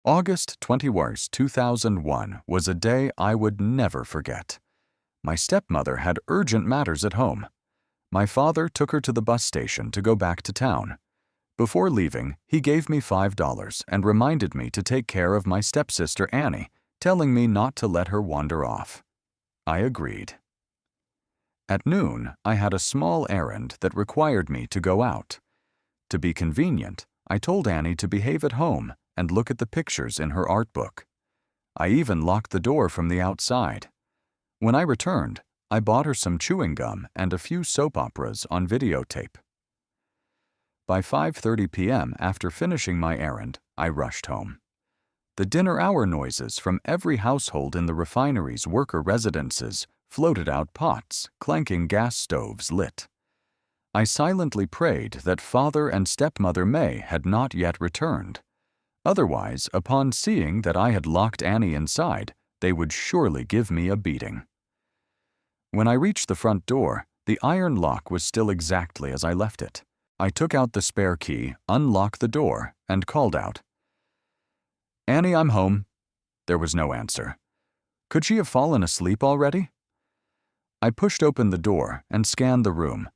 August 21st, 2001 was a day I would never forget. My stepmother had urgent matters at home. My father took her to the bus station to go back to town. Before leaving, he gave me $5 and reminded me to take care of my stepsister Annie, telling me not to let her wander off. I agreed. At noon, I had a small errand that required me to go out. To be convenient, I told Annie to behave at home and look at the pictures in her art book. I even locked the door from the outside. When I returned, I bought her some chewing gum and a few soap operas on videotape. By 5:30 p.m., after finishing my errand, I rushed home. The dinner hour noises from every household in the refinery's worker residences floated out pots, clanking gas stoves lit. I silently prayed that Father and Stepmother May had not yet returned. Otherwise, upon seeing that I had locked Annie inside, they would surely give me a beating. When I reached the front door, the iron lock was still exactly as I left it. I took out the spare key, unlocked the door, and called out, "Annie, I'm home." There was no answer. Could she have fallen asleep already? I pushed open the door and scanned the room.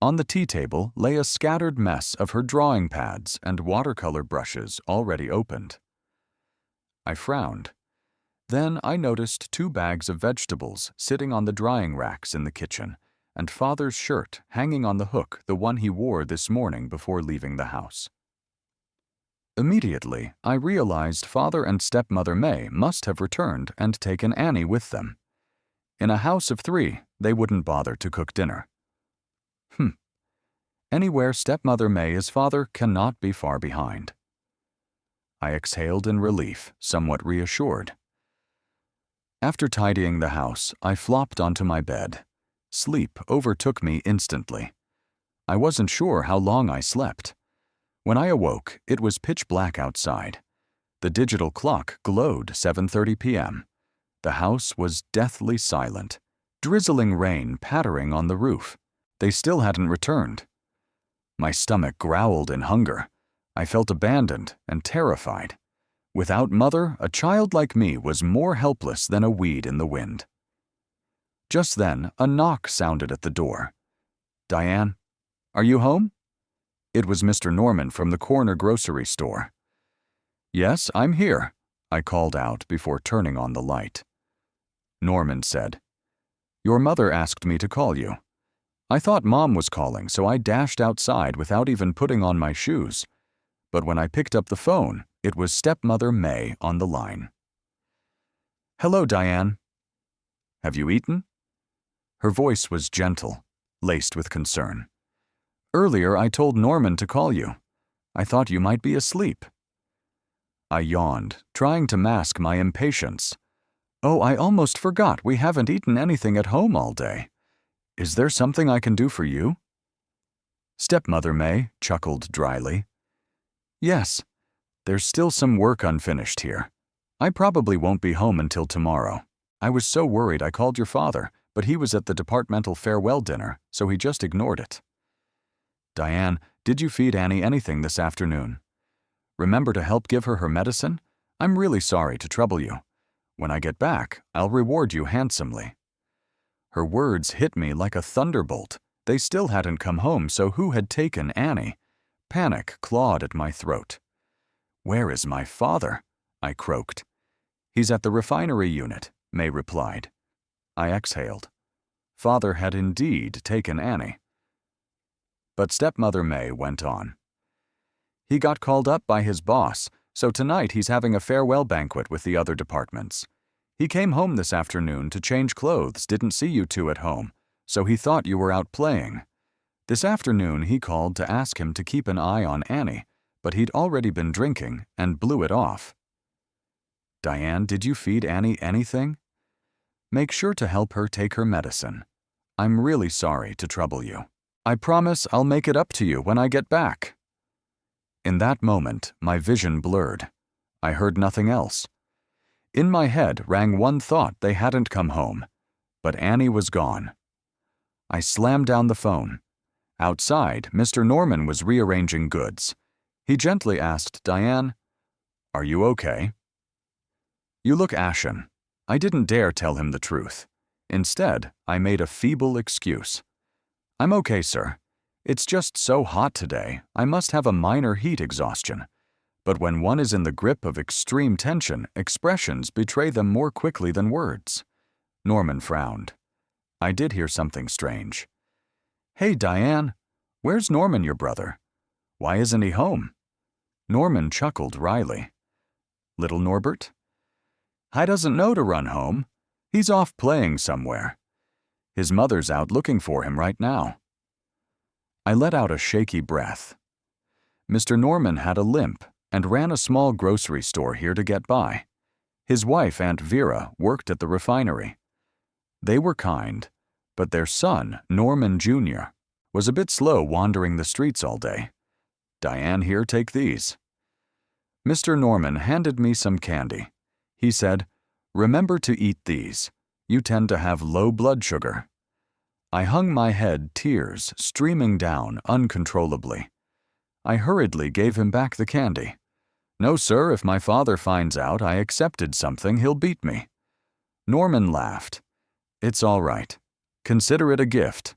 On the tea table lay a scattered mess of her drawing pads and watercolor brushes already opened. I frowned. Then I noticed 2 bags of vegetables sitting on the drying racks in the kitchen, and Father's shirt hanging on the hook, the one he wore this morning before leaving the house. Immediately, I realized Father and Stepmother May must have returned and taken Annie with them. In a house of 3, they wouldn't bother to cook dinner. Anywhere Stepmother May is Father cannot be far behind. I exhaled in relief, somewhat reassured. After tidying the house, I flopped onto my bed. Sleep overtook me instantly. I wasn't sure how long I slept. When I awoke, it was pitch black outside. The digital clock glowed 7:30 p.m. The house was deathly silent, drizzling rain pattering on the roof. They still hadn't returned. My stomach growled in hunger. I felt abandoned and terrified. Without Mother, a child like me was more helpless than a weed in the wind. Just then, a knock sounded at the door. "Diane, are you home?" It was Mr. Norman from the corner grocery store. "Yes, I'm here," I called out before turning on the light. Norman said, "Your mother asked me to call you. I thought Mom was calling, so I dashed outside without even putting on my shoes. But when I picked up the phone, it was Stepmother May on the line." "Hello, Diane. Have you eaten?" Her voice was gentle, laced with concern. "Earlier I told Norman to call you. I thought you might be asleep." I yawned, trying to mask my impatience. "Oh, I almost forgot we haven't eaten anything at home all day. Is there something I can do for you?" Stepmother May chuckled dryly. "Yes, there's still some work unfinished here. I probably won't be home until tomorrow. I was so worried I called your father, but he was at the departmental farewell dinner, so he just ignored it." "Diane, did you feed Annie anything this afternoon? Remember to help give her her medicine? I'm really sorry to trouble you. When I get back, I'll reward you handsomely." Her words hit me like a thunderbolt. They still hadn't come home, so who had taken Annie? Panic clawed at my throat. "Where is my father?" I croaked. "He's at the refinery unit," May replied. I exhaled. Father had indeed taken Annie. But Stepmother May went on. "He got called up by his boss, so tonight he's having a farewell banquet with the other departments. He came home this afternoon to change clothes, didn't see you 2 at home, so he thought you were out playing. This afternoon he called to ask him to keep an eye on Annie, but he'd already been drinking and blew it off." "Diane, did you feed Annie anything?" "Make sure to help her take her medicine. I'm really sorry to trouble you. I promise I'll make it up to you when I get back." In that moment, my vision blurred. I heard nothing else. In my head rang one thought: they hadn't come home. But Annie was gone. I slammed down the phone. Outside, Mr. Norman was rearranging goods. He gently asked Diane, Are you okay? You look ashen. I didn't dare tell him the truth. Instead, I made a feeble excuse. I'm okay, sir. It's just so hot today, I must have a minor heat exhaustion. But when one is in the grip of extreme tension, expressions betray them more quickly than words. Norman frowned. I did hear something strange. Hey, Diane, where's Norman, your brother? Why isn't he home? Norman chuckled wryly. Little Norbert? I doesn't know to run home. He's off playing somewhere. His mother's out looking for him right now. I let out a shaky breath. Mr. Norman had a limp and ran a small grocery store here to get by. His wife, Aunt Vera, worked at the refinery. They were kind, but their son, Norman Jr., was a bit slow wandering the streets all day. Diane, here, take these. Mr. Norman handed me some candy. He said, remember to eat these. You tend to have low blood sugar. I hung my head, tears streaming down uncontrollably. I hurriedly gave him back the candy. No, sir, if my father finds out I accepted something, he'll beat me. Norman laughed. It's all right. Consider it a gift.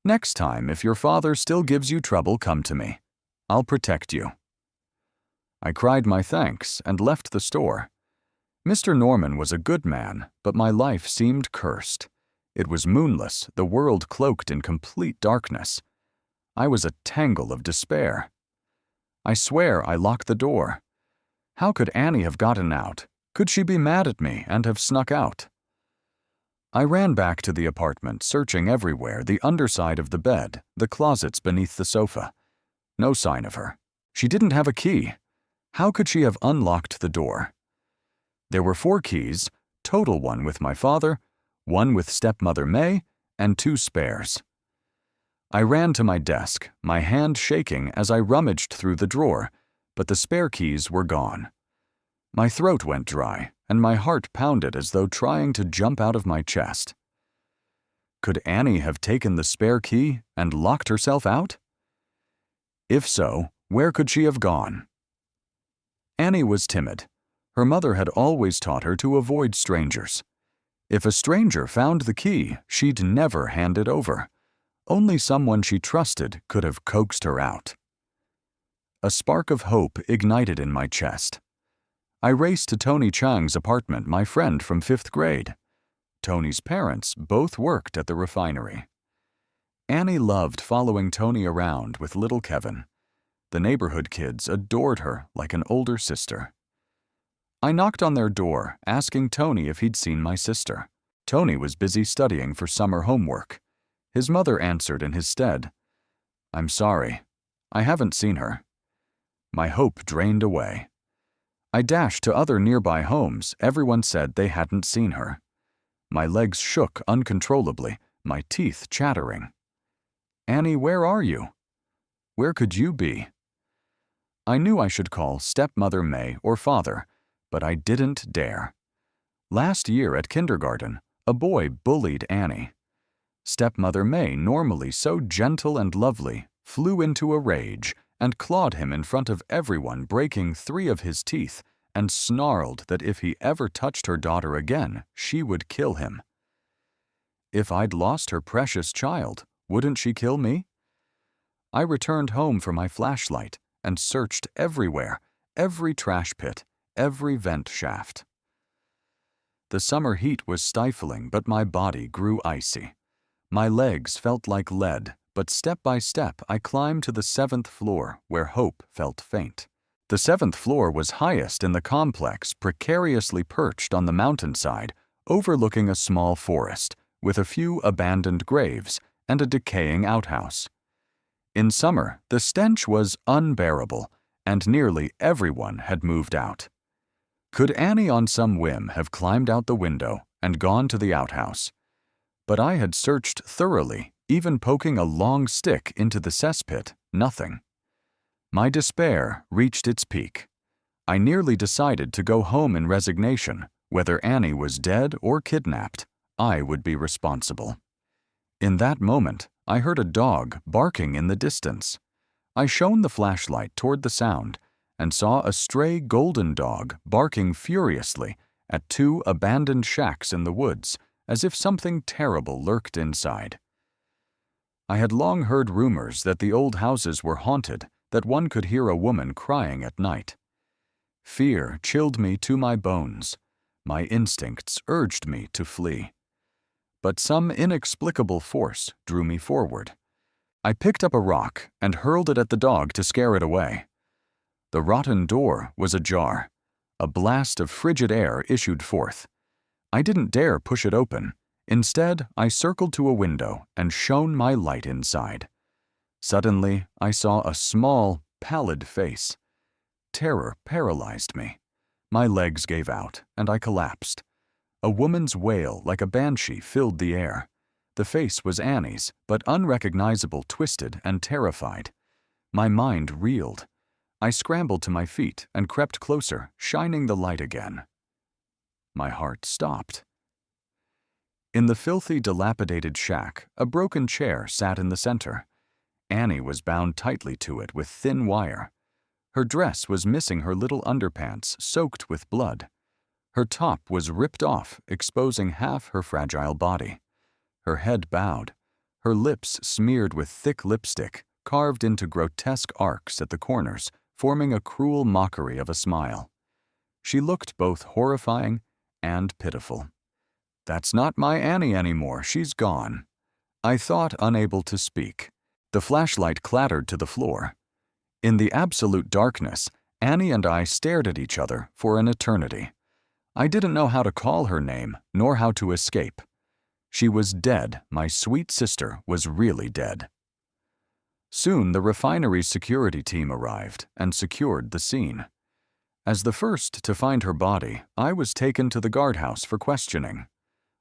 Next time, if your father still gives you trouble, come to me. I'll protect you. I cried my thanks and left the store. Mr. Norman was a good man, but my life seemed cursed. It was moonless, the world cloaked in complete darkness. I was a tangle of despair. I swear I locked the door. How could Annie have gotten out? Could she be mad at me and have snuck out? I ran back to the apartment, searching everywhere, the underside of the bed, the closets beneath the sofa. No sign of her. She didn't have a key. How could she have unlocked the door? There were 4 keys, total one with my father, one with stepmother May, and 2 spares. I ran to my desk, my hand shaking as I rummaged through the drawer, but the spare keys were gone. My throat went dry, and my heart pounded as though trying to jump out of my chest. Could Annie have taken the spare key and locked herself out? If so, where could she have gone? Annie was timid. Her mother had always taught her to avoid strangers. If a stranger found the key, she'd never hand it over. Only someone she trusted could have coaxed her out. A spark of hope ignited in my chest. I raced to Tony Chang's apartment, my friend from 5th grade. Tony's parents both worked at the refinery. Annie loved following Tony around with little Kevin. The neighborhood kids adored her like an older sister. I knocked on their door, asking Tony if he'd seen my sister. Tony was busy studying for summer homework. His mother answered in his stead. I'm sorry. I haven't seen her. My hope drained away. I dashed to other nearby homes. Everyone said they hadn't seen her. My legs shook uncontrollably, my teeth chattering. Annie, where are you? Where could you be? I knew I should call stepmother May or father, but I didn't dare. Last year at kindergarten, a boy bullied Annie. Stepmother May, normally so gentle and lovely, flew into a rage and clawed him in front of everyone, breaking 3 of his teeth, and snarled that if he ever touched her daughter again, she would kill him. If I'd lost her precious child, wouldn't she kill me? I returned home for my flashlight and searched everywhere, every trash pit, every vent shaft. The summer heat was stifling, but my body grew icy. My legs felt like lead, but step by step I climbed to the 7th floor, where hope felt faint. The 7th floor was highest in the complex, precariously perched on the mountainside, overlooking a small forest, with a few abandoned graves and a decaying outhouse. In summer, the stench was unbearable, and nearly everyone had moved out. Could Annie on some whim have climbed out the window and gone to the outhouse? But I had searched thoroughly, even poking a long stick into the cesspit, nothing. My despair reached its peak. I nearly decided to go home in resignation. Whether Annie was dead or kidnapped, I would be responsible. In that moment, I heard a dog barking in the distance. I shone the flashlight toward the sound, and saw a stray golden dog barking furiously at two abandoned shacks in the woods, as if something terrible lurked inside. I had long heard rumors that the old houses were haunted, that one could hear a woman crying at night. Fear chilled me to my bones. My instincts urged me to flee. But some inexplicable force drew me forward. I picked up a rock and hurled it at the dog to scare it away. The rotten door was ajar. A blast of frigid air issued forth. I didn't dare push it open. Instead, I circled to a window and shone my light inside. Suddenly, I saw a small, pallid face. Terror paralyzed me. My legs gave out, and I collapsed. A woman's wail like a banshee filled the air. The face was Annie's, but unrecognizable, twisted, and terrified. My mind reeled. I scrambled to my feet and crept closer, shining the light again. My heart stopped. In the filthy, dilapidated shack, a broken chair sat in the center. Annie was bound tightly to it with thin wire. Her dress was missing her little underpants, soaked with blood. Her top was ripped off, exposing half her fragile body. Her head bowed, her lips smeared with thick lipstick, carved into grotesque arcs at the corners, forming a cruel mockery of a smile. She looked both horrifying and pitiful. "That's not my Annie anymore, she's gone," I thought, unable to speak. The flashlight clattered to the floor. In the absolute darkness, Annie and I stared at each other for an eternity. I didn't know how to call her name, nor how to escape. She was dead. My sweet sister was really dead. Soon the refinery's security team arrived and secured the scene. As the first to find her body, I was taken to the guardhouse for questioning.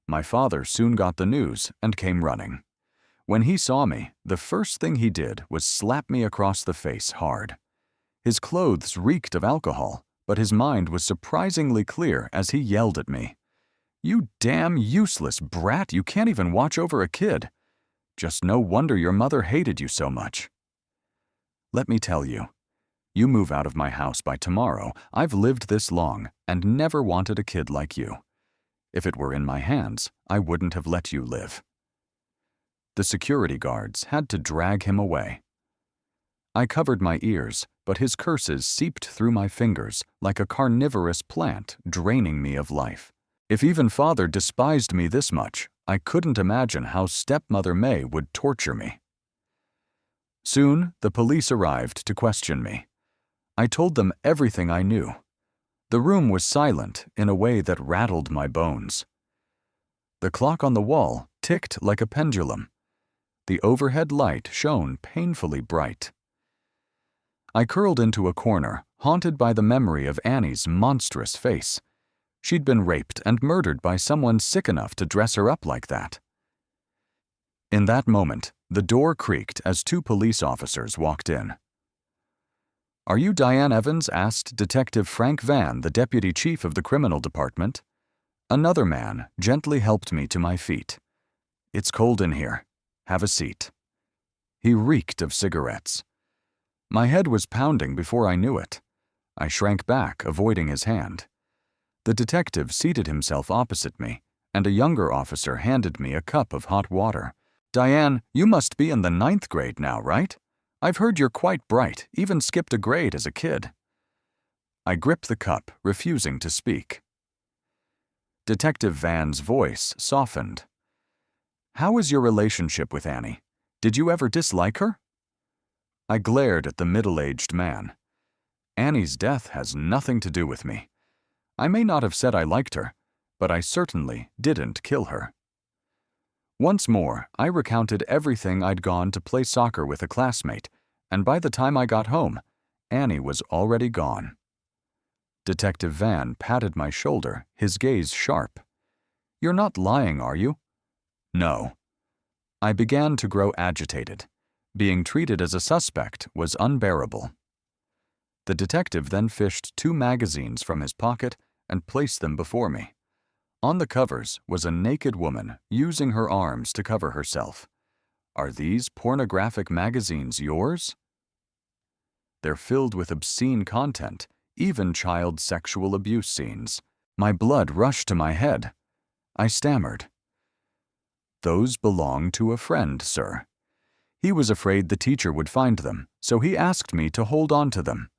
My father soon got the news and came running. When he saw me, the first thing he did was slap me across the face hard. His clothes reeked of alcohol, but his mind was surprisingly clear as he yelled at me. "You damn useless brat, you can't even watch over a kid. Just no wonder your mother hated you so much." Let me tell you, you move out of my house by tomorrow. I've lived this long and never wanted a kid like you. If it were in my hands, I wouldn't have let you live. The security guards had to drag him away. I covered my ears, but his curses seeped through my fingers like a carnivorous plant, draining me of life. If even Father despised me this much, I couldn't imagine how stepmother May would torture me. Soon, the police arrived to question me. I told them everything I knew. The room was silent in a way that rattled my bones. The clock on the wall ticked like a pendulum. The overhead light shone painfully bright. I curled into a corner, haunted by the memory of Annie's monstrous face. She'd been raped and murdered by someone sick enough to dress her up like that. In that moment, the door creaked as two police officers walked in. "Are you Diane Evans?" asked Detective Frank Van, the deputy chief of the criminal department. Another man gently helped me to my feet. "It's cold in here. Have a seat." He reeked of cigarettes. My head was pounding before I knew it. I shrank back, avoiding his hand. The detective seated himself opposite me, and a younger officer handed me a cup of hot water. "Diane, you must be in the 9th grade now, right? I've heard you're quite bright, even skipped a grade as a kid." I gripped the cup, refusing to speak. Detective Van's voice softened. "How is your relationship with Annie? Did you ever dislike her?" I glared at the middle-aged man. "Annie's death has nothing to do with me. I may not have said I liked her, but I certainly didn't kill her." Once more, I recounted everything I'd gone to play soccer with a classmate, and by the time I got home, Annie was already gone. Detective Van patted my shoulder, his gaze sharp. "You're not lying, are you?" "No." I began to grow agitated. Being treated as a suspect was unbearable. The detective then fished 2 magazines from his pocket and placed them before me. On the covers was a naked woman using her arms to cover herself. "Are these pornographic magazines yours?" They're filled with obscene content, even child sexual abuse scenes. My blood rushed to my head. I stammered. Those belong to a friend, sir. He was afraid the teacher would find them, so he asked me to hold on to them.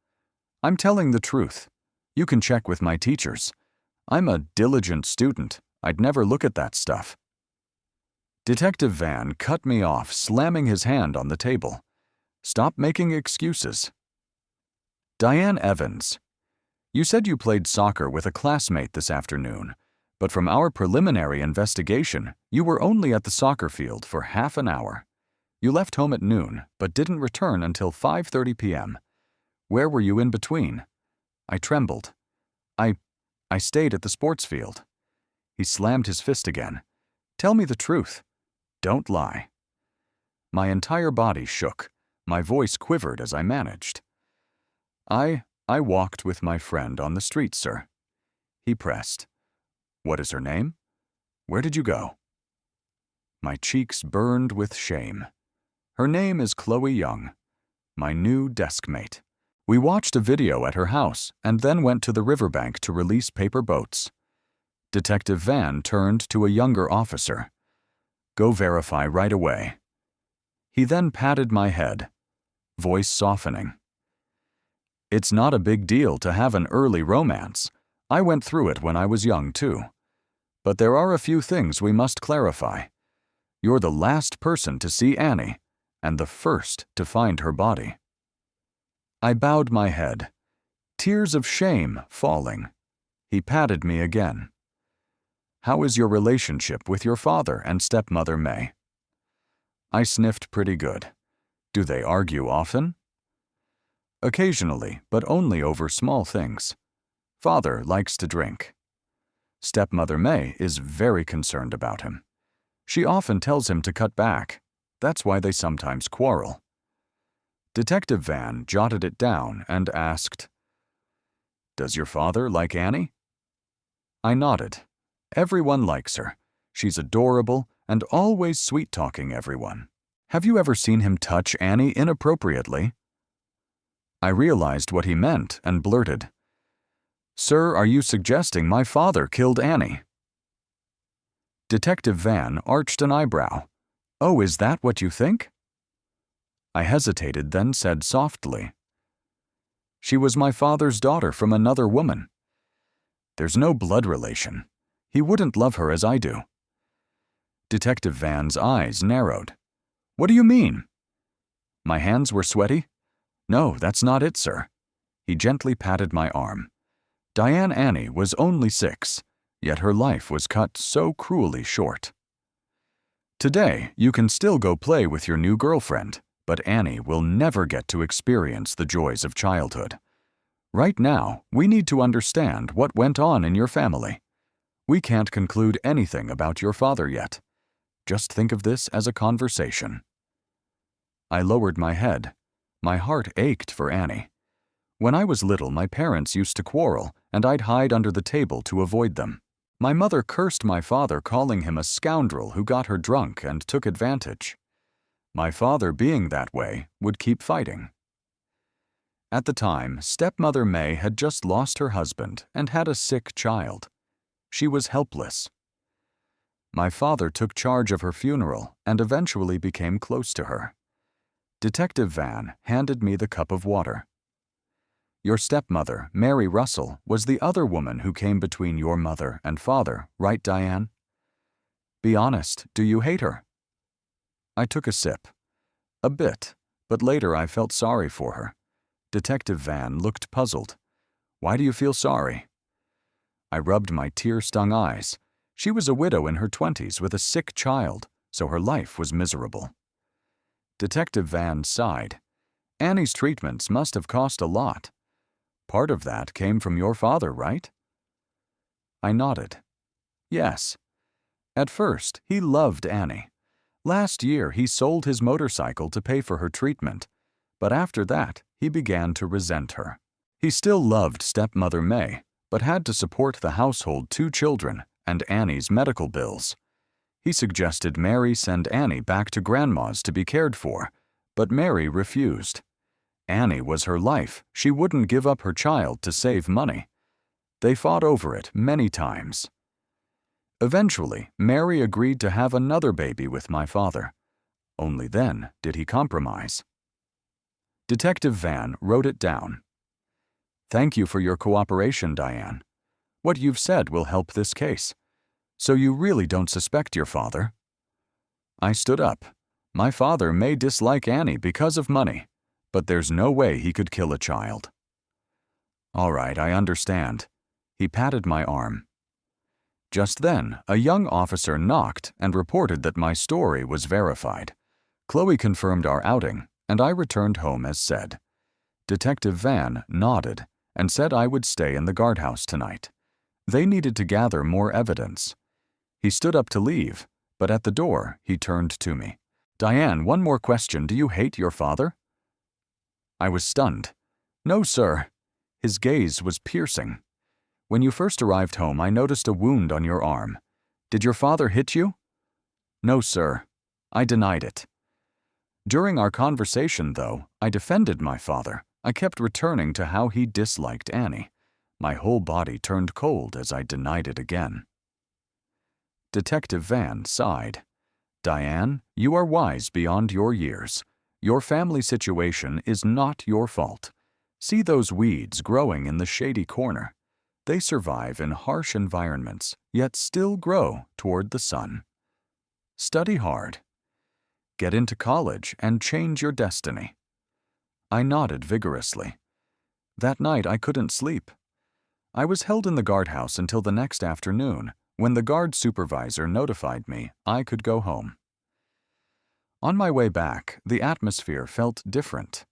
I'm telling the truth. You can check with my teachers. I'm a diligent student. I'd never look at that stuff. Detective Van cut me off, slamming his hand on the table. Stop making excuses. Diane Evans, you said you played soccer with a classmate this afternoon, but from our preliminary investigation, you were only at the soccer field for half an hour. You left home at noon, but didn't return until 5:30 p.m. Where were you in between? I trembled. I stayed at the sports field. He slammed his fist again. Tell me the truth. Don't lie. My entire body shook. My voice quivered as I managed. I walked with my friend on the street, sir. He pressed. What is her name? Where did you go? My cheeks burned with shame. Her name is Chloe Young, my new desk mate. We watched a video at her house and then went to the riverbank to release paper boats. Detective Van turned to a younger officer. Go verify right away. He then patted my head, voice softening. It's not a big deal to have an early romance. I went through it when I was young, too. But there are a few things we must clarify. You're the last person to see Annie, and the first to find her body. I bowed my head, tears of shame falling. He patted me again. How is your relationship with your father and stepmother May? I sniffed pretty good. Do they argue often? Occasionally, but only over small things. Father likes to drink. Stepmother May is very concerned about him. She often tells him to cut back. That's why they sometimes quarrel. Detective Van jotted it down and asked, Does your father like Annie? I nodded. Everyone likes her. She's adorable and always sweet-talking everyone. Have you ever seen him touch Annie inappropriately? I realized what he meant and blurted, Sir, are you suggesting my father killed Annie? Detective Van arched an eyebrow. Oh, is that what you think? I hesitated, then said softly, She was my father's daughter from another woman. There's no blood relation. He wouldn't love her as I do. Detective Van's eyes narrowed. What do you mean? My hands were sweaty? No, that's not it, sir. He gently patted my arm. Diane Annie was only 6, yet her life was cut so cruelly short. Today, you can still go play with your new girlfriend, but Annie will never get to experience the joys of childhood. Right now, we need to understand what went on in your family. We can't conclude anything about your father yet. Just think of this as a conversation. I lowered my head. My heart ached for Annie. When I was little, my parents used to quarrel, and I'd hide under the table to avoid them. My mother cursed my father, calling him a scoundrel who got her drunk and took advantage. My father, being that way, would keep fighting. At the time, stepmother May had just lost her husband and had a sick child. She was helpless. My father took charge of her funeral and eventually became close to her. Detective Van handed me the cup of water. Your stepmother, Mary Russell, was the other woman who came between your mother and father, right, Diane? Be honest, do you hate her? I took a sip. A bit, but later I felt sorry for her. Detective Van looked puzzled. Why do you feel sorry? I rubbed my tear-stung eyes. She was a widow in her 20s with a sick child, so her life was miserable. Detective Van sighed. Annie's treatments must have cost a lot. Part of that came from your father, right? I nodded. Yes. At first, he loved Annie. Last year, he sold his motorcycle to pay for her treatment, but after that, he began to resent her. He still loved stepmother May, but had to support the household 2 children and Annie's medical bills. He suggested Mary send Annie back to Grandma's to be cared for, but Mary refused. Annie was her life. She wouldn't give up her child to save money. They fought over it many times. Eventually, Mary agreed to have another baby with my father. Only then did he compromise. Detective Van wrote it down. "Thank you for your cooperation, Diane. What you've said will help this case. So you really don't suspect your father?" I stood up. My father may dislike Annie because of money, but there's no way he could kill a child. "All right, I understand." He patted my arm. Just then, a young officer knocked and reported that my story was verified. Chloe confirmed our outing, and I returned home as said. Detective Van nodded and said I would stay in the guardhouse tonight. They needed to gather more evidence. He stood up to leave, but at the door, he turned to me. "Diane, one more question. Do you hate your father?" I was stunned. "No, sir." His gaze was piercing. "When you first arrived home, I noticed a wound on your arm. Did your father hit you?" "No, sir." I denied it. During our conversation, though, I defended my father. I kept returning to how he disliked Annie. My whole body turned cold as I denied it again. Detective Van sighed. "Diane, you are wise beyond your years. Your family situation is not your fault. See those weeds growing in the shady corner. They survive in harsh environments, yet still grow toward the sun. Study hard. Get into college and change your destiny." I nodded vigorously. That night I couldn't sleep. I was held in the guardhouse until the next afternoon, when the guard supervisor notified me I could go home. On my way back, the atmosphere felt different.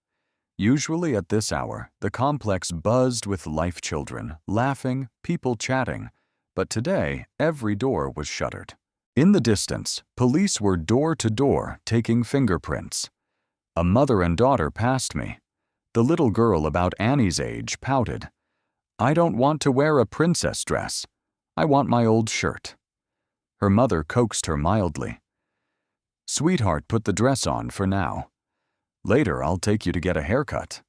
Usually at this hour, the complex buzzed with life children, laughing, people chatting, but today every door was shuttered. In the distance, police were door to door taking fingerprints. A mother and daughter passed me. The little girl about Annie's age pouted. "I don't want to wear a princess dress. I want my old shirt." Her mother coaxed her mildly. "Sweetheart, put the dress on for now. Later I'll take you to get a haircut."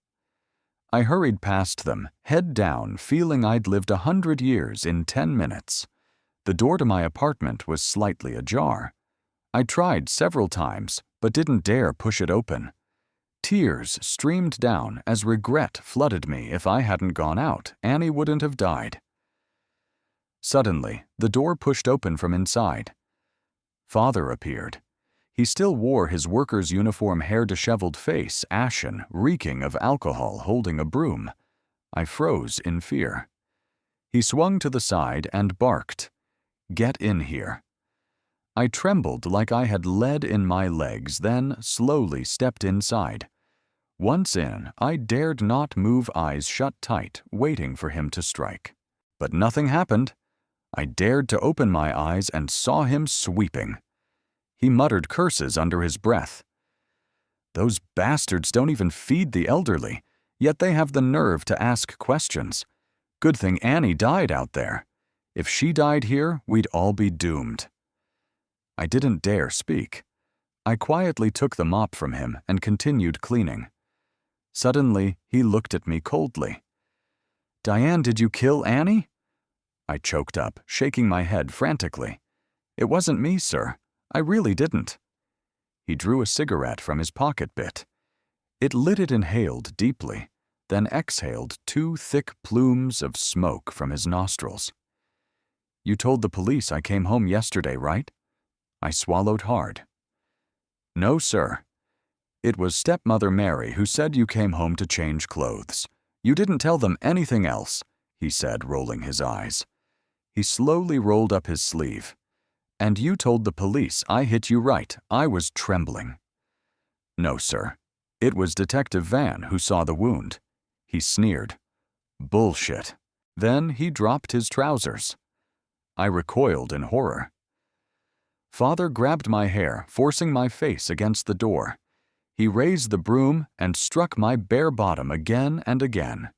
I hurried past them, head down, feeling I'd lived 100 years in 10 minutes. The door to my apartment was slightly ajar. I tried several times, but didn't dare push it open. Tears streamed down as regret flooded me. If I hadn't gone out, Annie wouldn't have died. Suddenly, the door pushed open from inside. Father appeared. He still wore his worker's uniform, hair disheveled, face ashen, reeking of alcohol, holding a broom. I froze in fear. He swung to the side and barked, "Get in here." I trembled like I had lead in my legs, then slowly stepped inside. Once in, I dared not move, eyes shut tight, waiting for him to strike. But nothing happened. I dared to open my eyes and saw him sweeping. He muttered curses under his breath. "Those bastards don't even feed the elderly, yet they have the nerve to ask questions. Good thing Annie died out there. If she died here, we'd all be doomed." I didn't dare speak. I quietly took the mop from him and continued cleaning. Suddenly, he looked at me coldly. "Diane, did you kill Annie?" I choked up, shaking my head frantically. "It wasn't me, sir. I really didn't." He drew a cigarette from his pocket bit. It lit it, inhaled deeply, then exhaled 2 thick plumes of smoke from his nostrils. "You told the police I came home yesterday, right?" I swallowed hard. "No, sir. It was stepmother Mary who said you came home to change clothes. You didn't tell them anything else," he said, rolling his eyes. He slowly rolled up his sleeve. "And you told the police I hit you right. I was trembling." "No, sir. It was Detective Van who saw the wound." He sneered. "Bullshit." Then he dropped his trousers. I recoiled in horror. Father grabbed my hair, forcing my face against the door. He raised the broom and struck my bare bottom again and again.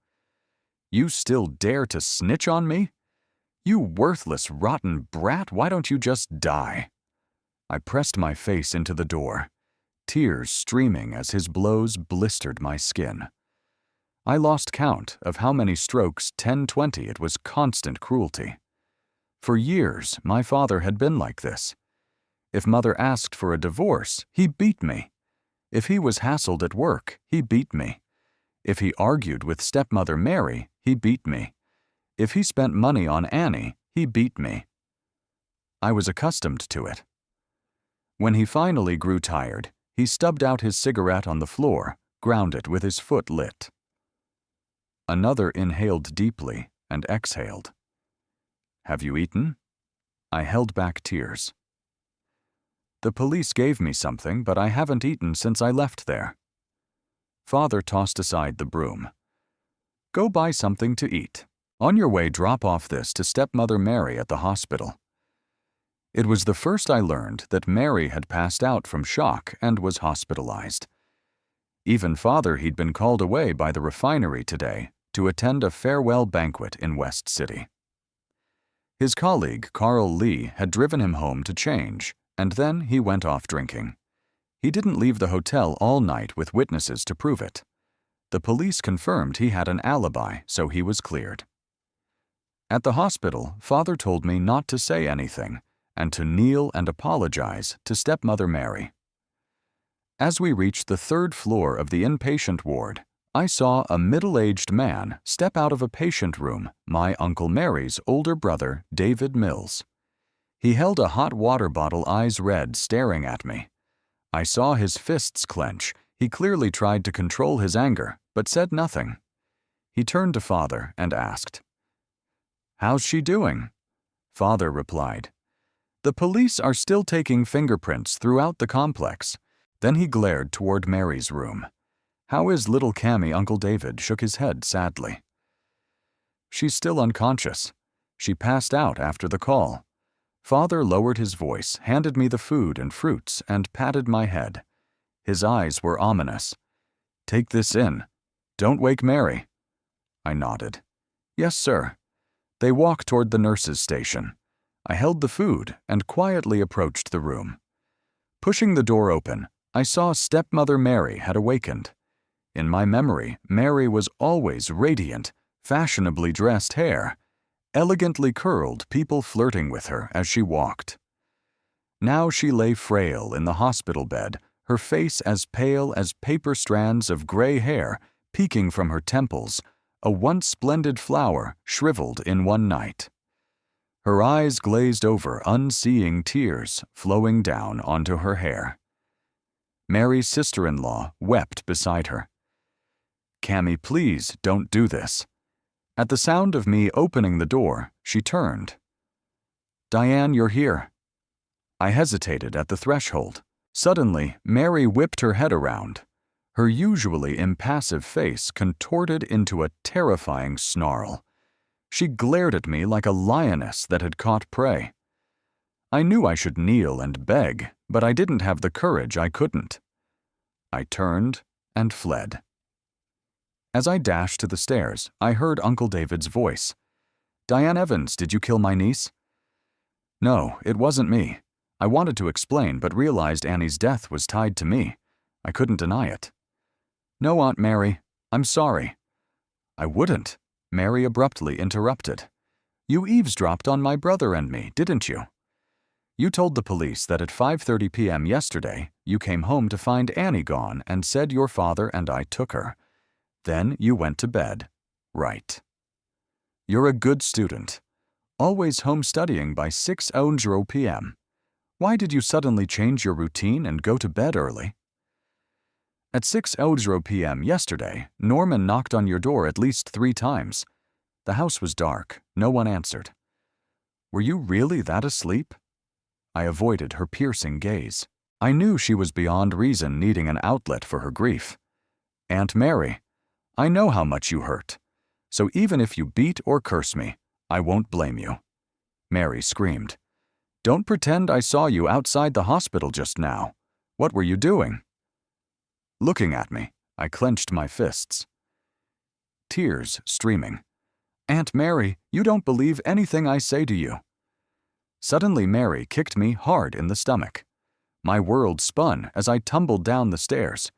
"You still dare to snitch on me? You worthless, rotten brat, why don't you just die?" I pressed my face into the door, tears streaming as his blows blistered my skin. I lost count of how many strokes 10-20. It was constant cruelty. For years, my father had been like this. If Mother asked for a divorce, he beat me. If he was hassled at work, he beat me. If he argued with stepmother Mary, he beat me. If he spent money on Annie, he beat me. I was accustomed to it. When he finally grew tired, he stubbed out his cigarette on the floor, ground it with his foot lit. Another inhaled deeply and exhaled. "Have you eaten?" I held back tears. "The police gave me something, but I haven't eaten since I left there." Father tossed aside the broom. "Go buy something to eat. On your way, drop off this to stepmother Mary at the hospital." It was the first I learned that Mary had passed out from shock and was hospitalized. Even Father he'd been called away by the refinery today to attend a farewell banquet in West City. His colleague, Carl Lee, had driven him home to change, and then he went off drinking. He didn't leave the hotel all night with witnesses to prove it. The police confirmed he had an alibi, so he was cleared. At the hospital, Father told me not to say anything and to kneel and apologize to stepmother Mary. As we reached the 3rd floor of the inpatient ward, I saw a middle-aged man step out of a patient room, my Uncle Mary's older brother, David Mills. He held a hot water bottle, eyes red, staring at me. I saw his fists clench. He clearly tried to control his anger, but said nothing. He turned to Father and asked, "How's she doing?" Father replied, "The police are still taking fingerprints throughout the complex." Then he glared toward Mary's room. "How is little Cammy?" Uncle David shook his head sadly. "She's still unconscious. She passed out after the call." Father lowered his voice, handed me the food and fruits, and patted my head. His eyes were ominous. "Take this in. Don't wake Mary." I nodded. "Yes, sir." They walked toward the nurse's station. I held the food and quietly approached the room. Pushing the door open, I saw stepmother Mary had awakened. In my memory, Mary was always radiant, fashionably dressed hair, elegantly curled, people flirting with her as she walked. Now she lay frail in the hospital bed, her face as pale as paper strands of gray hair peeking from her temples, a once splendid flower shriveled in one night. Her eyes glazed over, unseeing tears flowing down onto her hair. Mary's sister-in-law wept beside her. "Cammy, please don't do this." At the sound of me opening the door, she turned. "Diane, you're here." I hesitated at the threshold. Suddenly, Mary whipped her head around. Her usually impassive face contorted into a terrifying snarl. She glared at me like a lioness that had caught prey. I knew I should kneel and beg, but I didn't have the courage. I couldn't. I turned and fled. As I dashed to the stairs, I heard Uncle David's voice. "Diane Evans, did you kill my niece?" No, it wasn't me. I wanted to explain, but realized Annie's death was tied to me. I couldn't deny it. "No, Aunt Mary, I'm sorry." "I wouldn't," Mary abruptly interrupted. "You eavesdropped on my brother and me, didn't you? You told the police that at 5:30 p.m. yesterday, you came home to find Annie gone and said your father and I took her. Then you went to bed. Right. You're a good student. Always home studying by 6:00 p.m. Why did you suddenly change your routine and go to bed early?" At 6:00 p.m. yesterday, Norman knocked on your door at least 3 times. The house was dark. No one answered. Were you really that asleep? I avoided her piercing gaze. I knew she was beyond reason, needing an outlet for her grief. "Aunt Mary, I know how much you hurt. So even if you beat or curse me, I won't blame you." Mary screamed. "Don't pretend I saw you outside the hospital just now. What were you doing?" Looking at me, I clenched my fists. Tears streaming. "Aunt Mary, you don't believe anything I say to you." Suddenly Mary kicked me hard in the stomach. My world spun as I tumbled down the stairs.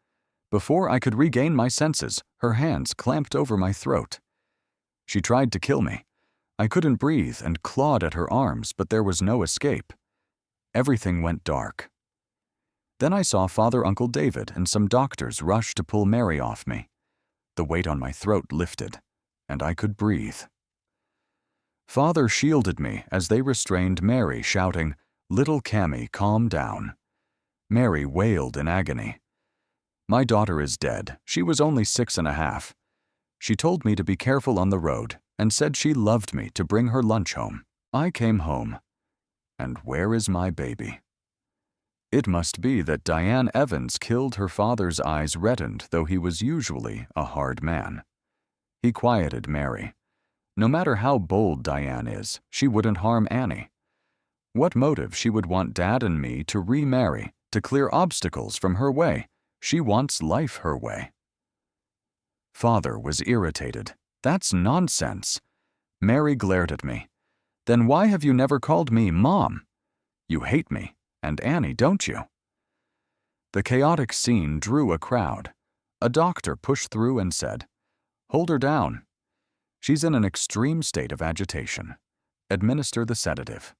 Before I could regain my senses, her hands clamped over my throat. She tried to kill me. I couldn't breathe and clawed at her arms, but there was no escape. Everything went dark. Then I saw Father Uncle David and some doctors rush to pull Mary off me. The weight on my throat lifted, and I could breathe. Father shielded me as they restrained Mary, shouting, "Little Cammy, calm down." Mary wailed in agony. "My daughter is dead. She was only 6.5. She told me to be careful on the road and said she loved me to bring her lunch home. I came home. And where is my baby?" It must be that Diane Evans killed her father's eyes reddened, though he was usually a hard man. He quieted Mary. No matter how bold Diane is, she wouldn't harm Annie. What motive she would want Dad and me to remarry, to clear obstacles from her way? She wants life her way. Father was irritated. "That's nonsense." Mary glared at me. "Then why have you never called me Mom? You hate me, and Annie, don't you?" The chaotic scene drew a crowd. A doctor pushed through and said, "Hold her down. She's in an extreme state of agitation. Administer the sedative."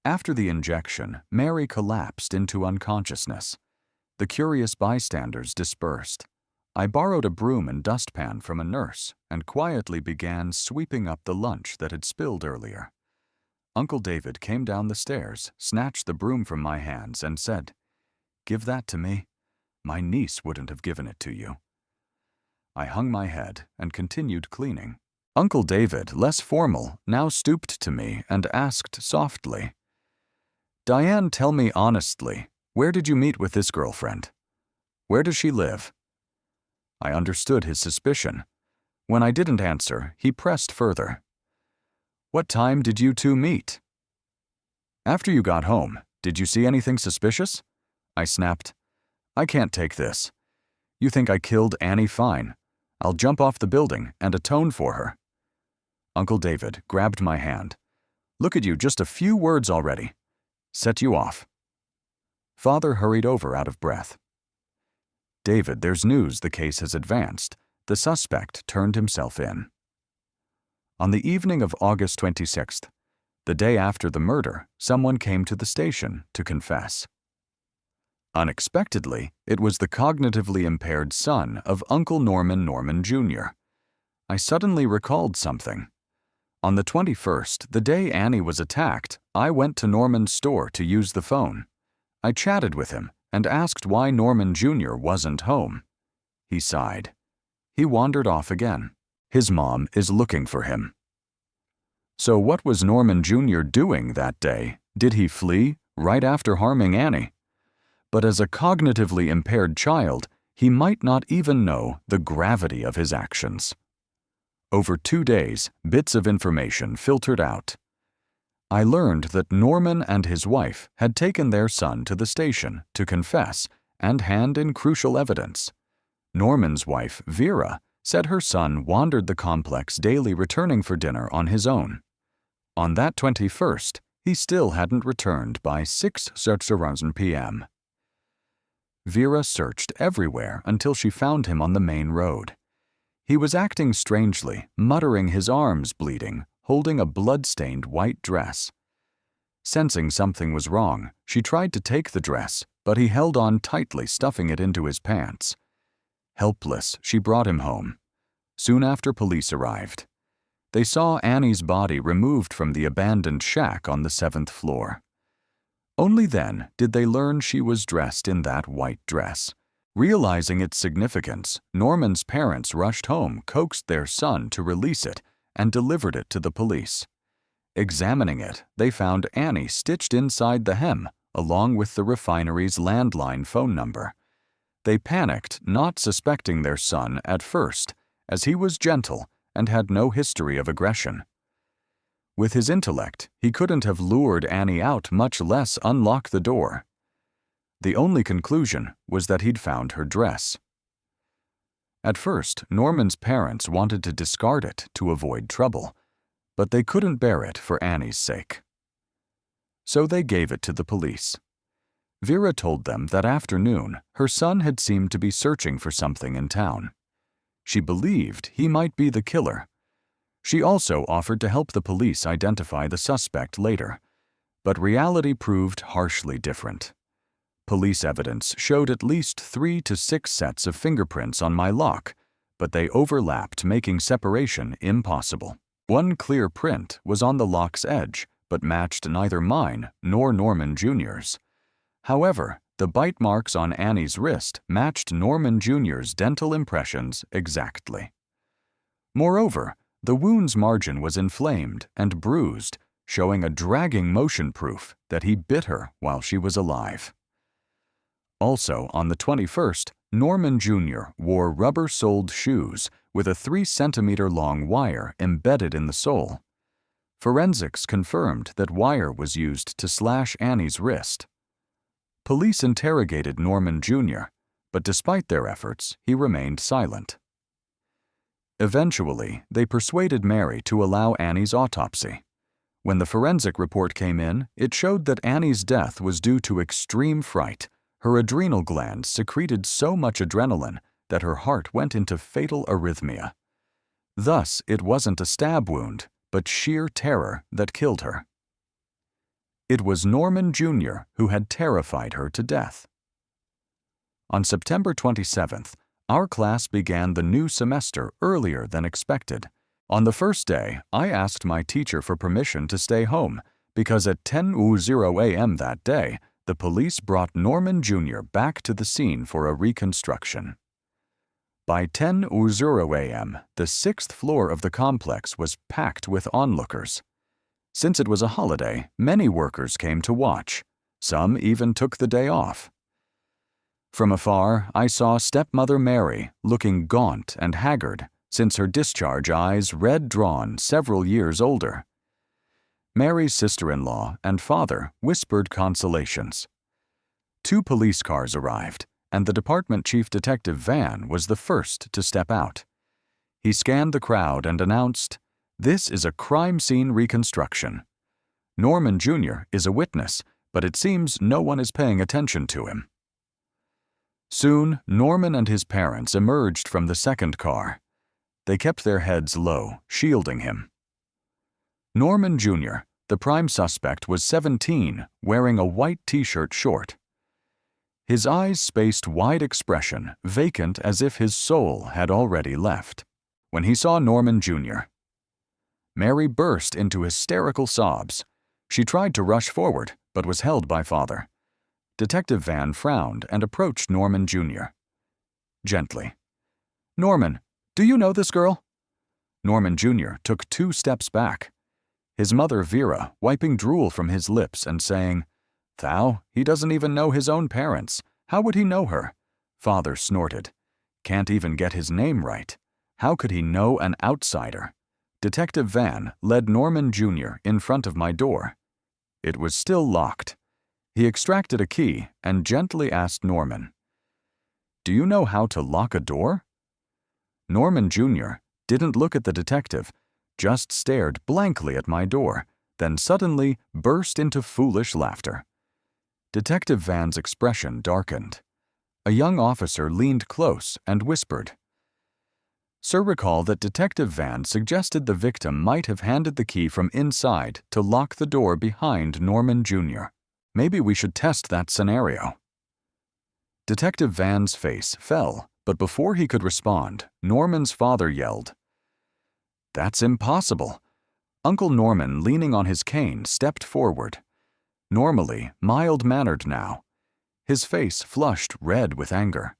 After the injection, Mary collapsed into unconsciousness. The curious bystanders dispersed. I borrowed a broom and dustpan from a nurse and quietly began sweeping up the lunch that had spilled earlier. Uncle David came down the stairs, snatched the broom from my hands, and said, "Give that to me. My niece wouldn't have given it to you." I hung my head and continued cleaning. Uncle David, less formal, now stooped to me and asked softly, "Diane, tell me honestly, where did you meet with this girlfriend? Where does she live?" I understood his suspicion. When I didn't answer, he pressed further. "What time did you two meet?" "After you got home, did you see anything suspicious?" I snapped. "I can't take this. You think I killed Annie? Fine. I'll jump off the building and atone for her." Uncle David grabbed my hand. "Look at you, just a few words already. Set you off." Father hurried over out of breath. "David, there's news the case has advanced. The suspect turned himself in." On the evening of August 26th, the day after the murder, someone came to the station to confess. Unexpectedly, it was the cognitively impaired son of Uncle Norman Jr. I suddenly recalled something. On the 21st, the day Annie was attacked, I went to Norman's store to use the phone. I chatted with him and asked why Norman Jr. wasn't home. He sighed. He wandered off again. His mom is looking for him. So what was Norman Jr. doing that day? Did he flee right after harming Annie? But as a cognitively impaired child, he might not even know the gravity of his actions. Over 2 days, bits of information filtered out. I learned that Norman and his wife had taken their son to the station to confess and hand in crucial evidence. Norman's wife, Vera, said her son wandered the complex daily, returning for dinner on his own. On that 21st, he still hadn't returned by 6:00 p.m. Vera searched everywhere until she found him on the main road. He was acting strangely, muttering, his arms bleeding, holding a blood-stained white dress. Sensing something was wrong, she tried to take the dress, but he held on tightly, stuffing it into his pants. Helpless, she brought him home. Soon after, police arrived. They saw Annie's body removed from the abandoned shack on the 7th floor. Only then did they learn she was dressed in that white dress. Realizing its significance, Norman's parents rushed home, coaxed their son to release it, and delivered it to the police. Examining it, they found Annie stitched inside the hem, along with the refinery's landline phone number. They panicked, not suspecting their son at first, as he was gentle and had no history of aggression. With his intellect, he couldn't have lured Annie out, much less unlock the door. The only conclusion was that he'd found her dress. At first, Norman's parents wanted to discard it to avoid trouble, but they couldn't bear it for Annie's sake. So they gave it to the police. Vera told them that afternoon her son had seemed to be searching for something in town. She believed he might be the killer. She also offered to help the police identify the suspect later, but reality proved harshly different. Police evidence showed at least 3 to 6 sets of fingerprints on my lock, but they overlapped, making separation impossible. One clear print was on the lock's edge, but matched neither mine nor Norman Jr.'s. However, the bite marks on Annie's wrist matched Norman Jr.'s dental impressions exactly. Moreover, the wound's margin was inflamed and bruised, showing a dragging motion proof that he bit her while she was alive. Also, on the 21st, Norman Jr. wore rubber-soled shoes with a 3-centimeter-long wire embedded in the sole. Forensics confirmed that wire was used to slash Annie's wrist. Police interrogated Norman Jr., but despite their efforts, he remained silent. Eventually, they persuaded Mary to allow Annie's autopsy. When the forensic report came in, it showed that Annie's death was due to extreme fright. Her adrenal glands secreted so much adrenaline that her heart went into fatal arrhythmia. Thus, it wasn't a stab wound, but sheer terror that killed her. It was Norman Jr. who had terrified her to death. On September 27th, our class began the new semester earlier than expected. On the first day, I asked my teacher for permission to stay home because at 10:00 a.m. that day, the police brought Norman Jr. back to the scene for a reconstruction. By 10:00 a.m., the 6th floor of the complex was packed with onlookers. Since it was a holiday, many workers came to watch. Some even took the day off. From afar, I saw stepmother Mary looking gaunt and haggard since her discharge eyes red-drawn several years older. Mary's sister-in-law and father whispered consolations. 2 police cars arrived, and the department chief detective Van was the first to step out. He scanned the crowd and announced, "This is a crime scene reconstruction. Norman Jr. is a witness, but it seems no one is paying attention to him." Soon, Norman and his parents emerged from the second car. They kept their heads low, shielding him. Norman Jr., the prime suspect, was 17, wearing a white t-shirt short. His eyes spaced wide expression, vacant as if his soul had already left. When he saw Norman Jr., Mary burst into hysterical sobs. She tried to rush forward, but was held by father. Detective Van frowned and approached Norman Jr. Gently. "Norman, do you know this girl?" Norman Jr. took 2 steps back. His mother Vera wiping drool from his lips and saying, "Thou, he doesn't even know his own parents. How would he know her?" Father snorted. "Can't even get his name right. How could he know an outsider?" Detective Van led Norman Jr. in front of my door. It was still locked. He extracted a key and gently asked Norman, "Do you know how to lock a door?" Norman Jr. didn't look at the detective, just stared blankly at my door, then suddenly burst into foolish laughter. Detective Van's expression darkened. A young officer leaned close and whispered, "Sir, recall that Detective Van suggested the victim might have handed the key from inside to lock the door behind Norman Jr. Maybe we should test that scenario." Detective Van's face fell, but before he could respond, Norman's father yelled, "That's impossible." Uncle Norman, leaning on his cane, stepped forward. Normally mild-mannered now. His face flushed red with anger.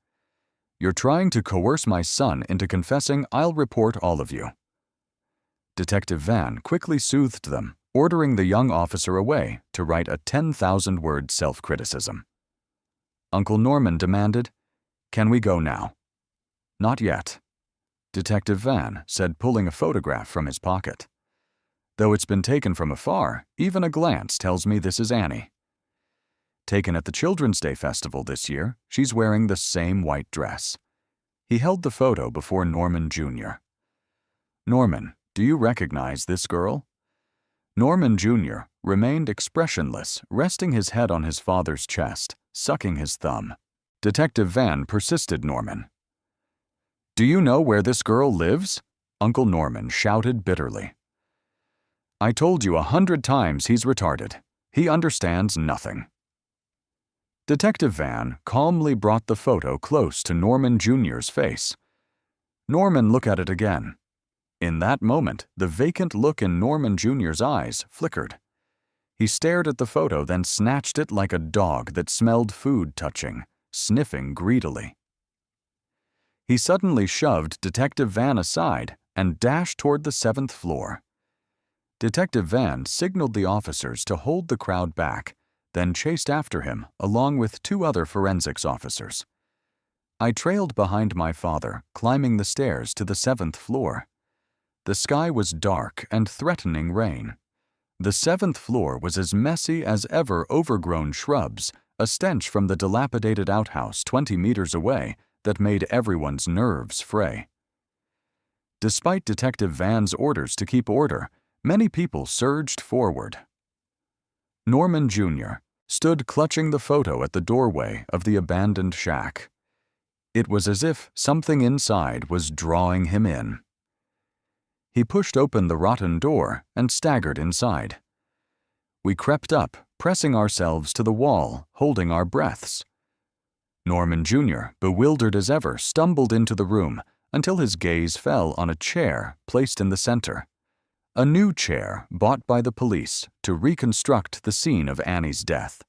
"You're trying to coerce my son into confessing. I'll report all of you." Detective Van quickly soothed them, ordering the young officer away to write a 10,000-word self-criticism. Uncle Norman demanded, "Can we go now?" "Not yet," Detective Van said, pulling a photograph from his pocket. "Though it's been taken from afar, even a glance tells me this is Annie. Taken at the Children's Day Festival this year, she's wearing the same white dress." He held the photo before Norman Jr. "Norman, do you recognize this girl?" Norman Jr. remained expressionless, resting his head on his father's chest, sucking his thumb. Detective Van persisted Norman. "Do you know where this girl lives?" Uncle Norman shouted bitterly. "I told you 100 times he's retarded. He understands nothing." Detective Van calmly brought the photo close to Norman Jr.'s face. Norman looked at it again. In that moment, the vacant look in Norman Jr.'s eyes flickered. He stared at the photo, then snatched it like a dog that smelled food touching, sniffing greedily. He suddenly shoved Detective Van aside and dashed toward the 7th floor. Detective Van signaled the officers to hold the crowd back, then chased after him along with 2 other forensics officers. I trailed behind my father, climbing the stairs to the 7th floor. The sky was dark and threatening rain. The 7th floor was as messy as ever overgrown shrubs, a stench from the dilapidated outhouse 20 meters away that made everyone's nerves fray. Despite Detective Van's orders to keep order, many people surged forward. Norman Jr. stood clutching the photo at the doorway of the abandoned shack. It was as if something inside was drawing him in. He pushed open the rotten door and staggered inside. We crept up, pressing ourselves to the wall, holding our breaths. Norman Jr., bewildered as ever, stumbled into the room until his gaze fell on a chair placed in the center. A new chair bought by the police to reconstruct the scene of Annie's death.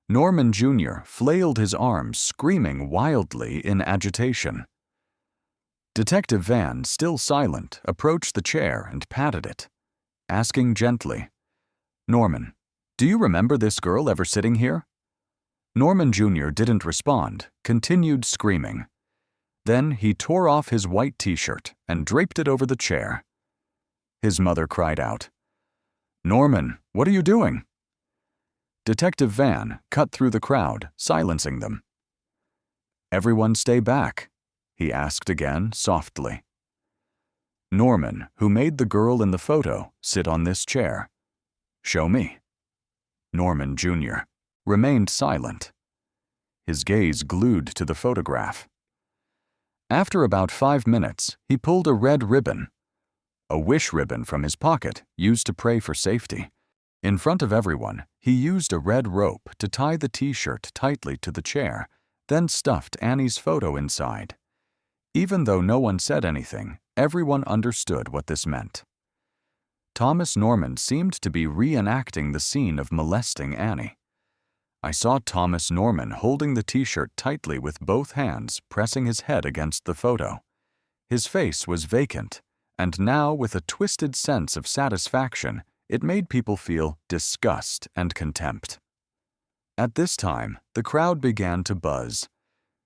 Norman Jr. flailed his arms, screaming wildly in agitation. Detective Van, still silent, approached the chair and patted it, asking gently, "Norman, do you remember this girl ever sitting here?" Norman Jr. didn't respond, continued screaming. Then he tore off his white t-shirt and draped it over the chair. His mother cried out, "Norman, what are you doing?" Detective Van cut through the crowd, silencing them. "Everyone stay back," he asked again, softly. "Norman, who made the girl in the photo, sit on this chair. Show me." Norman Jr. remained silent, his gaze glued to the photograph. After about 5 minutes, he pulled a red ribbon, a wish ribbon from his pocket used to pray for safety. In front of everyone, he used a red rope to tie the t-shirt tightly to the chair, then stuffed Annie's photo inside. Even though no one said anything, everyone understood what this meant. Thomas Norman seemed to be reenacting the scene of molesting Annie. I saw Thomas Norman holding the t-shirt tightly with both hands, pressing his head against the photo. His face was vacant, and now, with a twisted sense of satisfaction, it made people feel disgust and contempt. At this time, the crowd began to buzz.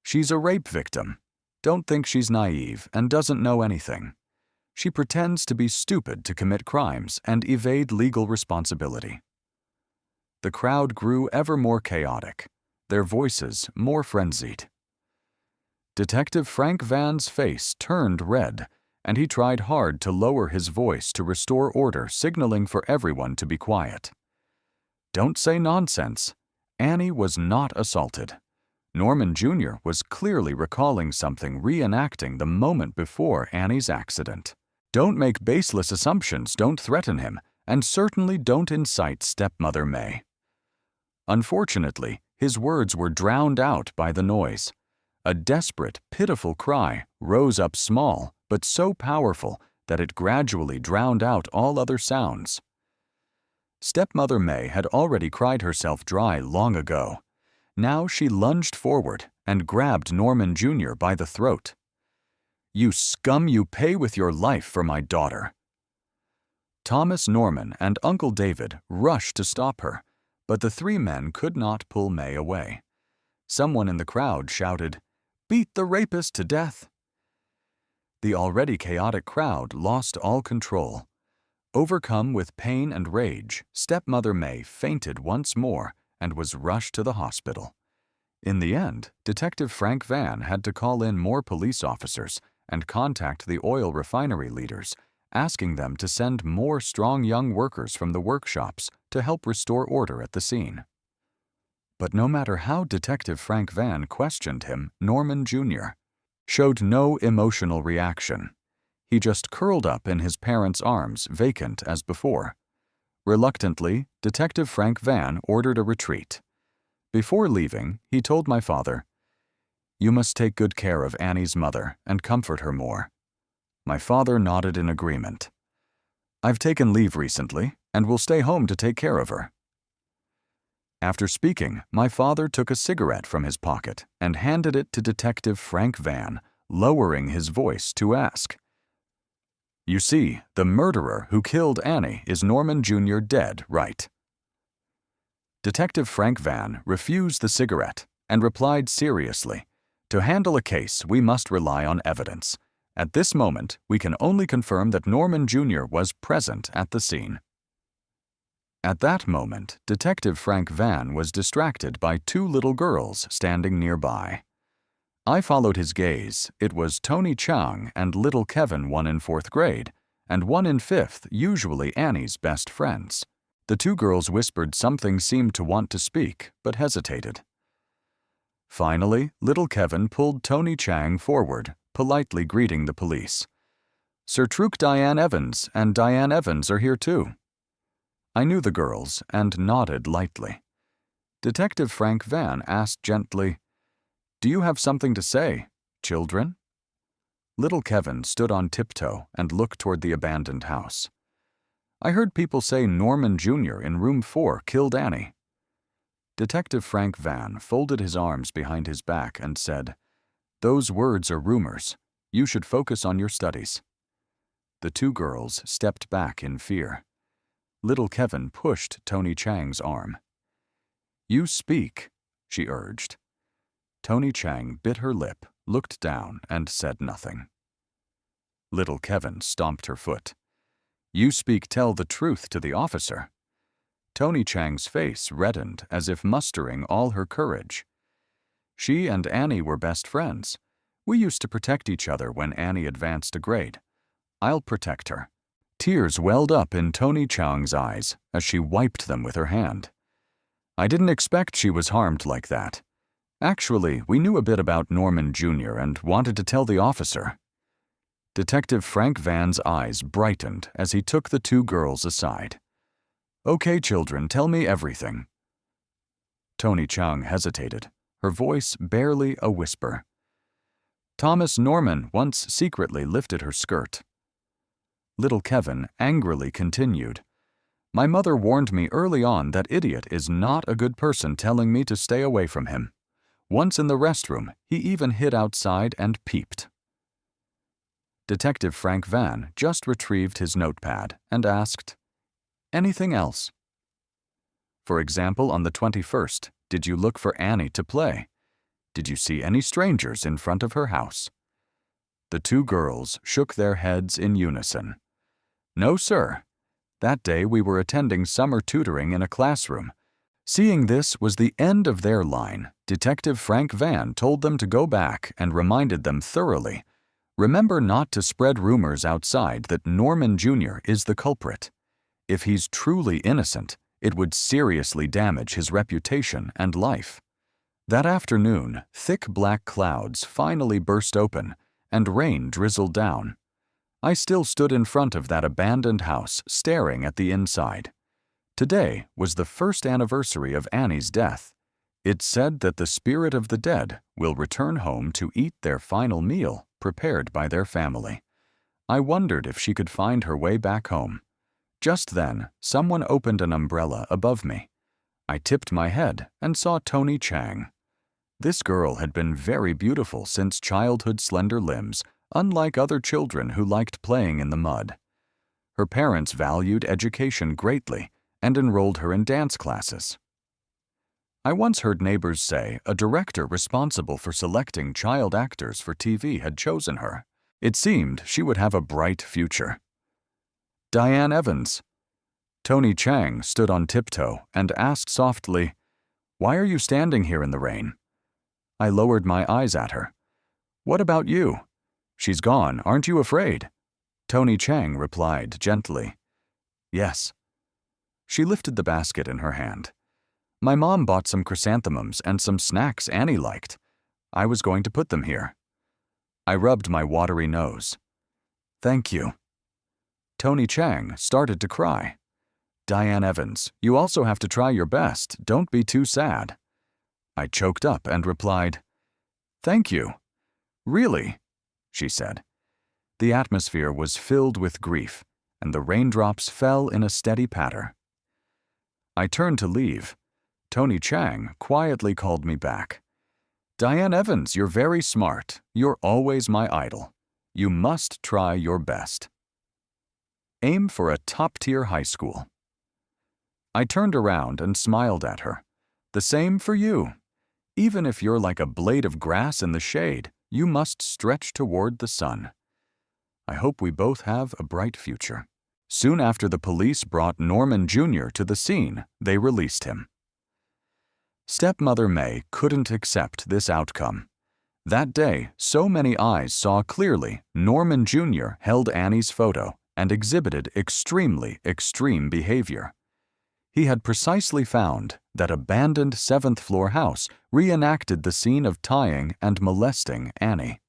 "She's a rape victim. Don't think she's naive and doesn't know anything. She pretends to be stupid to commit crimes and evade legal responsibility." The crowd grew ever more chaotic, their voices more frenzied. Detective Frank Van's face turned red, and he tried hard to lower his voice to restore order, signaling for everyone to be quiet. "Don't say nonsense. Annie was not assaulted." Norman Jr. was clearly recalling something, reenacting the moment before Annie's accident. "Don't make baseless assumptions, don't threaten him, and certainly don't incite Stepmother May." Unfortunately, his words were drowned out by the noise. A desperate, pitiful cry rose up, small, but so powerful that it gradually drowned out all other sounds. Stepmother May had already cried herself dry long ago. Now she lunged forward and grabbed Norman Jr. by the throat. "You scum, you pay with your life for my daughter." Thomas Norman and Uncle David rushed to stop her, but the 3 men could not pull May away. Someone in the crowd shouted, "Beat the rapist to death." The already chaotic crowd lost all control. Overcome with pain and rage, Stepmother May fainted once more and was rushed to the hospital. In the end, Detective Frank Van had to call in more police officers and contact the oil refinery leaders, asking them to send more strong young workers from the workshops to help restore order at the scene. But no matter how Detective Frank Van questioned him, Norman Jr. showed no emotional reaction. He just curled up in his parents' arms, vacant as before. Reluctantly, Detective Frank Van ordered a retreat. Before leaving, he told my father, "You must take good care of Annie's mother and comfort her more." My father nodded in agreement. "I've taken leave recently and will stay home to take care of her." After speaking, my father took a cigarette from his pocket and handed it to Detective Frank Van, lowering his voice to ask, "You see, the murderer who killed Annie is Norman Jr. dead, right?" Detective Frank Van refused the cigarette and replied seriously, "To handle a case, we must rely on evidence. At this moment, we can only confirm that Norman Jr. was present at the scene." At that moment, Detective Frank Van was distracted by two little girls standing nearby. I followed his gaze. It was Tony Chang and little Kevin, one in 4th grade, and one in 5th, usually Annie's best friends. The two girls whispered something, seemed to want to speak, but hesitated. Finally, little Kevin pulled Tony Chang forward, politely greeting the police. "Sir Truk Diane Evans and Diane Evans are here too." I knew the girls and nodded lightly. Detective Frank Van asked gently, "Do you have something to say, children?" Little Kevin stood on tiptoe and looked toward the abandoned house. "I heard people say Norman Jr. in room 4 killed Annie." Detective Frank Van folded his arms behind his back and said, "Those words are rumors. You should focus on your studies." The two girls stepped back in fear. Little Kevin pushed Tony Chang's arm. "You speak," she urged. Tony Chang bit her lip, looked down, and said nothing. Little Kevin stomped her foot. "You speak, tell the truth to the officer." Tony Chang's face reddened as if mustering all her courage. "She and Annie were best friends. We used to protect each other when Annie advanced a grade. I'll protect her." Tears welled up in Tony Chang's eyes as she wiped them with her hand. "I didn't expect she was harmed like that. Actually, we knew a bit about Norman Jr. and wanted to tell the officer." Detective Frank Van's eyes brightened as he took the two girls aside. "Okay, children, tell me everything." Tony Chang hesitated, her voice barely a whisper. "Thomas Norman once secretly lifted her skirt." Little Kevin angrily continued, "My mother warned me early on that idiot is not a good person, telling me to stay away from him. Once in the restroom, he even hid outside and peeped." Detective Frank Van just retrieved his notepad and asked, "Anything else?" "For example, on the 21st, did you look for Annie to play? Did you see any strangers in front of her house?" The two girls shook their heads in unison. "No, sir. That day we were attending summer tutoring in a classroom. Seeing this was the end of their line, Detective Frank Van told them to go back and reminded them thoroughly, 'Remember not to spread rumors outside that Norman Jr. is the culprit. If he's truly innocent, it would seriously damage his reputation and life.' That afternoon, thick black clouds finally burst open, and rain drizzled down. I still stood in front of that abandoned house, staring at the inside. Today was the first anniversary of Annie's death. It's said that the spirit of the dead will return home to eat their final meal prepared by their family. I wondered if she could find her way back home. Just then, someone opened an umbrella above me. I tipped my head and saw Tony Chang. This girl had been very beautiful since childhood, slender limbs, unlike other children who liked playing in the mud. Her parents valued education greatly and enrolled her in dance classes. I once heard neighbors say a director responsible for selecting child actors for TV had chosen her. It seemed she would have a bright future. "Diane Evans." Tony Chang stood on tiptoe and asked softly, "Why are you standing here in the rain?" I lowered my eyes at her. "What about you? She's gone, aren't you afraid?" Tony Chang replied gently, "Yes." She lifted the basket in her hand. My mom bought some chrysanthemums and some snacks Annie liked. I was going to put them here. I rubbed my watery nose. Thank you. Tony Chang started to cry. Diane Evans, you also have to try your best. Don't be too sad. I choked up and replied, Thank you. Really? She said. The atmosphere was filled with grief, and the raindrops fell in a steady patter. I turned to leave. Tony Chang quietly called me back. Diane Evans, you're very smart. You're always my idol. You must try your best. Aim for a top-tier high school. I turned around and smiled at her. The same for you. Even if you're like a blade of grass in the shade, you must stretch toward the sun. I hope we both have a bright future. Soon after the police brought Norman Jr. to the scene, they released him. Stepmother May couldn't accept this outcome. That day, so many eyes saw clearly Norman Jr. held Annie's photo and exhibited extremely extreme behavior. He had precisely found that abandoned 7th-floor house reenacted the scene of tying and molesting Annie.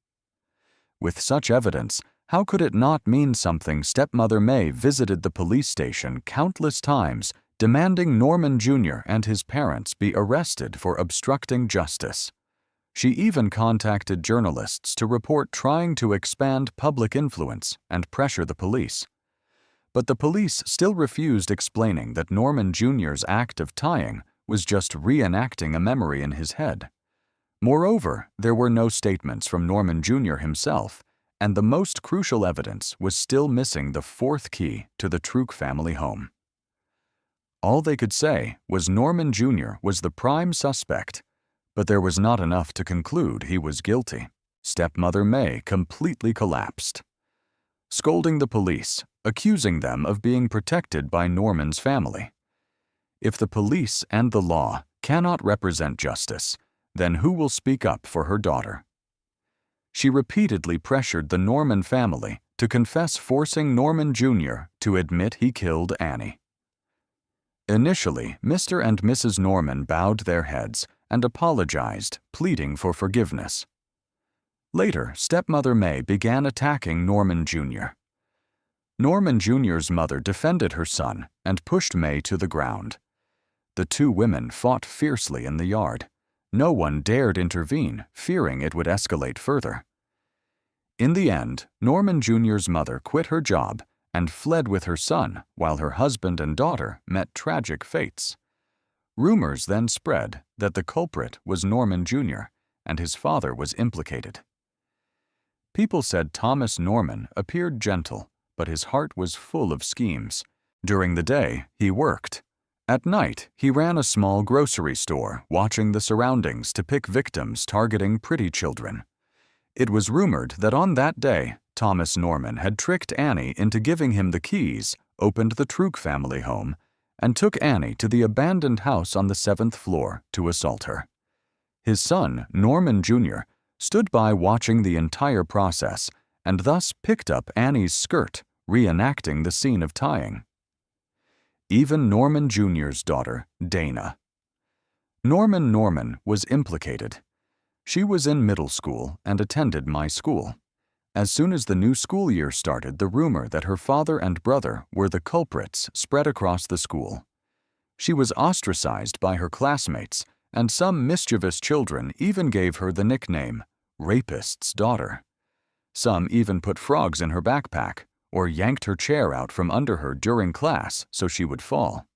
With such evidence, how could it not mean something Stepmother May visited the police station countless times, demanding Norman Jr. and his parents be arrested for obstructing justice? She even contacted journalists to report trying to expand public influence and pressure the police. But the police still refused explaining that Norman Jr.'s act of tying was just reenacting a memory in his head. Moreover, there were no statements from Norman Jr. himself, and the most crucial evidence was still missing the 4th key to the Truk family home. All they could say was Norman Jr. was the prime suspect, but there was not enough to conclude he was guilty. Stepmother May completely collapsed. Scolding the police, accusing them of being protected by Norman's family. If the police and the law cannot represent justice, then who will speak up for her daughter? She repeatedly pressured the Norman family to confess, forcing Norman Jr. to admit he killed Annie. Initially, Mr. and Mrs. Norman bowed their heads and apologized, pleading for forgiveness. Later, Stepmother May began attacking Norman Jr. Norman Jr.'s mother defended her son and pushed May to the ground. The two women fought fiercely in the yard. No one dared intervene, fearing it would escalate further. In the end, Norman Jr.'s mother quit her job and fled with her son, while her husband and daughter met tragic fates. Rumors then spread that the culprit was Norman Jr., and his father was implicated. People said Thomas Norman appeared gentle, but his heart was full of schemes. During the day, he worked. At night, he ran a small grocery store, watching the surroundings to pick victims targeting pretty children. It was rumored that on that day, Thomas Norman had tricked Annie into giving him the keys, opened the Truk family home, and took Annie to the abandoned house on the 7th floor to assault her. His son, Norman Jr., stood by watching the entire process and thus picked up Annie's skirt, reenacting the scene of tying. Even Norman Jr.'s daughter, Dana. Norman Norman was implicated. She was in middle school and attended my school. As soon as the new school year started, the rumor that her father and brother were the culprits spread across the school. She was ostracized by her classmates, and some mischievous children even gave her the nickname, Rapist's Daughter. Some even put frogs in her backpack, or yanked her chair out from under her during class so she would fall.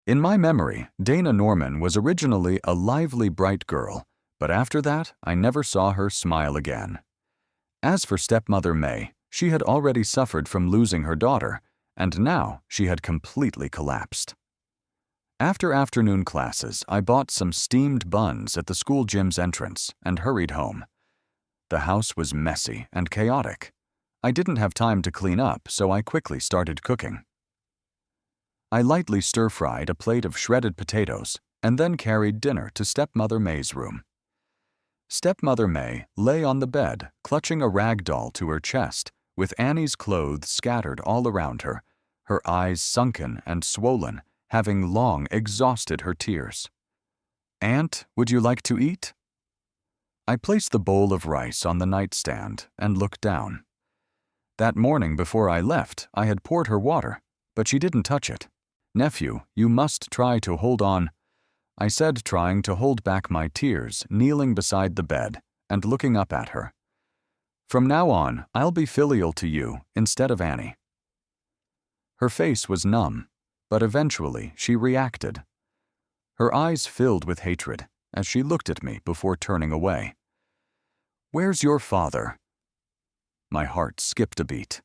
In my memory, Dana Norman was originally a lively, bright girl, but after that, I never saw her smile again. As for Stepmother May, she had already suffered from losing her daughter, and now she had completely collapsed. After afternoon classes, I bought some steamed buns at the school gym's entrance and hurried home. The house was messy and chaotic. I didn't have time to clean up, so I quickly started cooking. I lightly stir-fried a plate of shredded potatoes and then carried dinner to Stepmother May's room. Stepmother May lay on the bed, clutching a rag doll to her chest, with Annie's clothes scattered all around her, her eyes sunken and swollen, having long exhausted her tears. "Aunt, would you like to eat?" I placed the bowl of rice on the nightstand and looked down. That morning before I left, I had poured her water, but she didn't touch it. "Nephew, you must try to hold on," I said, trying to hold back my tears, kneeling beside the bed and looking up at her. "From now on, I'll be filial to you instead of Annie." Her face was numb, but eventually she reacted. Her eyes filled with hatred as she looked at me before turning away. "Where's your father?" My heart skipped a beat.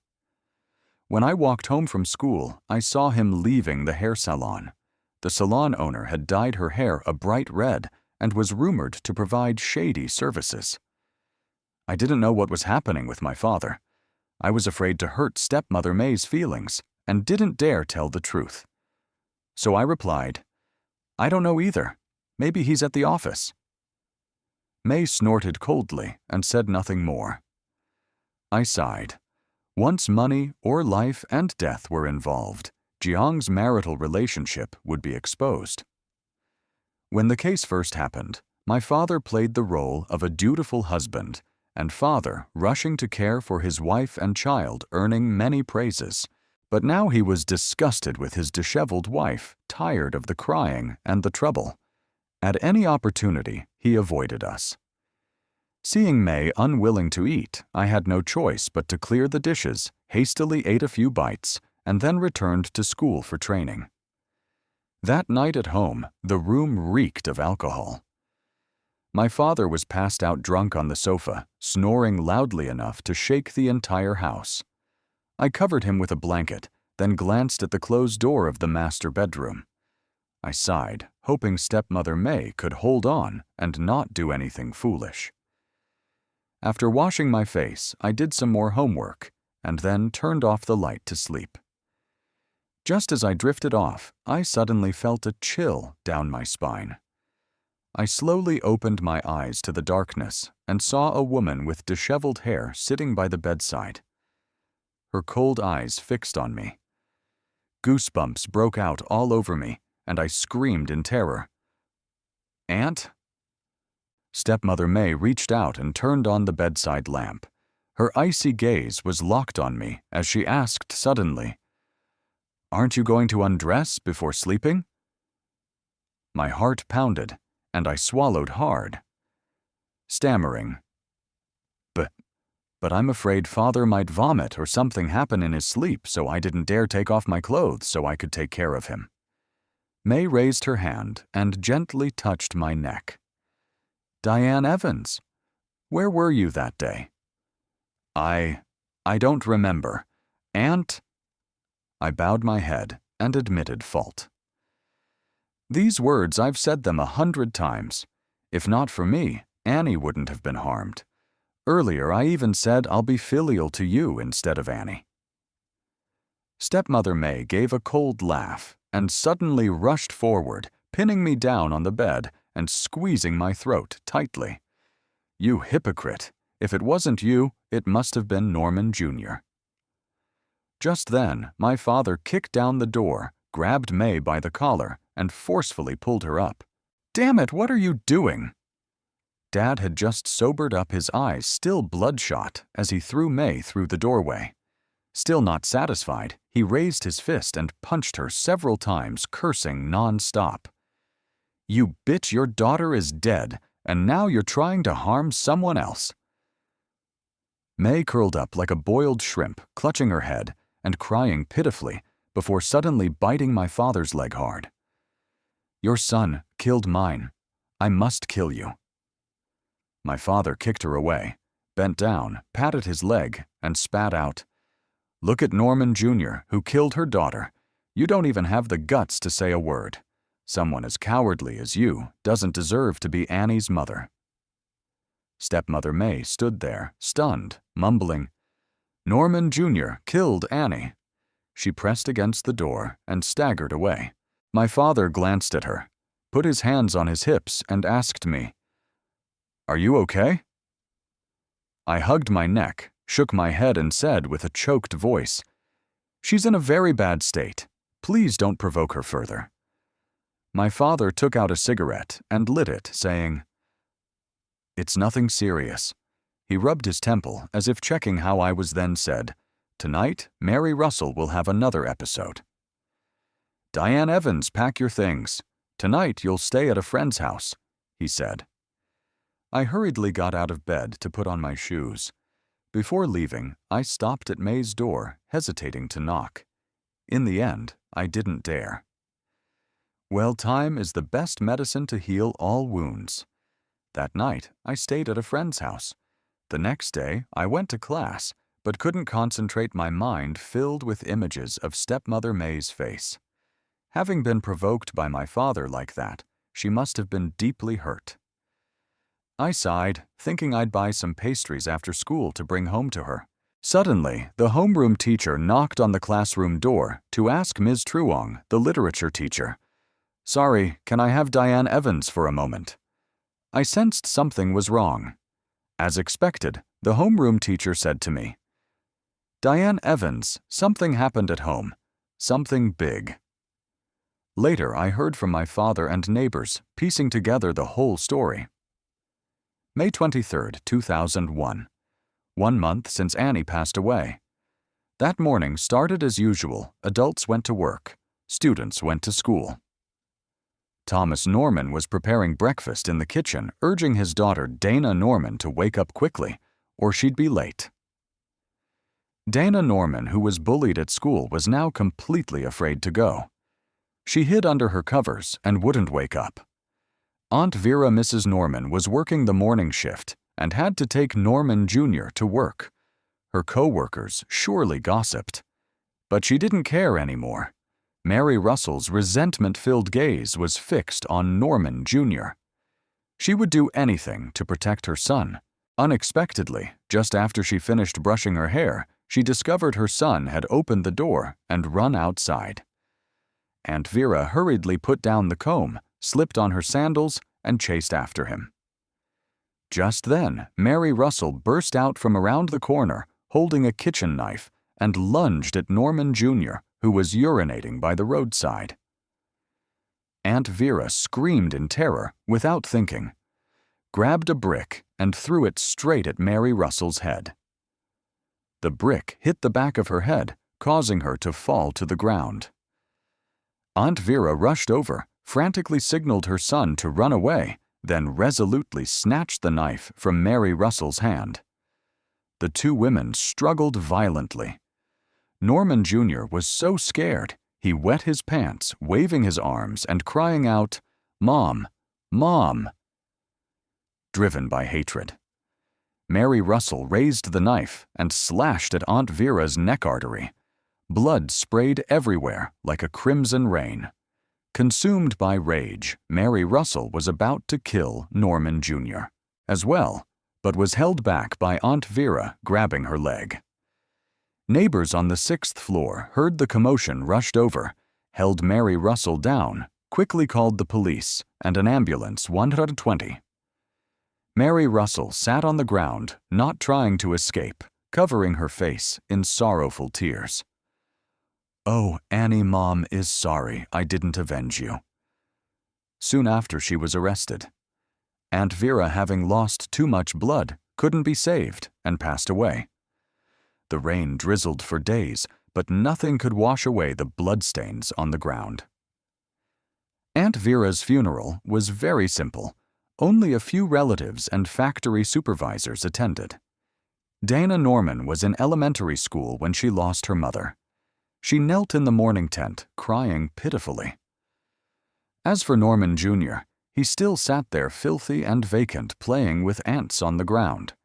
When I walked home from school, I saw him leaving the hair salon. The salon owner had dyed her hair a bright red and was rumored to provide shady services. I didn't know what was happening with my father. I was afraid to hurt stepmother May's feelings and didn't dare tell the truth. So I replied, "I don't know either. Maybe he's at the office." May snorted coldly and said nothing more. I sighed. Once money or life and death were involved, Jiang's marital relationship would be exposed. When the case first happened, my father played the role of a dutiful husband and father rushing to care for his wife and child, earning many praises. But now he was disgusted with his disheveled wife, tired of the crying and the trouble. At any opportunity, he avoided us. Seeing May unwilling to eat, I had no choice but to clear the dishes, hastily ate a few bites, and then returned to school for training. That night at home, the room reeked of alcohol. My father was passed out drunk on the sofa, snoring loudly enough to shake the entire house. I covered him with a blanket, then glanced at the closed door of the master bedroom. I sighed, hoping stepmother May could hold on and not do anything foolish. After washing my face, I did some more homework, and then turned off the light to sleep. Just as I drifted off, I suddenly felt a chill down my spine. I slowly opened my eyes to the darkness and saw a woman with disheveled hair sitting by the bedside. Her cold eyes fixed on me. Goosebumps broke out all over me, and I screamed in terror. "Aunt?" Stepmother May reached out and turned on the bedside lamp. Her icy gaze was locked on me as she asked suddenly, "Aren't you going to undress before sleeping?" My heart pounded, and I swallowed hard. Stammering, But I'm afraid Father might vomit or something happen in his sleep, so I didn't dare take off my clothes so I could take care of him." May raised her hand and gently touched my neck. "Diane Evans, where were you that day?" I don't remember. Aunt?" I bowed my head and admitted fault. These words, I've said them 100 times. If not for me, Annie wouldn't have been harmed. Earlier, I even said I'll be filial to you instead of Annie. Stepmother May gave a cold laugh and suddenly rushed forward, pinning me down on the bed and squeezing my throat tightly. "You hypocrite! If it wasn't you, it must have been Norman Jr." Just then, my father kicked down the door, grabbed May by the collar, and forcefully pulled her up. "Damn it, what are you doing?" Dad had just sobered up, his eyes still bloodshot, as he threw May through the doorway. Still not satisfied, he raised his fist and punched her several times, cursing non-stop. "You bitch, your daughter is dead, and now you're trying to harm someone else." May curled up like a boiled shrimp, clutching her head and crying pitifully before suddenly biting my father's leg hard. "Your son killed mine. I must kill you." My father kicked her away, bent down, patted his leg, and spat out, "Look at Norman Jr., who killed her daughter. You don't even have the guts to say a word. Someone as cowardly as you doesn't deserve to be Annie's mother." Stepmother May stood there, stunned, mumbling, "Norman Jr. killed Annie." She pressed against the door and staggered away. My father glanced at her, put his hands on his hips, and asked me, "Are you okay?" I hugged my neck, shook my head, and said with a choked voice, "She's in a very bad state. Please don't provoke her further. My father took out a cigarette and lit it, saying, "It's nothing serious." He rubbed his temple as if checking how I was, then said, "Tonight, Mary Russell will have another episode." "Diane Evans, pack your things. Tonight you'll stay at a friend's house," he said. I hurriedly got out of bed to put on my shoes. Before leaving, I stopped at May's door, hesitating to knock. In the end, I didn't dare. Well, time is the best medicine to heal all wounds. That night, I stayed at a friend's house. The next day, I went to class, but couldn't concentrate, my mind filled with images of stepmother May's face. Having been provoked by my father like that, she must have been deeply hurt. I sighed, thinking I'd buy some pastries after school to bring home to her. Suddenly, the homeroom teacher knocked on the classroom door to ask Ms. Truong, the literature teacher, "Sorry, can I have Diane Evans for a moment?" I sensed something was wrong. As expected, the homeroom teacher said to me, "Diane Evans, something happened at home. Something big." Later, I heard from my father and neighbors, piecing together the whole story. May 23, 2001. 1 month since Annie passed away. That morning started as usual. Adults went to work. Students went to school. Thomas Norman was preparing breakfast in the kitchen, urging his daughter Dana Norman to wake up quickly, or she'd be late. Dana Norman, who was bullied at school, was now completely afraid to go. She hid under her covers and wouldn't wake up. Aunt Vera, Mrs. Norman, was working the morning shift and had to take Norman Jr. to work. Her co-workers surely gossiped. But she didn't care anymore. Mary Russell's resentment-filled gaze was fixed on Norman Jr. She would do anything to protect her son. Unexpectedly, just after she finished brushing her hair, she discovered her son had opened the door and run outside. Aunt Vera hurriedly put down the comb, slipped on her sandals, and chased after him. Just then, Mary Russell burst out from around the corner, holding a kitchen knife, and lunged at Norman Jr., who was urinating by the roadside. Aunt Vera screamed in terror without thinking, grabbed a brick, and threw it straight at Mary Russell's head. The brick hit the back of her head, causing her to fall to the ground. Aunt Vera rushed over, frantically signaled her son to run away, then resolutely snatched the knife from Mary Russell's hand. The two women struggled violently. Norman Jr. was so scared, he wet his pants, waving his arms and crying out, "Mom! Mom!" Driven by hatred. Mary Russell raised the knife and slashed at Aunt Vera's neck artery. Blood sprayed everywhere like a crimson rain. Consumed by rage, Mary Russell was about to kill Norman Jr. as well, but was held back by Aunt Vera grabbing her leg. Neighbors on the 6th floor heard the commotion, rushed over, held Mary Russell down, quickly called the police and an ambulance 120. Mary Russell sat on the ground, not trying to escape, covering her face in sorrowful tears. "Oh, Annie, Mom is sorry I didn't avenge you." Soon after, she was arrested. Aunt Vera, having lost too much blood, couldn't be saved and passed away. The rain drizzled for days, but nothing could wash away the bloodstains on the ground. Aunt Vera's funeral was very simple. Only a few relatives and factory supervisors attended. Dana Norman was in elementary school when she lost her mother. She knelt in the mourning tent, crying pitifully. As for Norman Jr., he still sat there filthy and vacant, playing with ants on the ground.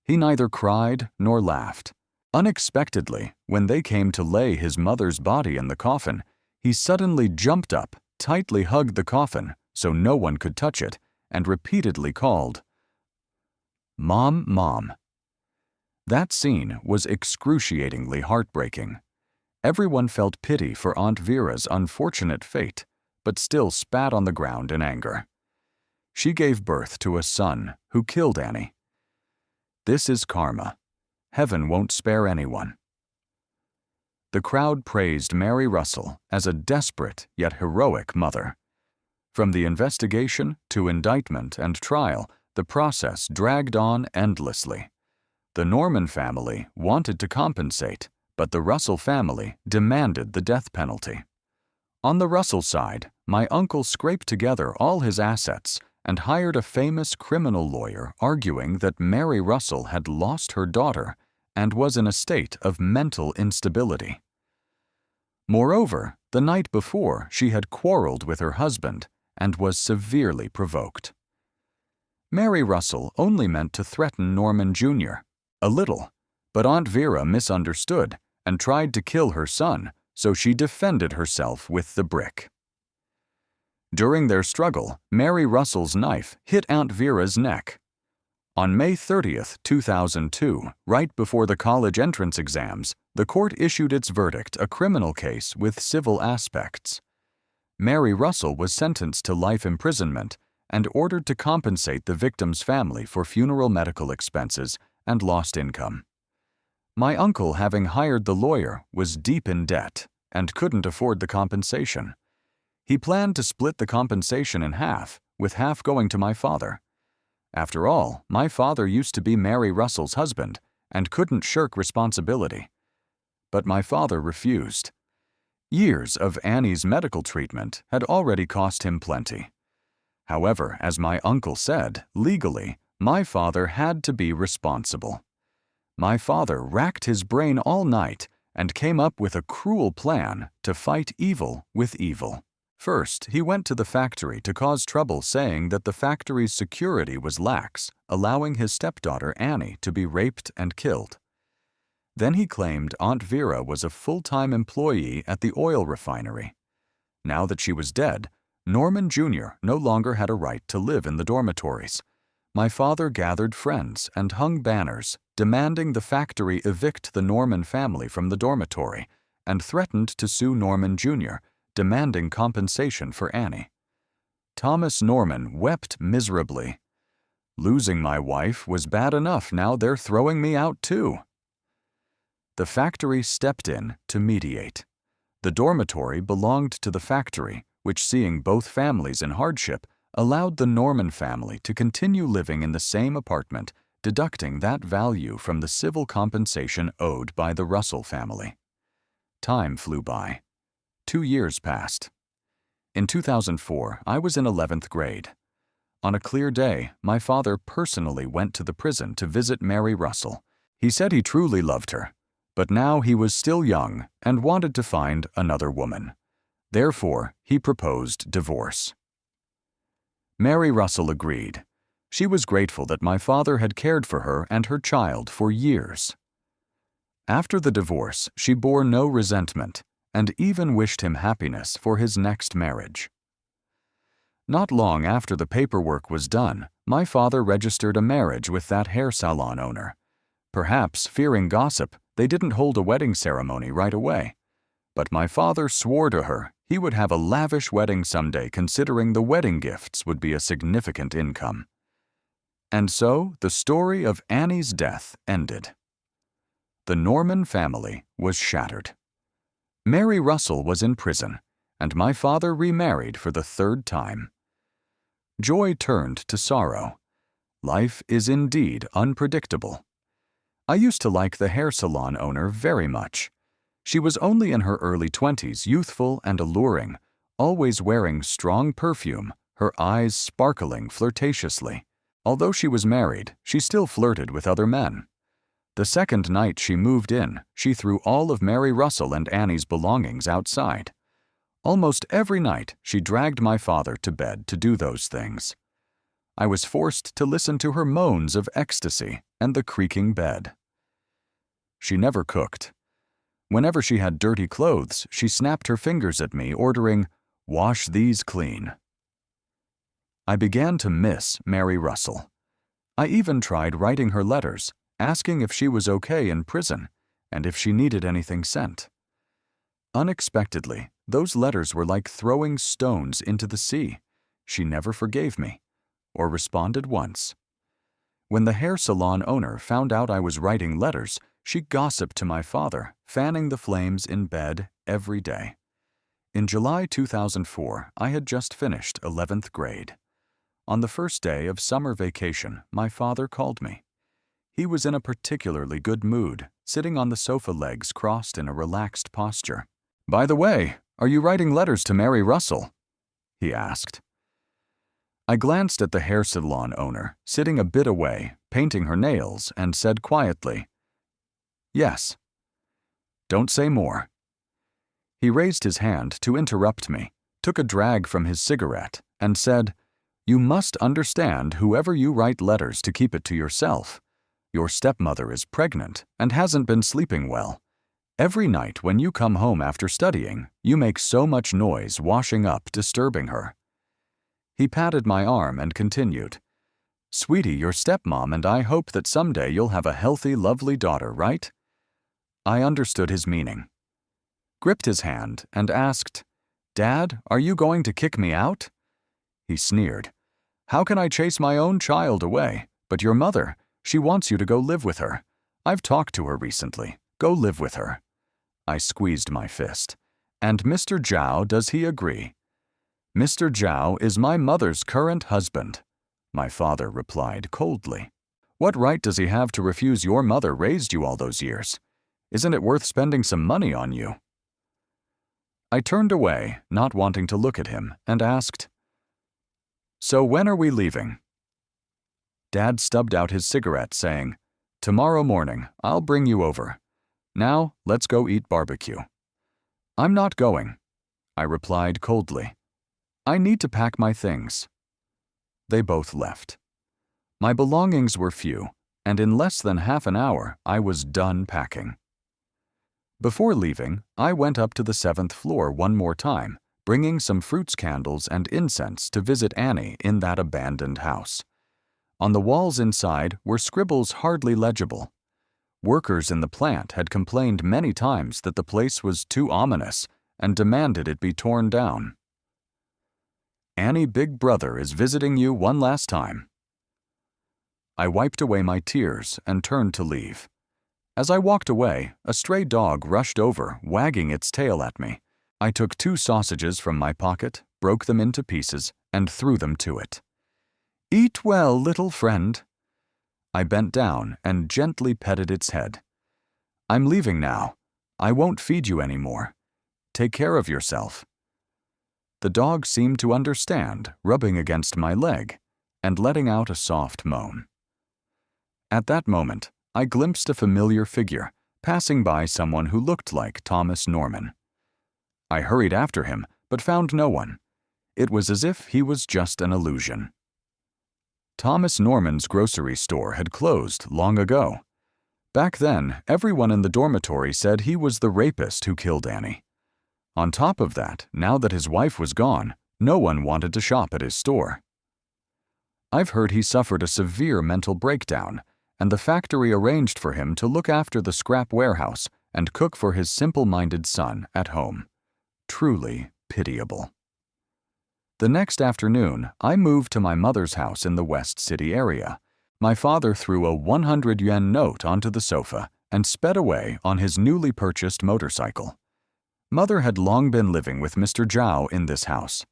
He neither cried nor laughed. Unexpectedly, when they came to lay his mother's body in the coffin, he suddenly jumped up, tightly hugged the coffin so no one could touch it, and repeatedly called, "Mom, Mom." That scene was excruciatingly heartbreaking. Everyone felt pity for Aunt Vera's unfortunate fate, but still spat on the ground in anger. She gave birth to a son who killed Annie. This is karma. Heaven won't spare anyone. The crowd praised Mary Russell as a desperate yet heroic mother. From the investigation to indictment and trial, the process dragged on endlessly. The Norman family wanted to compensate, but the Russell family demanded the death penalty. On the Russell side, my uncle scraped together all his assets and hired a famous criminal lawyer arguing that Mary Russell had lost her daughter and was in a state of mental instability. Moreover, the night before she had quarreled with her husband and was severely provoked. Mary Russell only meant to threaten Norman Jr. a little, but Aunt Vera misunderstood and tried to kill her son, so she defended herself with the brick. During their struggle, Mary Russell's knife hit Aunt Vera's neck. On May 30th, 2002, right before the college entrance exams, the court issued its verdict, a criminal case with civil aspects. Mary Russell was sentenced to life imprisonment and ordered to compensate the victim's family for funeral medical expenses and lost income. My uncle, having hired the lawyer, was deep in debt and couldn't afford the compensation. He planned to split the compensation in half, with half going to my father. After all, my father used to be Mary Russell's husband and couldn't shirk responsibility. But my father refused. Years of Annie's medical treatment had already cost him plenty. However, as my uncle said, legally, my father had to be responsible. My father racked his brain all night and came up with a cruel plan to fight evil with evil. First, he went to the factory to cause trouble, saying that the factory's security was lax, allowing his stepdaughter Annie to be raped and killed. Then he claimed Aunt Vera was a full-time employee at the oil refinery. Now that she was dead, Norman Jr. no longer had a right to live in the dormitories. My father gathered friends and hung banners demanding the factory evict the Norman family from the dormitory and threatened to sue Norman Jr., demanding compensation for Annie. Thomas Norman wept miserably. Losing my wife was bad enough, now they're throwing me out too. The factory stepped in to mediate. The dormitory belonged to the factory, which, seeing both families in hardship, allowed the Norman family to continue living in the same apartment, deducting that value from the civil compensation owed by the Russell family. Time flew by. 2 years passed. In 2004, I was in 11th grade. On a clear day, my father personally went to the prison to visit Mary Russell. He said he truly loved her, but now he was still young and wanted to find another woman. Therefore, he proposed divorce. Mary Russell agreed. She was grateful that my father had cared for her and her child for years. After the divorce, she bore no resentment and even wished him happiness for his next marriage. Not long after the paperwork was done, my father registered a marriage with that hair salon owner. Perhaps, fearing gossip, they didn't hold a wedding ceremony right away. But my father swore to her he would have a lavish wedding someday, considering the wedding gifts would be a significant income. And so, the story of Annie's death ended. The Norman family was shattered. Mary Russell was in prison, and my father remarried for the 3rd time. Joy turned to sorrow. Life is indeed unpredictable. I used to like the hair salon owner very much. She was only in her early 20s, youthful and alluring, always wearing strong perfume, her eyes sparkling flirtatiously. Although she was married, she still flirted with other men. The second night she moved in, she threw all of Mary Russell and Annie's belongings outside. Almost every night, she dragged my father to bed to do those things. I was forced to listen to her moans of ecstasy and the creaking bed. She never cooked. Whenever she had dirty clothes, she snapped her fingers at me, ordering, "Wash these clean." I began to miss Mary Russell. I even tried writing her letters, asking if she was okay in prison and if she needed anything sent. Unexpectedly, those letters were like throwing stones into the sea. She never forgave me, or responded once. When the hair salon owner found out I was writing letters, she gossiped to my father, fanning the flames in bed every day. In July 2004, I had just finished 11th grade. On the first day of summer vacation, my father called me. He was in a particularly good mood, sitting on the sofa, legs crossed in a relaxed posture. "By the way, are you writing letters to Mary Russell?" he asked. I glanced at the hair salon owner, sitting a bit away, painting her nails, and said quietly, "Yes." "Don't say more." He raised his hand to interrupt me, took a drag from his cigarette, and said, "You must understand, whoever you write letters to, keep it to yourself. Your stepmother is pregnant and hasn't been sleeping well. Every night when you come home after studying, you make so much noise washing up, disturbing her." He patted my arm and continued, "Sweetie, your stepmom and I hope that someday you'll have a healthy, lovely daughter, right?" I understood his meaning, gripped his hand, and asked, "Dad, are you going to kick me out?" He sneered, "How can I chase my own child away? But your mother, she wants you to go live with her. I've talked to her recently. Go live with her." I squeezed my fist. "And Mr. Zhao, does he agree?" "Mr. Zhao is my mother's current husband," my father replied coldly. "What right does he have to refuse? Your mother raised you all those years. Isn't it worth spending some money on you?" I turned away, not wanting to look at him, and asked, "So when are we leaving?" Dad stubbed out his cigarette, saying, "Tomorrow morning, I'll bring you over. Now, let's go eat barbecue." "I'm not going," I replied coldly. "I need to pack my things." They both left. My belongings were few, and in less than half an hour, I was done packing. Before leaving, I went up to the 7th floor one more time, bringing some fruits, candles, and incense to visit Annie in that abandoned house. On the walls inside were scribbles hardly legible. Workers in the plant had complained many times that the place was too ominous and demanded it be torn down. "Annie, Big Brother is visiting you one last time." I wiped away my tears and turned to leave. As I walked away, a stray dog rushed over, wagging its tail at me. I took 2 sausages from my pocket, broke them into pieces, and threw them to it. "Eat well, little friend." I bent down and gently petted its head. "I'm leaving now. I won't feed you anymore. Take care of yourself." The dog seemed to understand, rubbing against my leg and letting out a soft moan. At that moment, I glimpsed a familiar figure, passing by someone who looked like Thomas Norman. I hurried after him, but found no one. It was as if he was just an illusion. Thomas Norman's grocery store had closed long ago. Back then, everyone in the dormitory said he was the rapist who killed Annie. On top of that, now that his wife was gone, no one wanted to shop at his store. I've heard he suffered a severe mental breakdown, and the factory arranged for him to look after the scrap warehouse and cook for his simple-minded son at home. Truly pitiable. The next afternoon, I moved to my mother's house in the West City area. My father threw a 100-yen note onto the sofa and sped away on his newly purchased motorcycle. Mother had long been living with Mr. Zhao in this house.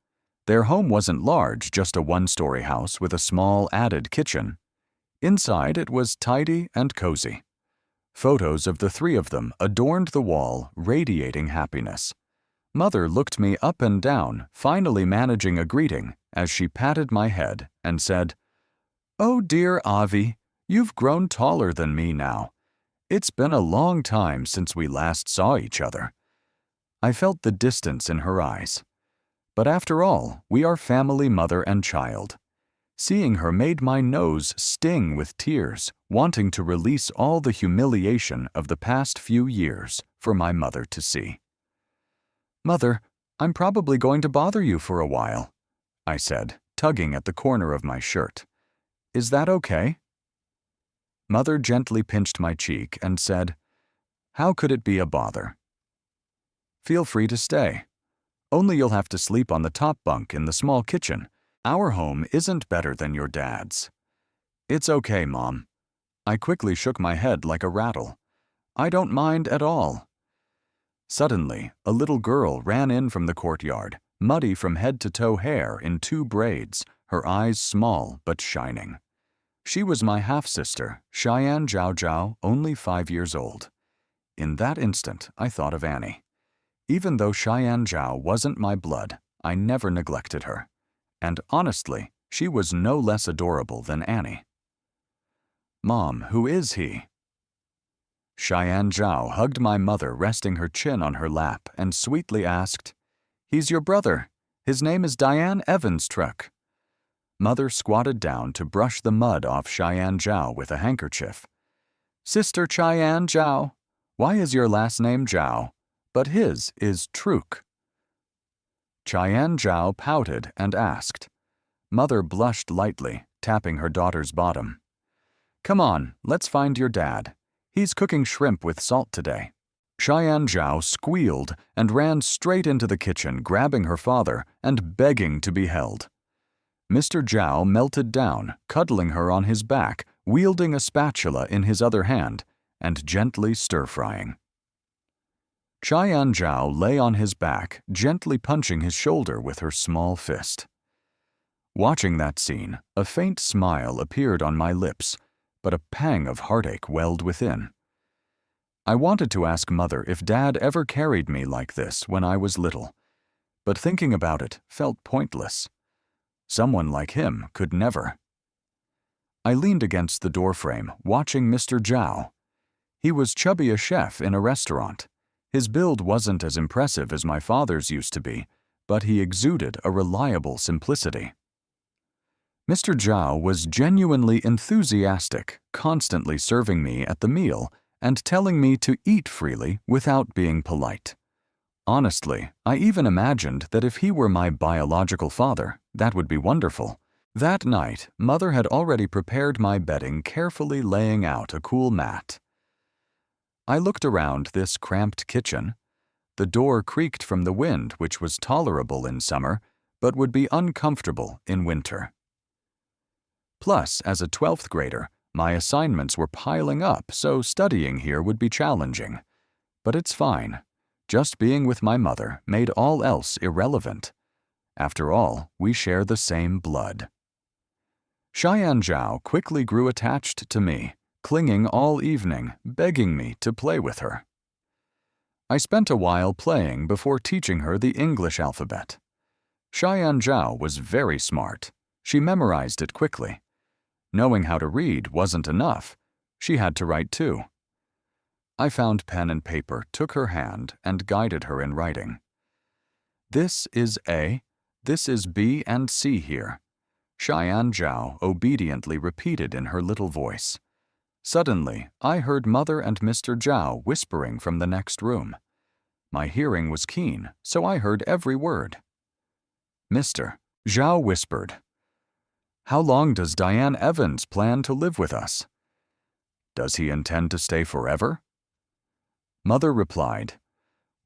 Their home wasn't large, just a 1-story house with a small added kitchen. Inside, it was tidy and cozy. Photos of the 3 of them adorned the wall, radiating happiness. Mother looked me up and down, finally managing a greeting as she patted my head and said, "Oh dear Avi, you've grown taller than me now. It's been a long time since we last saw each other." I felt the distance in her eyes. But after all, we are family, mother and child. Seeing her made my nose sting with tears, wanting to release all the humiliation of the past few years for my mother to see. "Mother, I'm probably going to bother you for a while," I said, tugging at the corner of my shirt. "Is that okay?" Mother gently pinched my cheek and said, "How could it be a bother? Feel free to stay. Only you'll have to sleep on the top bunk in the small kitchen. Our home isn't better than your dad's." "It's okay, Mom." I quickly shook my head like a rattle. "I don't mind at all." Suddenly, a little girl ran in from the courtyard, muddy from head to toe hair in 2 braids, her eyes small but shining. She was my half-sister, Cheyenne Zhao Zhao, only 5 years old. In that instant, I thought of Annie. Even though Cheyenne Zhao wasn't my blood, I never neglected her. And honestly, she was no less adorable than Annie. "Mom, who is he?" Cheyenne Zhao hugged my mother, resting her chin on her lap, and sweetly asked, "He's your brother. His name is Diane Evans-Truck." Mother squatted down to brush the mud off Cheyenne Zhao with a handkerchief. "Sister Cheyenne Zhao, why is your last name Zhao, but his is Truc?" Cheyenne Zhao pouted and asked. Mother blushed lightly, tapping her daughter's bottom. "Come on, let's find your dad. He's cooking shrimp with salt today." Cheyenne Zhao squealed and ran straight into the kitchen, grabbing her father and begging to be held. Mr. Zhao melted down, cuddling her on his back, wielding a spatula in his other hand, and gently stir-frying. Cheyenne Zhao lay on his back, gently punching his shoulder with her small fist. Watching that scene, a faint smile appeared on my lips, but a pang of heartache welled within. I wanted to ask Mother if Dad ever carried me like this when I was little, but thinking about it felt pointless. Someone like him could never. I leaned against the doorframe, watching Mr. Zhao. He was chubby a chef in a restaurant. His build wasn't as impressive as my father's used to be, but he exuded a reliable simplicity. Mr. Zhao was genuinely enthusiastic, constantly serving me at the meal and telling me to eat freely without being polite. Honestly, I even imagined that if he were my biological father, that would be wonderful. That night, Mother had already prepared my bedding, carefully laying out a cool mat. I looked around this cramped kitchen. The door creaked from the wind, which was tolerable in summer, but would be uncomfortable in winter. Plus, as a 12th grader, my assignments were piling up, so studying here would be challenging. But it's fine. Just being with my mother made all else irrelevant. After all, we share the same blood. Cheyenne Zhao quickly grew attached to me, clinging all evening, begging me to play with her. I spent a while playing before teaching her the English alphabet. Cheyenne Zhao was very smart. She memorized it quickly. Knowing how to read wasn't enough. She had to write too. I found pen and paper, took her hand, and guided her in writing. "This is A, this is B and C here," Cheyenne Zhao obediently repeated in her little voice. Suddenly, I heard Mother and Mr. Zhao whispering from the next room. My hearing was keen, so I heard every word. "Mr. Zhao whispered, how long does Diane Evans plan to live with us? Does he intend to stay forever?" Mother replied,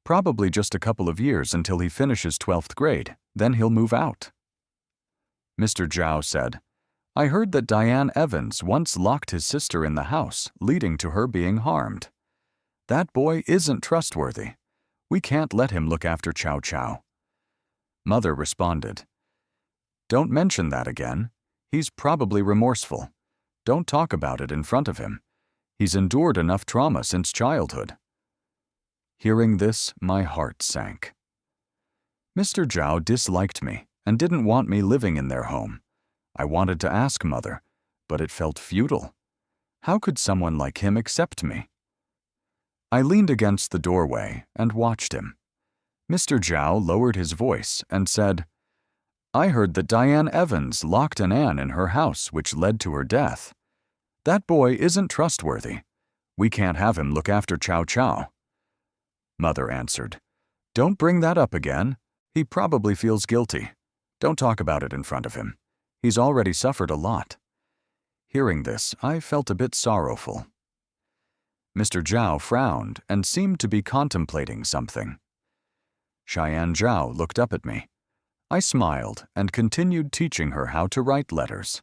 "Probably just a couple of years until he finishes 12th grade, then he'll move out." Mr. Zhao said, "I heard that Diane Evans once locked his sister in the house, leading to her being harmed. That boy isn't trustworthy. We can't let him look after Chow Chow." Mother responded, "Don't mention that again. He's probably remorseful. Don't talk about it in front of him. He's endured enough trauma since childhood." Hearing this, my heart sank. Mr. Zhao disliked me and didn't want me living in their home. I wanted to ask Mother, but it felt futile. How could someone like him accept me? I leaned against the doorway and watched him. Mr. Zhao lowered his voice and said, "I heard that Diane Evans locked an Anne in her house, which led to her death. That boy isn't trustworthy. We can't have him look after Chow Chow." Mother answered, "Don't bring that up again. He probably feels guilty. Don't talk about it in front of him. He's already suffered a lot." Hearing this, I felt a bit sorrowful. Mr. Zhao frowned and seemed to be contemplating something. Cheyenne Zhao looked up at me. I smiled and continued teaching her how to write letters.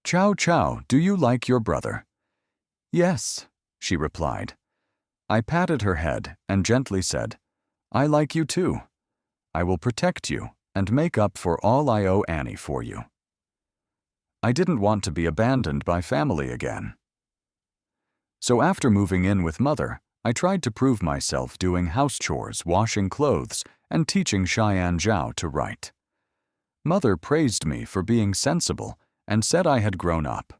"Chow Chow, do you like your brother?" "Yes," she replied. I patted her head and gently said, "I like you too. I will protect you and make up for all I owe Annie for you." I didn't want to be abandoned by family again. So after moving in with Mother, I tried to prove myself doing house chores, washing clothes, and teaching Cheyenne Zhao to write. Mother praised me for being sensible and said I had grown up.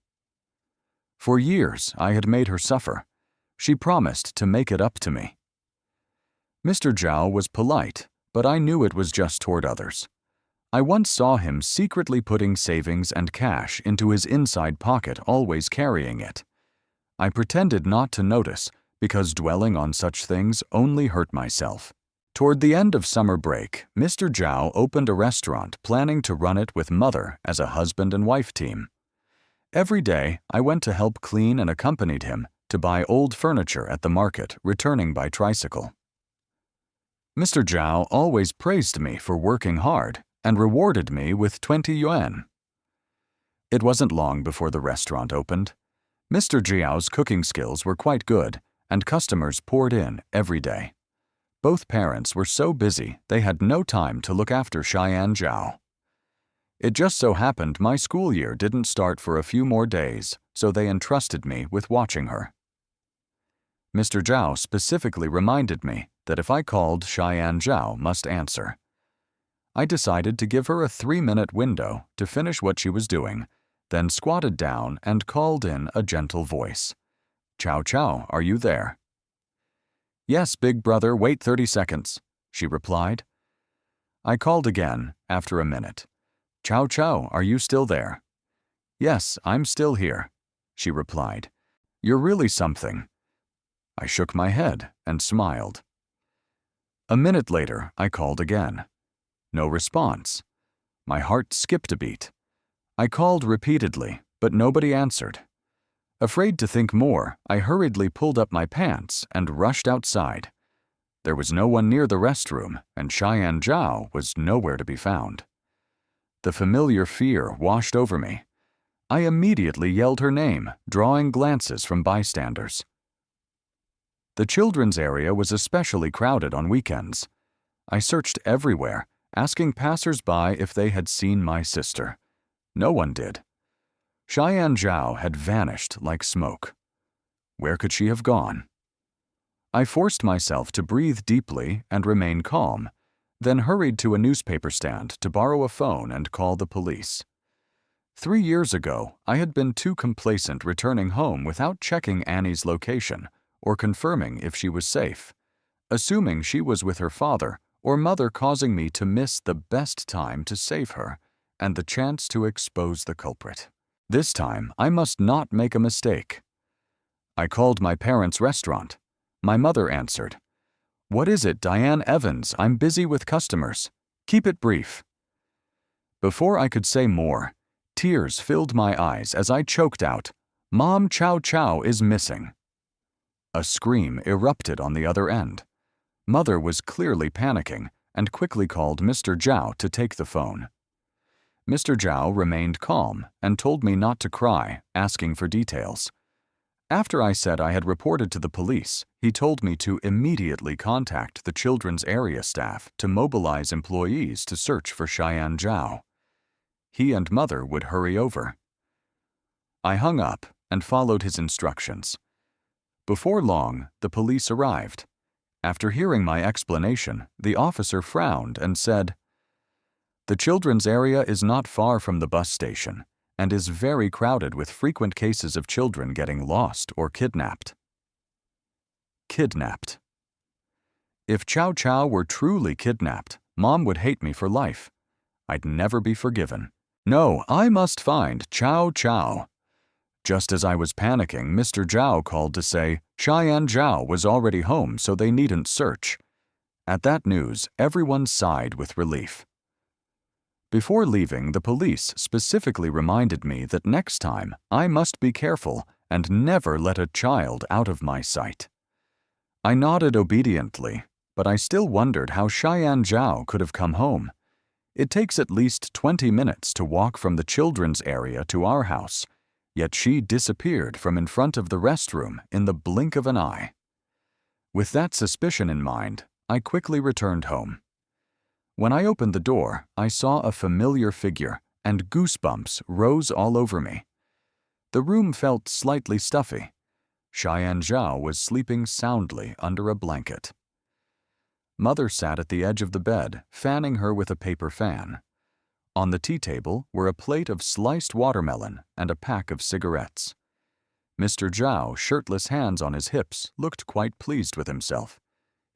For years, I had made her suffer. She promised to make it up to me. Mr. Zhao was polite, but I knew it was just toward others. I once saw him secretly putting savings and cash into his inside pocket, always carrying it. I pretended not to notice, because dwelling on such things only hurt myself. Toward the end of summer break, Mr. Zhao opened a restaurant, planning to run it with Mother as a husband and wife team. Every day, I went to help clean and accompanied him to buy old furniture at the market, returning by tricycle. Mr. Zhao always praised me for working hard and rewarded me with 20 yuan. It wasn't long before the restaurant opened. Mr. Zhao's cooking skills were quite good, and customers poured in every day. Both parents were so busy they had no time to look after Cheyenne Zhao. It just so happened my school year didn't start for a few more days, so they entrusted me with watching her. Mr. Zhao specifically reminded me that if I called, Cheyenne Zhao must answer. I decided to give her a 3-minute window to finish what she was doing, then squatted down and called in a gentle voice. "Chow Chow, are you there?" "Yes, big brother, wait 30 seconds, she replied. I called again after a minute. "Chow Chow, are you still there?" "Yes, I'm still here," she replied. "You're really something." I shook my head and smiled. A minute later, I called again. No response. My heart skipped a beat. I called repeatedly, but nobody answered. Afraid to think more, I hurriedly pulled up my pants and rushed outside. There was no one near the restroom, and Cheyenne Zhao was nowhere to be found. The familiar fear washed over me. I immediately yelled her name, drawing glances from bystanders. The children's area was especially crowded on weekends. I searched everywhere, asking passers-by if they had seen my sister. No one did. Cheyenne Zhao had vanished like smoke. Where could she have gone? I forced myself to breathe deeply and remain calm, then hurried to a newspaper stand to borrow a phone and call the police. 3 years ago, I had been too complacent returning home without checking Annie's location or confirming if she was safe, assuming she was with her father or Mother, causing me to miss the best time to save her and the chance to expose the culprit. This time, I must not make a mistake. I called my parents' restaurant. My mother answered. "What is it, Diane Evans? I'm busy with customers. Keep it brief." Before I could say more, tears filled my eyes as I choked out, "Mom, Chow Chow is missing." A scream erupted on the other end. Mother was clearly panicking and quickly called Mr. Zhao to take the phone. Mr. Zhao remained calm and told me not to cry, asking for details. After I said I had reported to the police, he told me to immediately contact the children's area staff to mobilize employees to search for Cheyenne Zhao. He and Mother would hurry over. I hung up and followed his instructions. Before long, the police arrived. After hearing my explanation, the officer frowned and said, "The children's area is not far from the bus station and is very crowded with frequent cases of children getting lost or kidnapped." Kidnapped. If Chow Chow were truly kidnapped, Mom would hate me for life. I'd never be forgiven. No, I must find Chow Chow. Just as I was panicking, Mr. Zhao called to say Cheyenne Zhao was already home, so they needn't search. At that news, everyone sighed with relief. Before leaving, the police specifically reminded me that next time I must be careful and never let a child out of my sight. I nodded obediently, but I still wondered how Cheyenne Zhao could have come home. It takes at least 20 minutes to walk from the children's area to our house, yet she disappeared from in front of the restroom in the blink of an eye. With that suspicion in mind, I quickly returned home. When I opened the door, I saw a familiar figure, and goosebumps rose all over me. The room felt slightly stuffy. Cheyenne Zhao was sleeping soundly under a blanket. Mother sat at the edge of the bed, fanning her with a paper fan. On the tea table were a plate of sliced watermelon and a pack of cigarettes. Mr. Zhao, shirtless, hands on his hips, looked quite pleased with himself,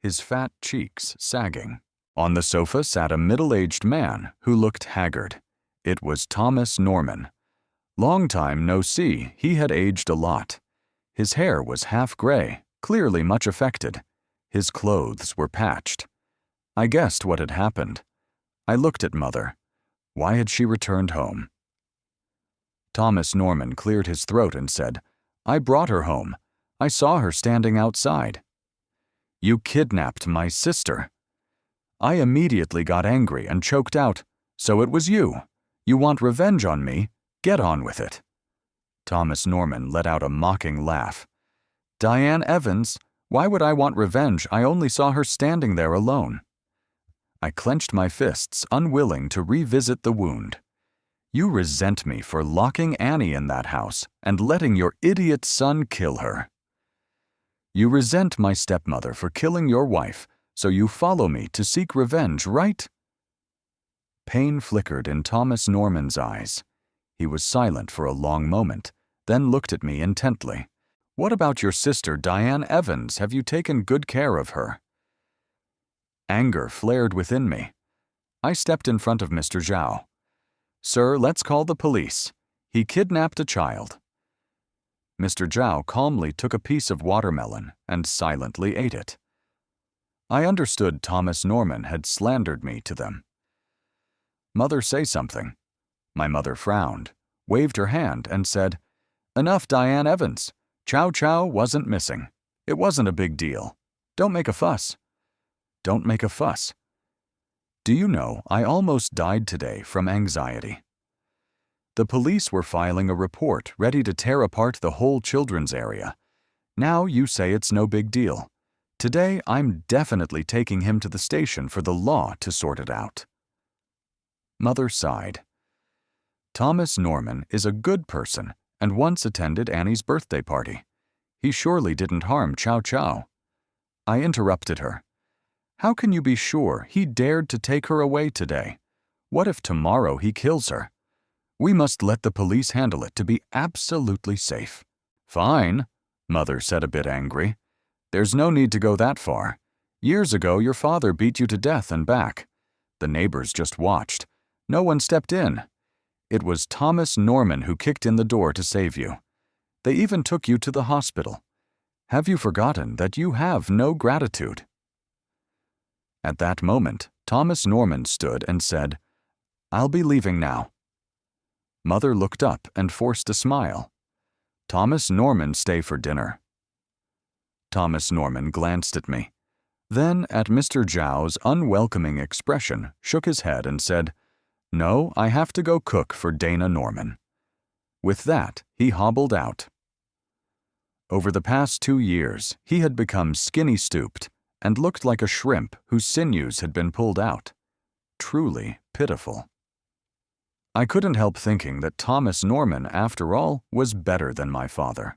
his fat cheeks sagging. On the sofa sat a middle-aged man who looked haggard. It was Thomas Norman. Long time no see, he had aged a lot. His hair was half gray, clearly much affected. His clothes were patched. I guessed what had happened. I looked at Mother. Why had she returned home? Thomas Norman cleared his throat and said, "I brought her home. I saw her standing outside." "You kidnapped my sister." I immediately got angry and choked out, "So it was you. You want revenge on me? Get on with it." Thomas Norman let out a mocking laugh. "Diane Evans? Why would I want revenge? I only saw her standing there alone." I clenched my fists, unwilling to revisit the wound. "You resent me for locking Annie in that house and letting your idiot son kill her. You resent my stepmother for killing your wife, so you follow me to seek revenge, right?" Pain flickered in Thomas Norman's eyes. He was silent for a long moment, then looked at me intently. "What about your sister, Diane Evans? Have you taken good care of her?" Anger flared within me. I stepped in front of Mr. Zhao. "Sir, let's call the police. He kidnapped a child." Mr. Zhao calmly took a piece of watermelon and silently ate it. I understood Thomas Norman had slandered me to them. "Mother, say something." My mother frowned, waved her hand, and said, "Enough, Diane Evans. Chow Chow wasn't missing. It wasn't a big deal. Don't make a fuss." Don't make a fuss. Do you know, I almost died today from anxiety. The police were filing a report ready to tear apart the whole children's area. Now you say it's no big deal. Today I'm definitely taking him to the station for the law to sort it out. Mother sighed. Thomas Norman is a good person and once attended Annie's birthday party. He surely didn't harm Chow Chow. I interrupted her. How can you be sure he dared to take her away today? What if tomorrow he kills her? We must let the police handle it to be absolutely safe. Fine, Mother said a bit angry. There's no need to go that far. Years ago, your father beat you to death and back. The neighbors just watched. No one stepped in. It was Thomas Norman who kicked in the door to save you. They even took you to the hospital. Have you forgotten that you have no gratitude? At that moment, Thomas Norman stood and said, "I'll be leaving now." Mother looked up and forced a smile. "Thomas Norman, stay for dinner." Thomas Norman glanced at me. Then, at Mr. Zhao's unwelcoming expression, shook his head and said, "No, I have to go cook for Dana Norman." With that, he hobbled out. Over the past 2 years, he had become skinny-stooped and looked like a shrimp whose sinews had been pulled out. Truly pitiful. I couldn't help thinking that Thomas Norman, after all, was better than my father.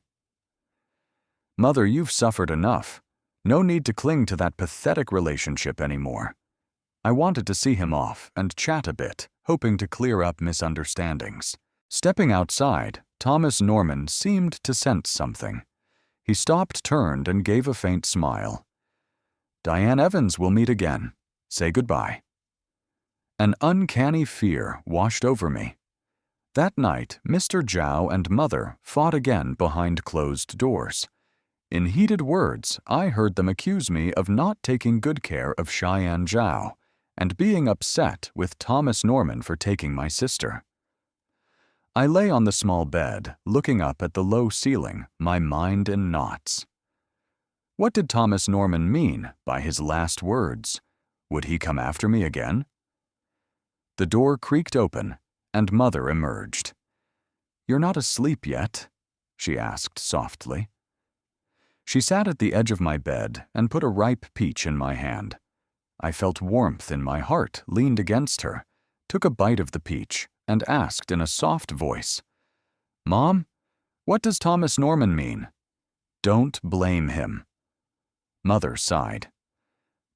Mother, you've suffered enough. No need to cling to that pathetic relationship anymore. I wanted to see him off and chat a bit, hoping to clear up misunderstandings. Stepping outside, Thomas Norman seemed to sense something. He stopped, turned, and gave a faint smile. "Diane Evans, will meet again. Say goodbye." An uncanny fear washed over me. That night, Mr. Zhao and Mother fought again behind closed doors. In heated words, I heard them accuse me of not taking good care of Cheyenne Zhao and being upset with Thomas Norman for taking my sister. I lay on the small bed, looking up at the low ceiling, my mind in knots. What did Thomas Norman mean by his last words? Would he come after me again? The door creaked open, and Mother emerged. "You're not asleep yet?" she asked softly. She sat at the edge of my bed and put a ripe peach in my hand. I felt warmth in my heart, leaned against her, took a bite of the peach, and asked in a soft voice, "Mom, what does Thomas Norman mean?" "Don't blame him." Mother sighed.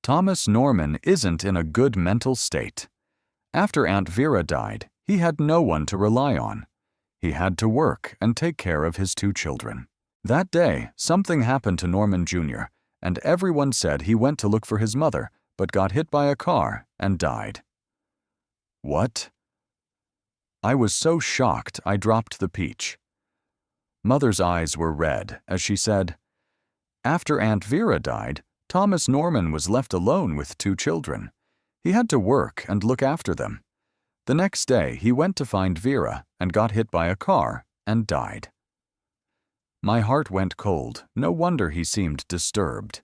"Thomas Norman isn't in a good mental state. After Aunt Vera died, he had no one to rely on. He had to work and take care of his 2 children. That day, something happened to Norman Jr., and everyone said he went to look for his mother, but got hit by a car and died." "What?" I was so shocked I dropped the peach. Mother's eyes were red as she said, "After Aunt Vera died, Thomas Norman was left alone with 2 children. He had to work and look after them. The next day, he went to find Vera and got hit by a car and died." My heart went cold. No wonder he seemed disturbed.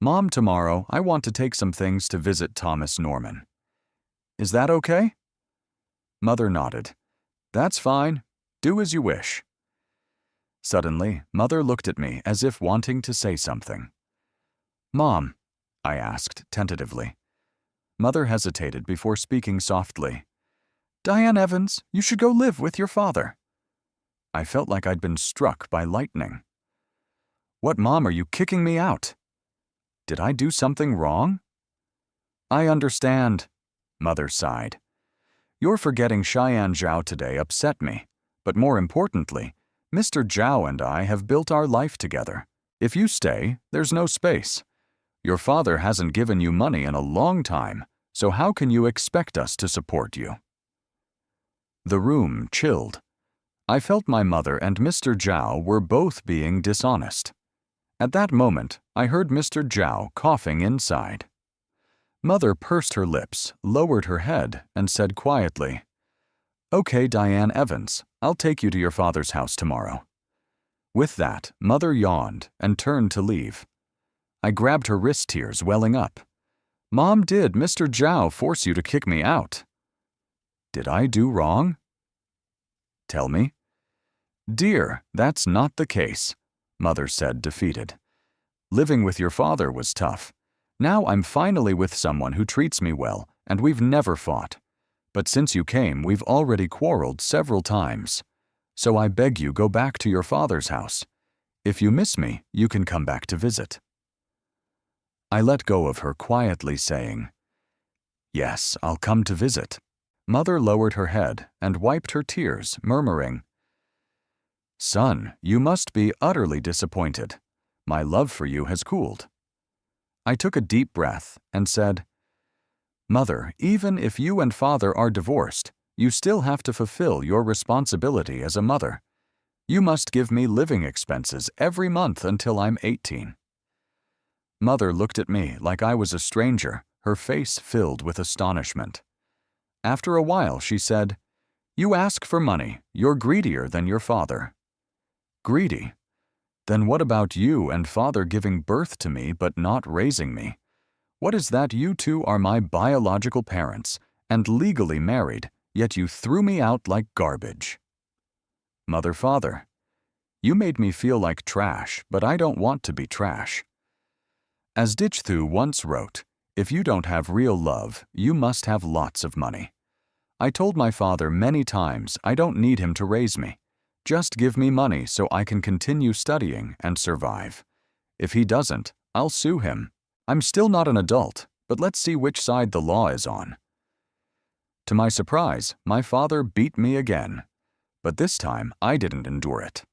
"Mom, tomorrow I want to take some things to visit Thomas Norman. Is that okay?" Mother nodded. "That's fine. Do as you wish." Suddenly, Mother looked at me as if wanting to say something. "Mom," I asked tentatively. Mother hesitated before speaking softly. "Diane Evans, you should go live with your father." I felt like I'd been struck by lightning. "What, Mom, are you kicking me out? Did I do something wrong?" "I understand," Mother sighed. "Your forgetting Cheyenne Zhao today upset me, but more importantly, Mr. Zhao and I have built our life together. If you stay, there's no space. Your father hasn't given you money in a long time, so how can you expect us to support you?" The room chilled. I felt my mother and Mr. Zhao were both being dishonest. At that moment, I heard Mr. Zhao coughing inside. Mother pursed her lips, lowered her head, and said quietly, "Okay, Diane Evans, I'll take you to your father's house tomorrow." With that, Mother yawned and turned to leave. I grabbed her wrist, tears welling up. "Mom, did Mr. Zhao force you to kick me out?" "Did I do wrong?" "Tell me." "Dear, that's not the case," Mother said, defeated. "Living with your father was tough. Now I'm finally with someone who treats me well, and we've never fought. But since you came, we've already quarreled several times. So I beg you, go back to your father's house. If you miss me, you can come back to visit." I let go of her, quietly saying, "Yes, I'll come to visit." Mother lowered her head and wiped her tears, murmuring, "Son, you must be utterly disappointed. My love for you has cooled." I took a deep breath and said, "Mother, even if you and father are divorced, you still have to fulfill your responsibility as a mother. You must give me living expenses every month until I'm 18. Mother looked at me like I was a stranger, her face filled with astonishment. After a while, she said, "You ask for money. You're greedier than your father." "Greedy? Then what about you and father giving birth to me but not raising me? What is that you two are my biological parents and legally married, yet you threw me out like garbage?" "Mother, father, you made me feel like trash, but I don't want to be trash. As Dich Thu once wrote, if you don't have real love, you must have lots of money. I told my father many times I don't need him to raise me. Just give me money so I can continue studying and survive. If he doesn't, I'll sue him. I'm still not an adult, but let's see which side the law is on." To my surprise, my father beat me again. But this time, I didn't endure it.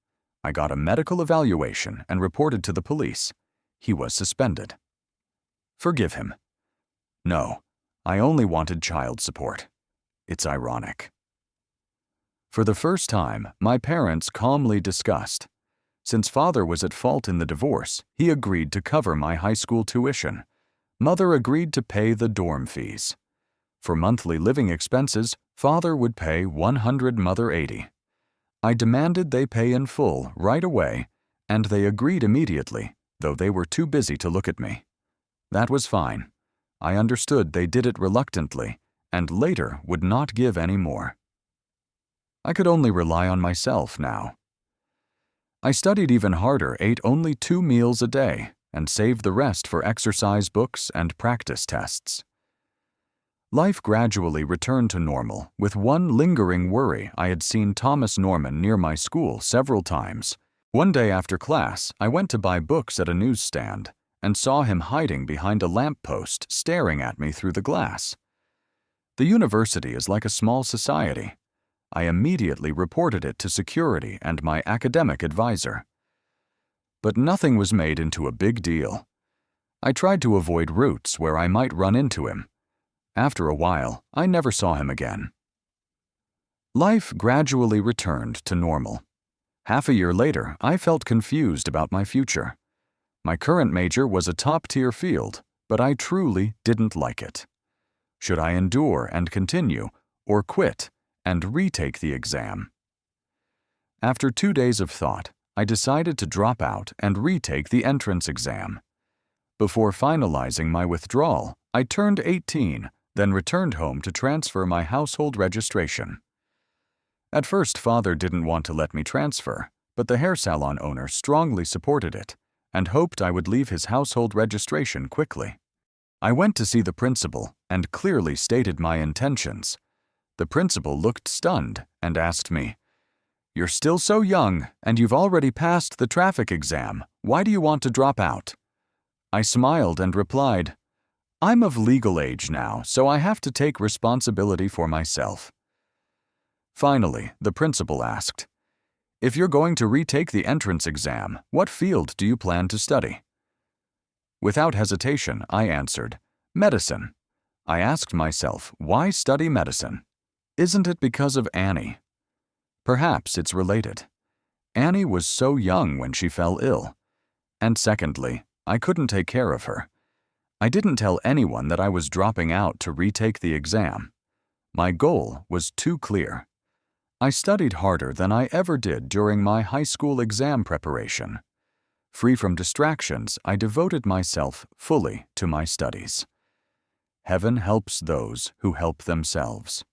I got a medical evaluation and reported to the police. He was suspended. Forgive him. No, I only wanted child support. It's ironic. For the first time, my parents calmly discussed. Since father was at fault in the divorce, he agreed to cover my high school tuition. Mother agreed to pay the dorm fees. For monthly living expenses, father would pay 100, mother 80. I demanded they pay in full right away, and they agreed immediately, though they were too busy to look at me. That was fine. I understood they did it reluctantly, and later would not give any more. I could only rely on myself now. I studied even harder, ate only 2 meals a day, and saved the rest for exercise books and practice tests. Life gradually returned to normal, with one lingering worry. I had seen Thomas Norman near my school several times. One day after class, I went to buy books at a newsstand and saw him hiding behind a lamppost, staring at me through the glass. The university is like a small society. I immediately reported it to security and my academic advisor. But nothing was made into a big deal. I tried to avoid routes where I might run into him. After a while, I never saw him again. Life gradually returned to normal. Half a year later, I felt confused about my future. My current major was a top-tier field, but I truly didn't like it. Should I endure and continue, or quit and retake the exam? After 2 days of thought, I decided to drop out and retake the entrance exam. Before finalizing my withdrawal, I turned 18, then returned home to transfer my household registration. At first, Father didn't want to let me transfer, but the hair salon owner strongly supported it and hoped I would leave his household registration quickly. I went to see the principal and clearly stated my intentions. The principal looked stunned and asked me, "You're still so young, and you've already passed the traffic exam. Why do you want to drop out?" I smiled and replied, "I'm of legal age now, so I have to take responsibility for myself." Finally, the principal asked, "If you're going to retake the entrance exam, what field do you plan to study?" Without hesitation, I answered, "Medicine." I asked myself, why study medicine? Isn't it because of Annie? Perhaps it's related. Annie was so young when she fell ill. And secondly, I couldn't take care of her. I didn't tell anyone that I was dropping out to retake the exam. My goal was too clear. I studied harder than I ever did during my high school exam preparation. Free from distractions, I devoted myself fully to my studies. Heaven helps those who help themselves.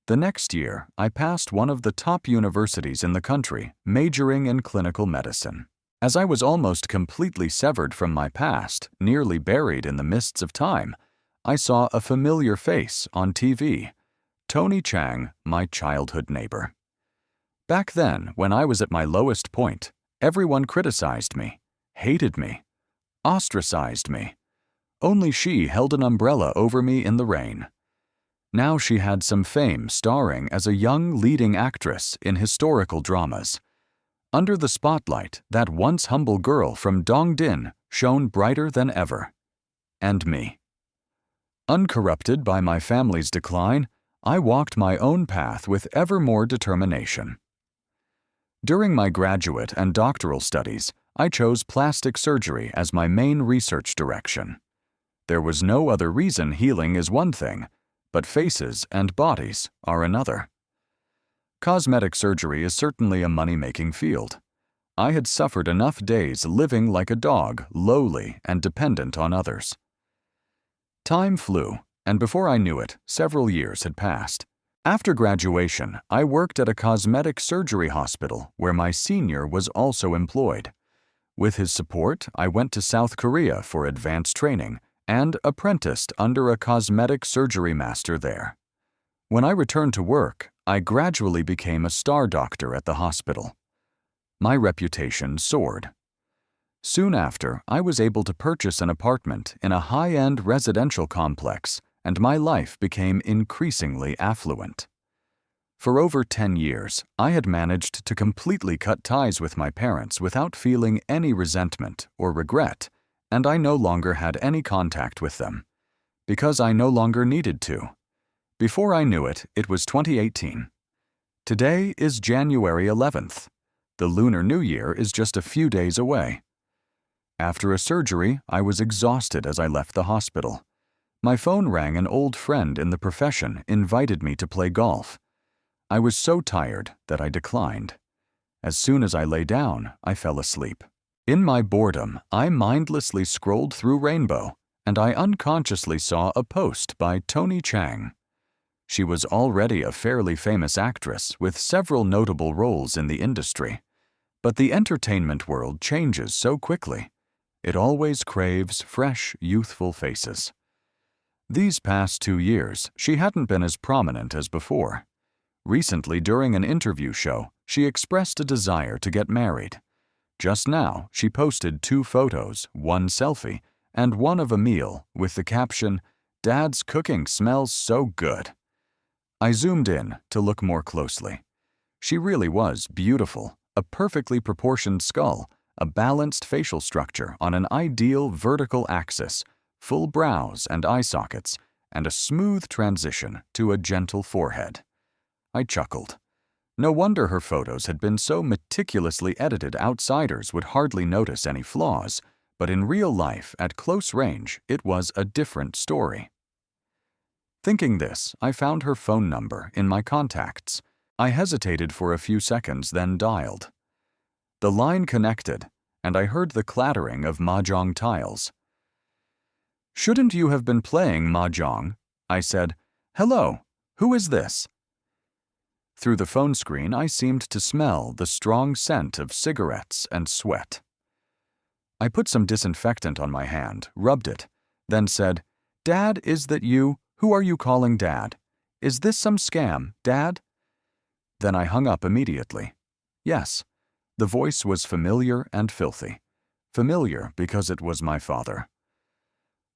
The next year, I passed one of the top universities in the country, majoring in clinical medicine. As I was almost completely severed from my past, nearly buried in the mists of time, I saw a familiar face on TV, Tony Chang, my childhood neighbor. Back then, when I was at my lowest point, everyone criticized me, hated me, ostracized me. Only she held an umbrella over me in the rain. Now she had some fame starring as a young leading actress in historical dramas. Under the spotlight, that once humble girl from Dongdin shone brighter than ever. And me. Uncorrupted by my family's decline, I walked my own path with ever more determination. During my graduate and doctoral studies, I chose plastic surgery as my main research direction. There was no other reason. Healing is one thing, but faces and bodies are another. Cosmetic surgery is certainly a money-making field. I had suffered enough days living like a dog, lowly and dependent on others. Time flew, and before I knew it, several years had passed. After graduation, I worked at a cosmetic surgery hospital where my senior was also employed. With his support, I went to South Korea for advanced training and apprenticed under a cosmetic surgery master there. When I returned to work, I gradually became a star doctor at the hospital. My reputation soared. Soon after, I was able to purchase an apartment in a high-end residential complex, and my life became increasingly affluent. For over 10 years, I had managed to completely cut ties with my parents without feeling any resentment or regret, and I no longer had any contact with them, because I no longer needed to. Before I knew it, it was 2018. Today is January 11th. The Lunar New Year is just a few days away. After a surgery, I was exhausted as I left the hospital. My phone rang. An old friend in the profession invited me to play golf. I was so tired that I declined. As soon as I lay down, I fell asleep. In my boredom, I mindlessly scrolled through Rainbow, and I unconsciously saw a post by Tony Chang. She was already a fairly famous actress with several notable roles in the industry. But the entertainment world changes so quickly. It always craves fresh, youthful faces. These past 2 years, she hadn't been as prominent as before. Recently, during an interview show, she expressed a desire to get married. Just now, she posted 2 photos, one selfie, and one of a meal, with the caption, "Dad's cooking smells so good." I zoomed in to look more closely. She really was beautiful, a perfectly proportioned skull, a balanced facial structure on an ideal vertical axis, full brows and eye sockets, and a smooth transition to a gentle forehead. I chuckled. No wonder her photos had been so meticulously edited outsiders would hardly notice any flaws, but in real life, at close range, it was a different story. Thinking this, I found her phone number in my contacts. I hesitated for a few seconds, then dialed. The line connected, and I heard the clattering of mahjong tiles. "Shouldn't you have been playing mahjong?" I said. "Hello, who is this?" Through the phone screen, I seemed to smell the strong scent of cigarettes and sweat. I put some disinfectant on my hand, rubbed it, then said, "Dad, is that you? Who are you calling Dad? Is this some scam, Dad?" Then I hung up immediately. Yes, the voice was familiar and filthy. Familiar because it was my father.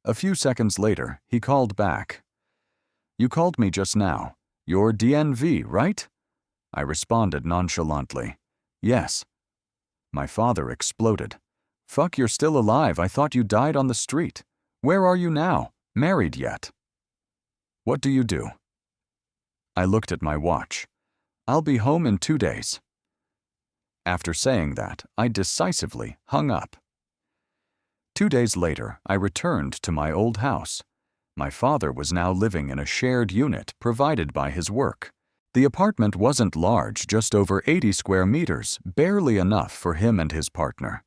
A few seconds later, he called back. "You called me just now. You're DNV, right?" I responded nonchalantly. "Yes." My father exploded. "Fuck, you're still alive. I thought you died on the street. Where are you now? Married yet?" "What do you do?" I looked at my watch. "I'll be home in 2 days." After saying that, I decisively hung up. 2 days later, I returned to my old house. My father was now living in a shared unit provided by his work. The apartment wasn't large, just over 80 square meters, barely enough for him and his partner.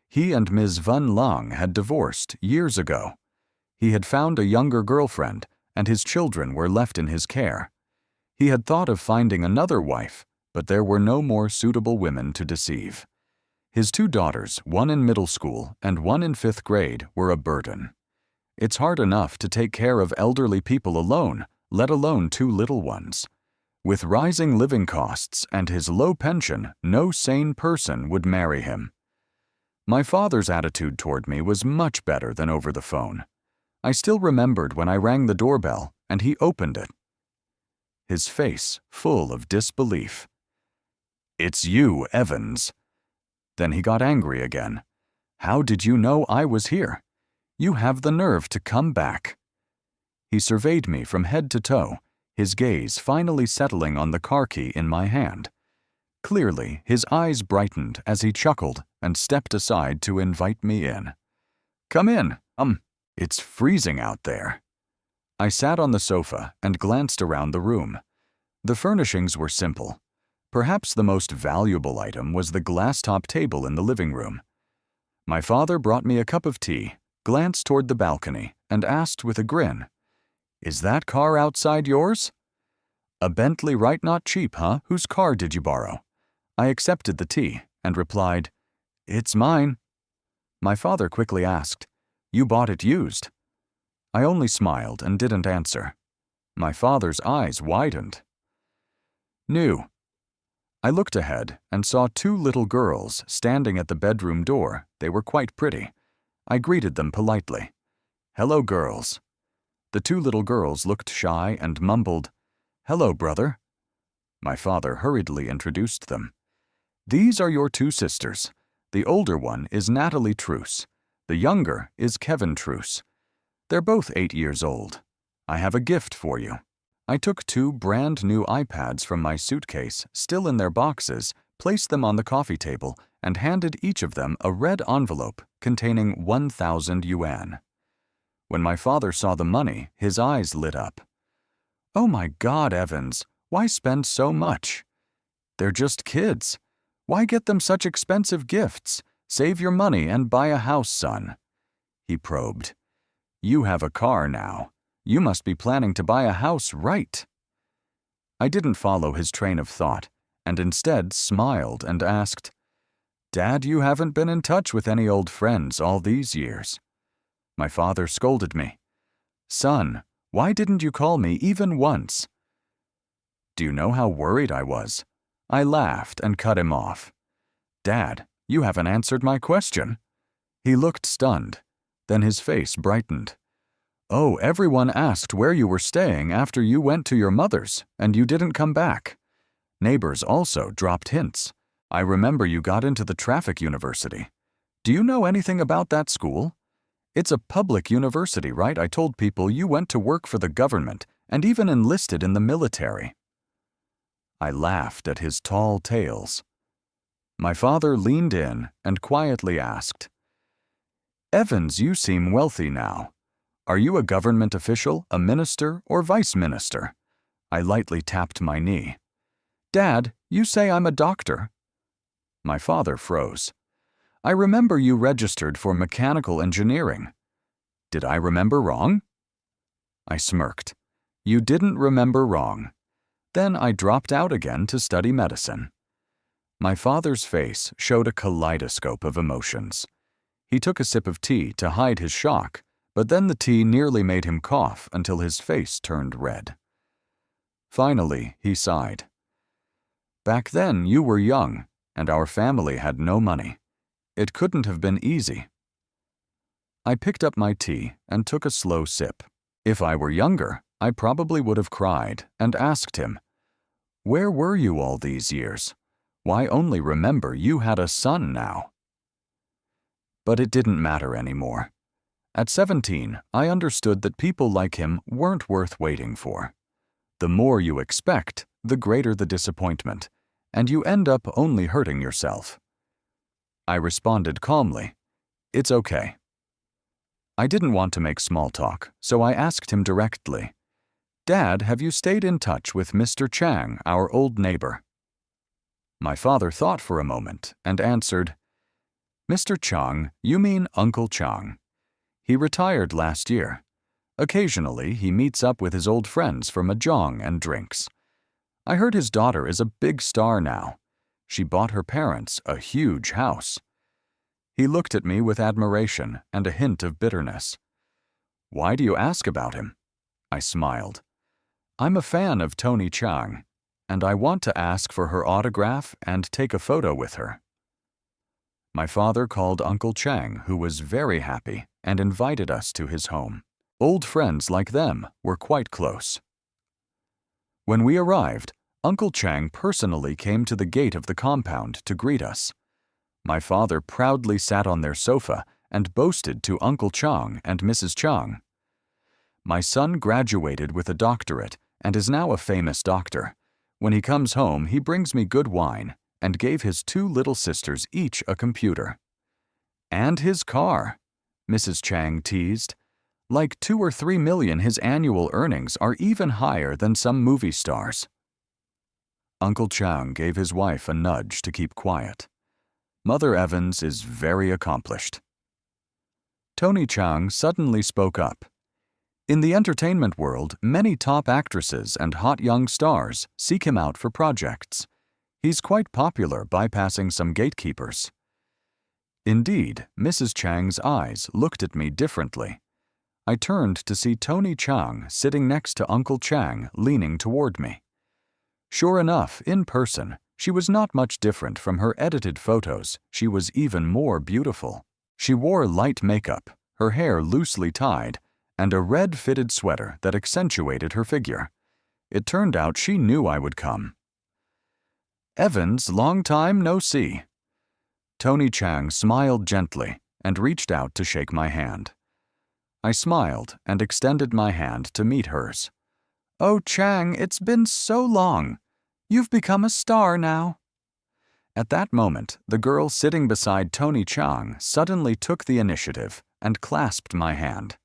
He and Ms. Van Lang had divorced years ago. He had found a younger girlfriend, and his children were left in his care. He had thought of finding another wife, but there were no more suitable women to deceive. His 2 daughters, one in middle school and one in 5th grade, were a burden. It's hard enough to take care of elderly people alone, let alone 2 little ones. With rising living costs and his low pension, no sane person would marry him. My father's attitude toward me was much better than over the phone. I still remembered when I rang the doorbell and he opened it. His face full of disbelief. "It's you, Evans." Then he got angry again. "How did you know I was here? You have the nerve to come back." He surveyed me from head to toe, his gaze finally settling on the car key in my hand. Clearly, his eyes brightened as he chuckled and stepped aside to invite me in. "Come in. It's freezing out there." I sat on the sofa and glanced around the room. The furnishings were simple. Perhaps the most valuable item was the glass-top table in the living room. My father brought me a cup of tea, glanced toward the balcony, and asked with a grin, "Is that car outside yours?" "A Bentley, right? Not cheap, huh? Whose car did you borrow?" I accepted the tea and replied, "It's mine." My father quickly asked, "You bought it used?" I only smiled and didn't answer. My father's eyes widened. "New." I looked ahead and saw 2 little girls standing at the bedroom door. They were quite pretty. I greeted them politely. "Hello, girls." The 2 little girls looked shy and mumbled, "Hello, brother." My father hurriedly introduced them. "These are your 2 sisters. The older one is Natalie Truce. The younger is Kevin Truce. They're both 8 years old. I have a gift for you." I took 2 brand new iPads from my suitcase, still in their boxes, placed them on the coffee table, and handed each of them a red envelope containing 1,000 yuan. When my father saw the money, his eyes lit up. "Oh my God, Evans, why spend so much? They're just kids. Why get them such expensive gifts? Save your money and buy a house, son." He probed. "You have a car now. You must be planning to buy a house, right?" I didn't follow his train of thought, and instead smiled and asked, Dad, you haven't been in touch with any old friends all these years. My father scolded me. Son, why didn't you call me even once? Do you know how worried I was? I laughed and cut him off. Dad, you haven't answered my question. He looked stunned. Then his face brightened. Oh, everyone asked where you were staying after you went to your mother's, and you didn't come back. Neighbors also dropped hints. I remember you got into the traffic university. Do you know anything about that school? It's a public university, right? I told people you went to work for the government and even enlisted in the military. I laughed at his tall tales. My father leaned in and quietly asked, Evans, you seem wealthy now. Are you a government official, a minister, or vice minister? I lightly tapped my knee. Dad, you say I'm a doctor. My father froze. I remember you registered for mechanical engineering. Did I remember wrong? I smirked. You didn't remember wrong. Then I dropped out again to study medicine. My father's face showed a kaleidoscope of emotions. He took a sip of tea to hide his shock, but then the tea nearly made him cough until his face turned red. Finally, he sighed. Back then, you were young, and our family had no money. It couldn't have been easy. I picked up my tea and took a slow sip. If I were younger, I probably would have cried and asked him, Where were you all these years? Why only remember you had a son now? But it didn't matter anymore. At 17, I understood that people like him weren't worth waiting for. The more you expect, the greater the disappointment, and you end up only hurting yourself. I responded calmly, It's okay. I didn't want to make small talk, so I asked him directly, Dad, have you stayed in touch with Mr. Chang, our old neighbor? My father thought for a moment and answered, Mr. Chang, you mean Uncle Chang. He retired last year. Occasionally, he meets up with his old friends for mahjong and drinks. I heard his daughter is a big star now. She bought her parents a huge house. He looked at me with admiration and a hint of bitterness. Why do you ask about him? I smiled. I'm a fan of Tony Chang, and I want to ask for her autograph and take a photo with her. My father called Uncle Chang, who was very happy, and invited us to his home. Old friends like them were quite close. When we arrived, Uncle Chang personally came to the gate of the compound to greet us. My father proudly sat on their sofa and boasted to Uncle Chang and Mrs. Chang. My son graduated with a doctorate and is now a famous doctor. When he comes home, he brings me good wine and gave his 2 little sisters each a computer. And his car, Mrs. Chang teased. Like 2 or 3 million, his annual earnings are even higher than some movie stars. Uncle Chang gave his wife a nudge to keep quiet. Mother Evans is very accomplished. Tony Chang suddenly spoke up. In the entertainment world, many top actresses and hot young stars seek him out for projects. He's quite popular, bypassing some gatekeepers. Indeed, Mrs. Chang's eyes looked at me differently. I turned to see Tony Chang sitting next to Uncle Chang, leaning toward me. Sure enough, in person, she was not much different from her edited photos. She was even more beautiful. She wore light makeup, her hair loosely tied, and a red fitted sweater that accentuated her figure. It turned out she knew I would come. Evans, long time no see. Tony Chang smiled gently and reached out to shake my hand. I smiled and extended my hand to meet hers. Oh, Chang, it's been so long. You've become a star now. At that moment, the girl sitting beside Tony Chang suddenly took the initiative and clasped my hand.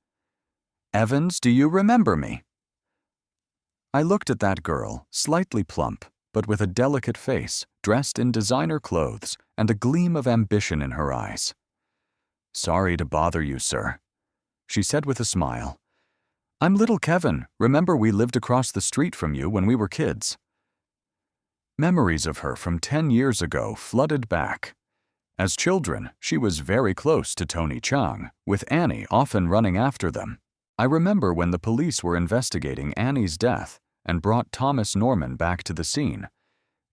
Evans, do you remember me? I looked at that girl, slightly plump, but with a delicate face, dressed in designer clothes, and a gleam of ambition in her eyes. Sorry to bother you, sir, she said with a smile. I'm little Kevin. Remember we lived across the street from you when we were kids. Memories of her from 10 years ago flooded back. As children, she was very close to Tony Chang, with Annie often running after them. I remember when the police were investigating Annie's death and brought Thomas Norman back to the scene.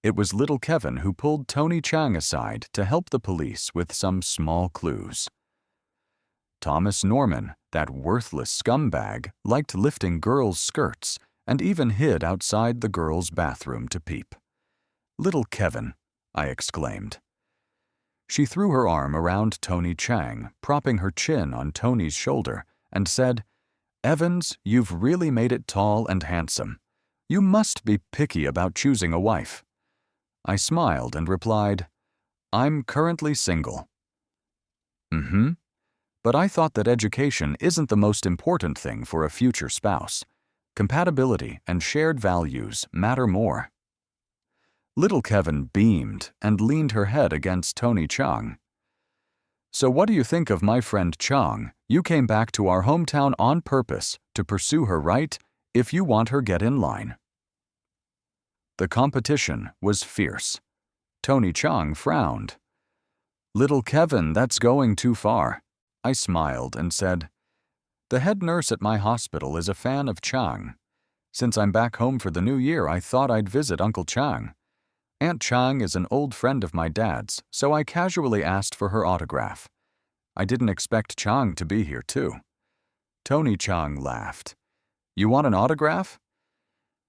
It was little Kevin who pulled Tony Chang aside to help the police with some small clues. Thomas Norman, that worthless scumbag, liked lifting girls' skirts and even hid outside the girls' bathroom to peep. "Little Kevin," I exclaimed. She threw her arm around Tony Chang, propping her chin on Tony's shoulder, and said, "Evans, you've really made it tall and handsome. You must be picky about choosing a wife." I smiled and replied, "I'm currently single." But I thought that education isn't the most important thing for a future spouse. Compatibility and shared values matter more." Little Kevin beamed and leaned her head against Tony Chang. "So what do you think of my friend Chang? You came back to our hometown on purpose to pursue her, right? If you want her, get in line." The competition was fierce. Tony Chang frowned. "Little Kevin, that's going too far." I smiled and said, "The head nurse at my hospital is a fan of Chang. Since I'm back home for the new year, I thought I'd visit Uncle Chang. Aunt Chang is an old friend of my dad's, so I casually asked for her autograph. I didn't expect Chang to be here, too." Tony Chang laughed. "You want an autograph?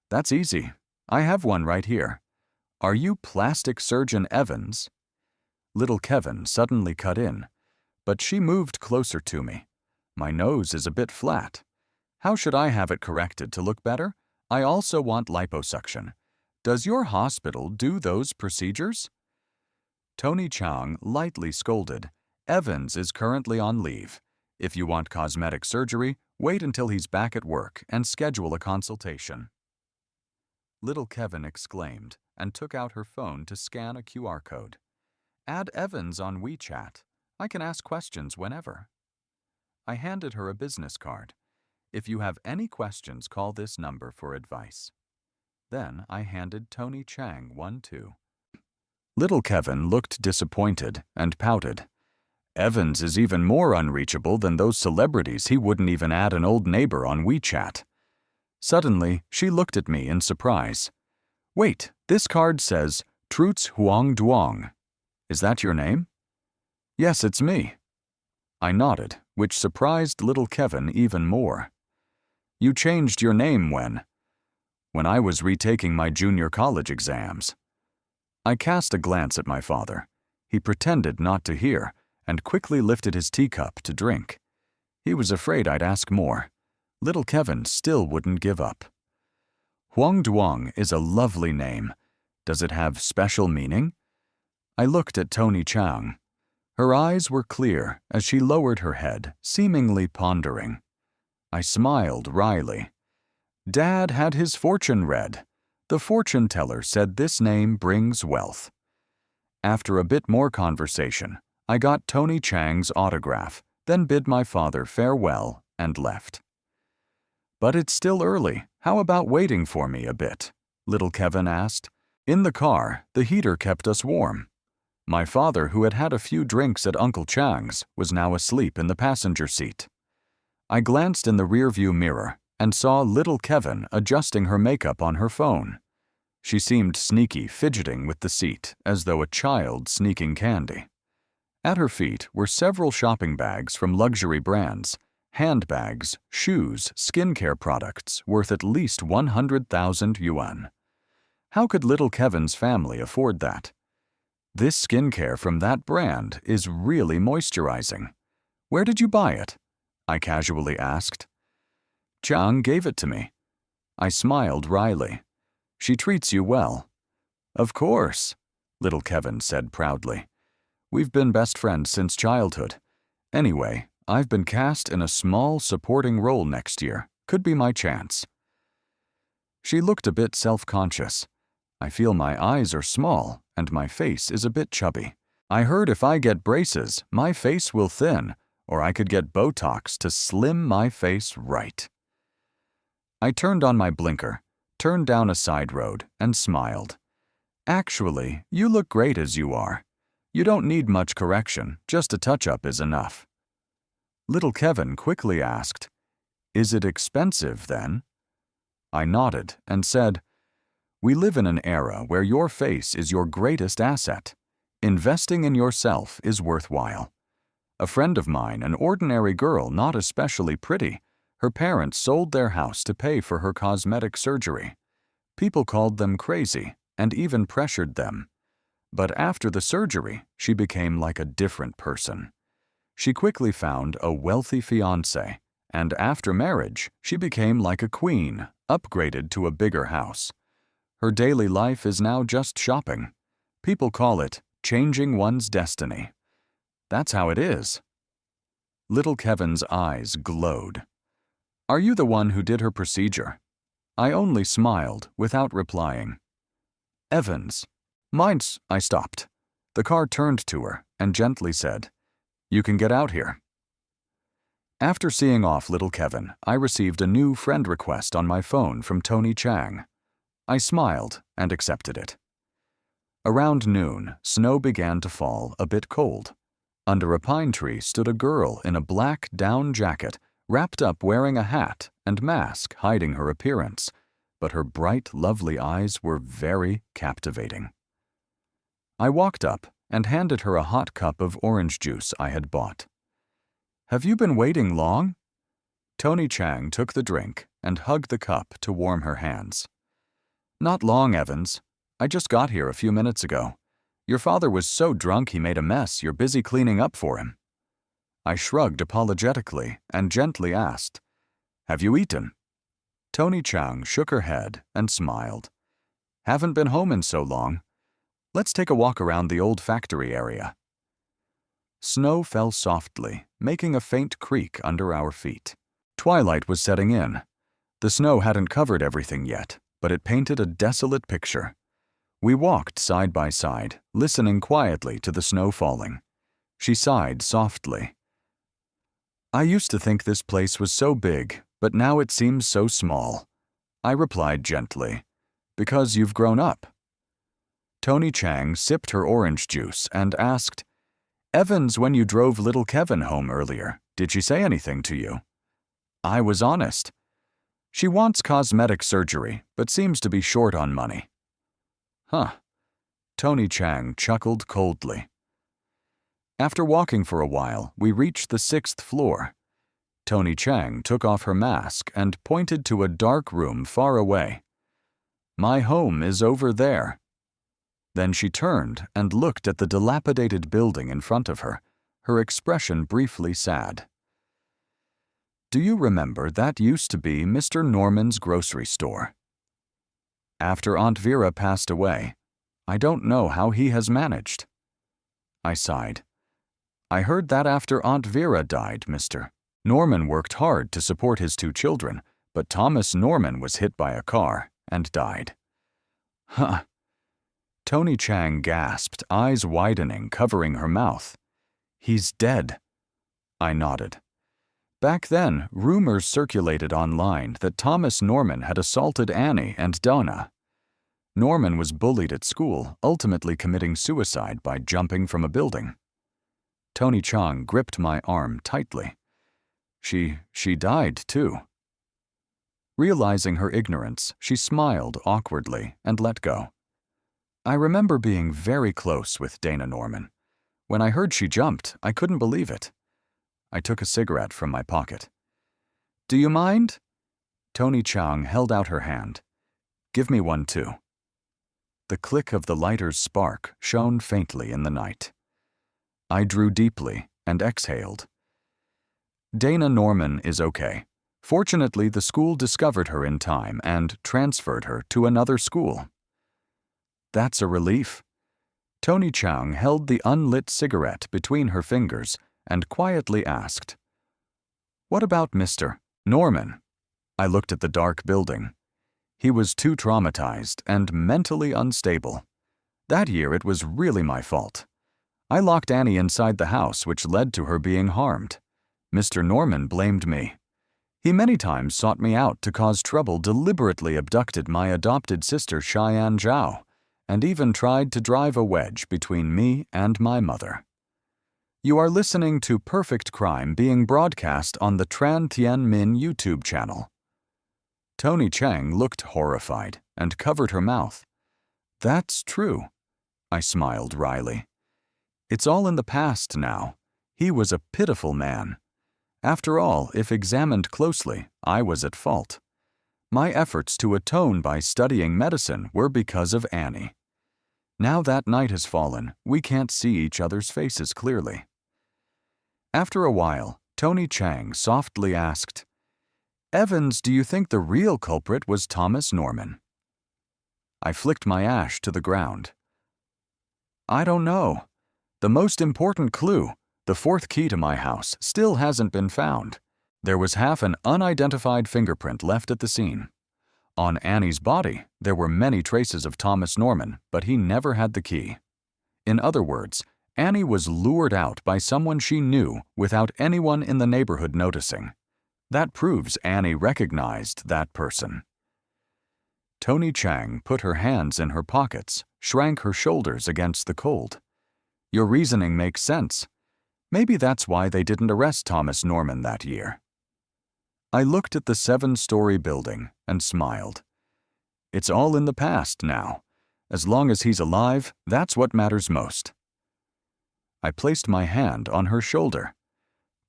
That's easy. I have one right here. Are you Plastic Surgeon Evans?" Little Kevin suddenly cut in, but she moved closer to me. "My nose is a bit flat. How should I have it corrected to look better? I also want liposuction. Does your hospital do those procedures?" Tony Chang lightly scolded, "Evans is currently on leave. If you want cosmetic surgery, wait until he's back at work and schedule a consultation." Little Kevin exclaimed and took out her phone to scan a QR code. "Add Evans on WeChat. I can ask questions whenever." I handed her a business card. "If you have any questions, call this number for advice." Then I handed Tony Chang one too. Little Kevin looked disappointed and pouted. "Evans is even more unreachable than those celebrities. He wouldn't even add an old neighbor on WeChat." Suddenly, she looked at me in surprise. "Wait, this card says Truts Huang Duong. Is that your name?" "Yes, it's me." I nodded, which surprised little Kevin even more. "You changed your name when?" "When I was retaking my junior college exams." I cast a glance at my father. He pretended not to hear and quickly lifted his teacup to drink. He was afraid I'd ask more. Little Kevin still wouldn't give up. "Huang Duong is a lovely name. Does it have special meaning?" I looked at Tony Chang. Her eyes were clear as she lowered her head, seemingly pondering. I smiled wryly. "Dad had his fortune read. The fortune teller said this name brings wealth." After a bit more conversation, I got Tony Chang's autograph, then bid my father farewell and left. "But it's still early. How about waiting for me a bit?" little Kevin asked. In the car, the heater kept us warm. My father, who had had a few drinks at Uncle Chang's, was now asleep in the passenger seat. I glanced in the rearview mirror and saw little Kevin adjusting her makeup on her phone. She seemed sneaky, fidgeting with the seat, as though a child sneaking candy. At her feet were several shopping bags from luxury brands, handbags, shoes, skincare products worth at least 100,000 yuan. How could little Kevin's family afford that? "This skincare from that brand is really moisturizing. Where did you buy it?" I casually asked. "Chang gave it to me." I smiled wryly. "She treats you well." "Of course," little Kevin said proudly. "We've been best friends since childhood. Anyway, I've been cast in a small supporting role next year. Could be my chance." She looked a bit self-conscious. "I feel my eyes are small and my face is a bit chubby. I heard if I get braces, my face will thin, or I could get Botox to slim my face right." I turned on my blinker, turned down a side road, and smiled. "Actually, you look great as you are. You don't need much correction, just a touch-up is enough. Little Kevin quickly asked, "Is it expensive, then?" I nodded and said, "We live in an era where your face is your greatest asset. Investing in yourself is worthwhile. A friend of mine, an ordinary girl not especially pretty, her parents sold their house to pay for her cosmetic surgery. People called them crazy and even pressured them. But after the surgery, she became like a different person. She quickly found a wealthy fiancé, and after marriage, she became like a queen, upgraded to a bigger house. Her daily life is now just shopping. People call it changing one's destiny. That's how it is." Little Kevin's eyes glowed. "Are you the one who did her procedure?" I only smiled without replying. "Evans. Mine's—" I stopped. The car turned to her and gently said, "You can get out here." After seeing off little Kevin, I received a new friend request on my phone from Tony Chang. I smiled and accepted it. Around noon, snow began to fall, a bit cold. Under a pine tree stood a girl in a black down jacket, wrapped up wearing a hat and mask hiding her appearance, but her bright, lovely eyes were very captivating. I walked up and handed her a hot cup of orange juice I had bought. "Have you been waiting long?" Tony Chang took the drink and hugged the cup to warm her hands. "Not long, Evans. I just got here a few minutes ago. Your father was so drunk he made a mess. You're busy cleaning up for him." I shrugged apologetically and gently asked, "Have you eaten?" Tony Chang shook her head and smiled. "Haven't been home in so long. Let's take a walk around the old factory area." Snow fell softly, making a faint creak under our feet. Twilight was setting in. The snow hadn't covered everything yet, but it painted a desolate picture. We walked side by side, listening quietly to the snow falling. She sighed softly. "I used to think this place was so big, but now it seems so small." I replied gently, "Because you've grown up." Tony Chang sipped her orange juice and asked, "Evans, when you drove little Kevin home earlier, did she say anything to you?" I was honest. "She wants cosmetic surgery, but seems to be short on money." "Huh." Tony Chang chuckled coldly. After walking for a while, we reached the 6th floor. Tony Chang took off her mask and pointed to a dark room far away. "My home is over there." Then she turned and looked at the dilapidated building in front of her, her expression briefly sad. "Do you remember that used to be Mr. Norman's grocery store? After Aunt Vera passed away, I don't know how he has managed." I sighed. "I heard that after Aunt Vera died, Mr. Norman worked hard to support his 2 children, but Thomas Norman was hit by a car and died." "Huh." Tony Chang gasped, eyes widening, covering her mouth. "He's dead." I nodded. Back then, rumors circulated online that Thomas Norman had assaulted Annie and Donna. Norman was bullied at school, ultimately committing suicide by jumping from a building. Tony Chang gripped my arm tightly. She died, too." Realizing her ignorance, she smiled awkwardly and let go. "I remember being very close with Dana Norman. When I heard she jumped, I couldn't believe it." I took a cigarette from my pocket. "Do you mind?" Tony Chang held out her hand. "Give me one, too." The click of the lighter's spark shone faintly in the night. I drew deeply and exhaled. "Dana Norman is okay. Fortunately, the school discovered her in time and transferred her to another school." "That's a relief." Tony Chang held the unlit cigarette between her fingers and quietly asked, "What about Mr. Norman?" I looked at the dark building. He was too traumatized and mentally unstable. That year it was really my fault. I locked Annie inside the house, which led to her being harmed. Mr. Norman blamed me. He many times sought me out to cause trouble, deliberately abducted my adopted sister Cheyenne Zhao, and even tried to drive a wedge between me and my mother. You are listening to Perfect Crime being broadcast on the Tran Tien Minh YouTube channel. Tony Chang looked horrified and covered her mouth. That's true, I smiled wryly. It's all in the past now. He was a pitiful man. After all, if examined closely, I was at fault. My efforts to atone by studying medicine were because of Annie. Now that night has fallen, we can't see each other's faces clearly. After a while, Tony Chang softly asked, "Evans, do you think the real culprit was Thomas Norman?" I flicked my ash to the ground. I don't know. The most important clue, the fourth key to my house, still hasn't been found. There was half an unidentified fingerprint left at the scene. On Annie's body, there were many traces of Thomas Norman, but he never had the key. In other words, Annie was lured out by someone she knew without anyone in the neighborhood noticing. That proves Annie recognized that person. Tony Chang put her hands in her pockets, shrank her shoulders against the cold. Your reasoning makes sense. Maybe that's why they didn't arrest Thomas Norman that year. I looked at the 7-story building and smiled. It's all in the past now. As long as he's alive, that's what matters most. I placed my hand on her shoulder.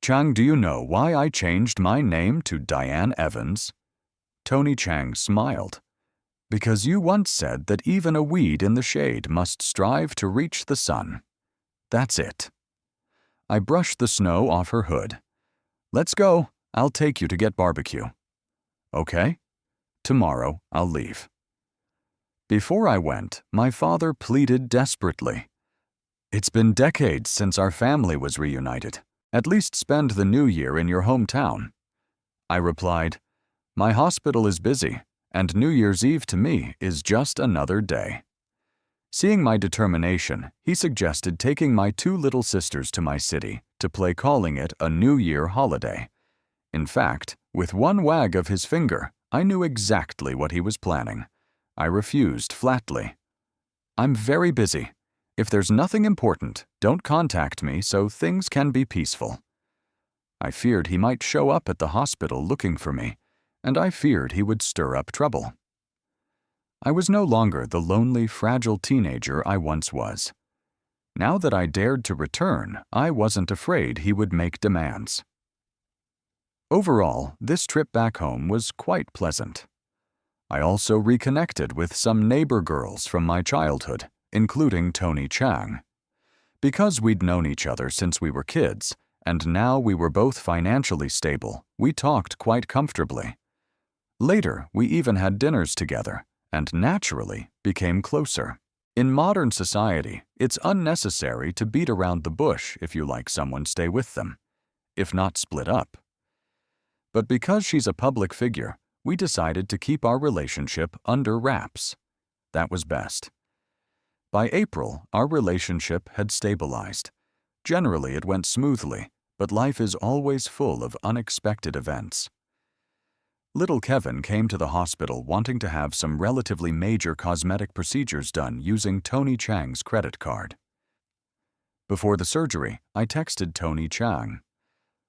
Chang, do you know why I changed my name to Diane Evans? Tony Chang smiled. Because you once said that even a weed in the shade must strive to reach the sun. That's it. I brushed the snow off her hood. Let's go. I'll take you to get barbecue. Okay? Tomorrow I'll leave. Before I went, my father pleaded desperately. It's been decades since our family was reunited. At least spend the new year in your hometown. I replied, my hospital is busy, and New Year's Eve to me is just another day. Seeing my determination, he suggested taking my 2 little sisters to my city to play calling it a New Year holiday. In fact, with one wag of his finger, I knew exactly what he was planning. I refused flatly. I'm very busy. If there's nothing important, don't contact me so things can be peaceful. I feared he might show up at the hospital looking for me, and I feared he would stir up trouble. I was no longer the lonely, fragile teenager I once was. Now that I dared to return, I wasn't afraid he would make demands. Overall, this trip back home was quite pleasant. I also reconnected with some neighbor girls from my childhood, including Tony Chang. Because we'd known each other since we were kids, and now we were both financially stable, we talked quite comfortably. Later, we even had dinners together, and naturally became closer. In modern society, it's unnecessary to beat around the bush if you like someone, stay with them, if not split up. But because she's a public figure, we decided to keep our relationship under wraps. That was best. By April, our relationship had stabilized. Generally, it went smoothly, but life is always full of unexpected events. Little Kevin came to the hospital wanting to have some relatively major cosmetic procedures done using Tony Chang's credit card. Before the surgery, I texted Tony Chang.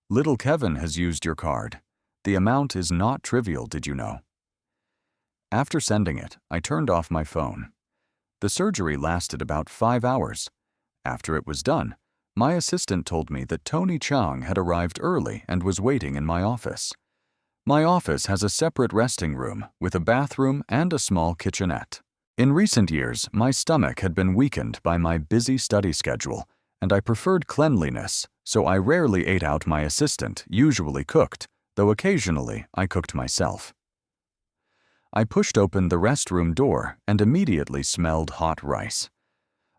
Little Kevin has used your card. The amount is not trivial, did you know? After sending it, I turned off my phone. The surgery lasted about 5 hours. After it was done, my assistant told me that Tony Chang had arrived early and was waiting in my office. My office has a separate resting room with a bathroom and a small kitchenette. In recent years, my stomach had been weakened by my busy study schedule, and I preferred cleanliness, so I rarely ate out. My assistant usually cooked, though occasionally I cooked myself. I pushed open the restroom door and immediately smelled hot rice.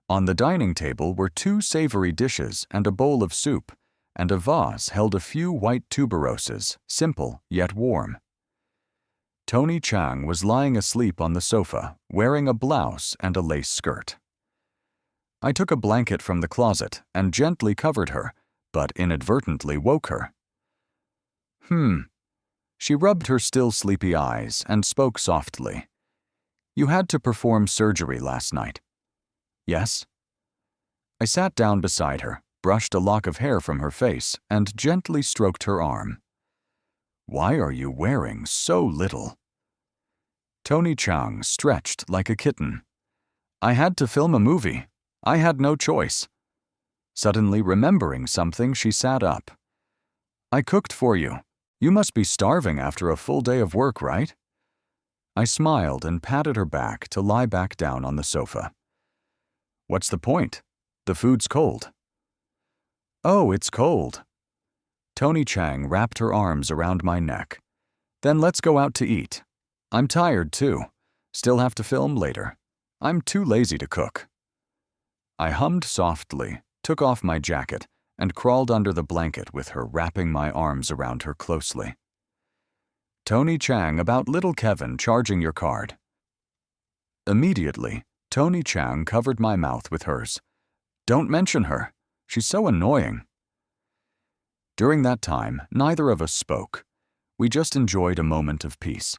On the dining table were 2 savory dishes and a bowl of soup, and a vase held a few white tuberoses, simple yet warm. Tony Chang was lying asleep on the sofa, wearing a blouse and a lace skirt. I took a blanket from the closet and gently covered her, but inadvertently woke her. She rubbed her still sleepy eyes and spoke softly. You had to perform surgery last night. Yes? I sat down beside her, brushed a lock of hair from her face, and gently stroked her arm. Why are you wearing so little? Tony Chang stretched like a kitten. I had to film a movie. I had no choice. Suddenly remembering something, she sat up. I cooked for you. You must be starving after a full day of work, right? I smiled and patted her back to lie back down on the sofa. What's the point? The food's cold. Oh, it's cold. Tony Chang wrapped her arms around my neck. Then let's go out to eat. I'm tired too. Still have to film later. I'm too lazy to cook. I hummed softly, took off my jacket, and crawled under the blanket with her wrapping my arms around her closely. Tony Chang, about little Kevin charging your card. Immediately, Tony Chang covered my mouth with hers. Don't mention her. She's so annoying. During that time, neither of us spoke. We just enjoyed a moment of peace.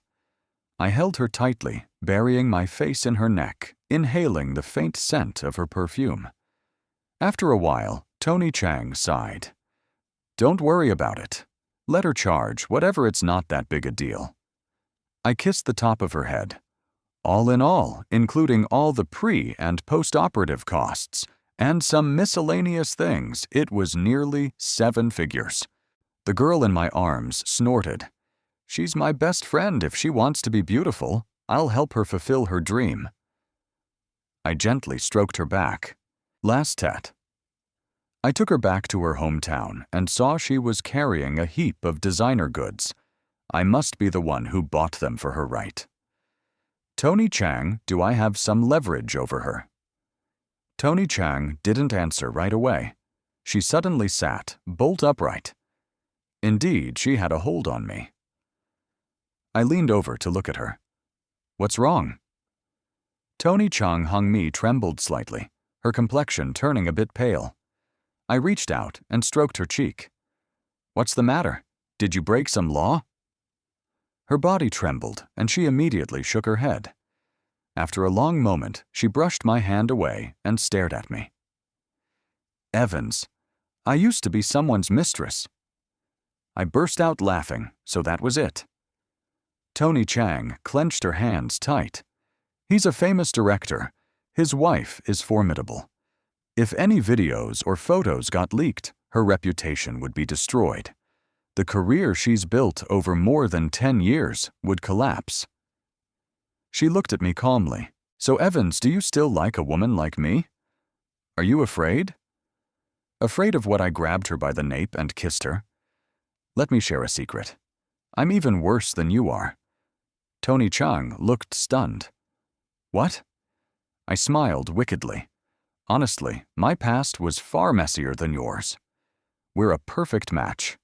I held her tightly, burying my face in her neck, inhaling the faint scent of her perfume. After a while, Tony Chang sighed. Don't worry about it. Let her charge, whatever, it's not that big a deal. I kissed the top of her head. All in all, including all the pre- and post-operative costs, and some miscellaneous things, it was nearly 7 figures. The girl in my arms snorted. She's my best friend. If she wants to be beautiful, I'll help her fulfill her dream. I gently stroked her back. Last Tet. I took her back to her hometown and saw she was carrying a heap of designer goods. I must be the one who bought them for her, right? Tony Chang, do I have some leverage over her? Tony Chang didn't answer right away. She suddenly sat, bolt upright. Indeed, she had a hold on me. I leaned over to look at her. What's wrong? Tony Chang Hung Mi trembled slightly, her complexion turning a bit pale. I reached out and stroked her cheek. What's the matter? Did you break some law? Her body trembled, and she immediately shook her head. After a long moment, she brushed my hand away and stared at me. Evans, I used to be someone's mistress. I burst out laughing, so that was it. Tony Chang clenched her hands tight. He's a famous director. His wife is formidable. If any videos or photos got leaked, her reputation would be destroyed. The career she's built over more than 10 years would collapse. She looked at me calmly. So Evans, do you still like a woman like me? Are you afraid? Afraid of what? I grabbed her by the nape and kissed her. Let me share a secret. I'm even worse than you are. Tony Chang looked stunned. What? I smiled wickedly. Honestly, my past was far messier than yours. We're a perfect match.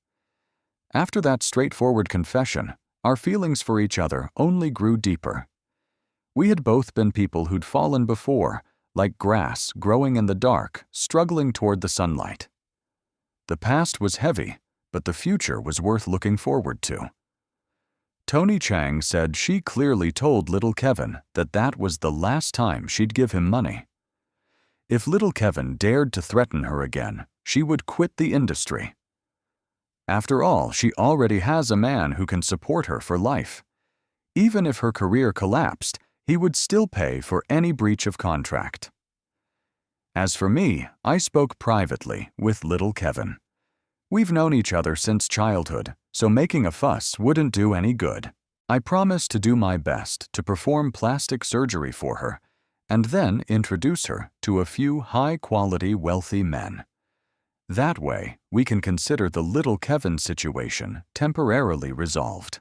After that straightforward confession, our feelings for each other only grew deeper. We had both been people who'd fallen before, like grass growing in the dark, struggling toward the sunlight. The past was heavy, but the future was worth looking forward to. Tony Chang said she clearly told little Kevin that that was the last time she'd give him money. If little Kevin dared to threaten her again, she would quit the industry. After all, she already has a man who can support her for life. Even if her career collapsed, he would still pay for any breach of contract. As for me, I spoke privately with little Kevin. We've known each other since childhood, so making a fuss wouldn't do any good. I promised to do my best to perform plastic surgery for her, and then introduce her to a few high-quality, wealthy men. That way, we can consider the little Kevin situation temporarily resolved.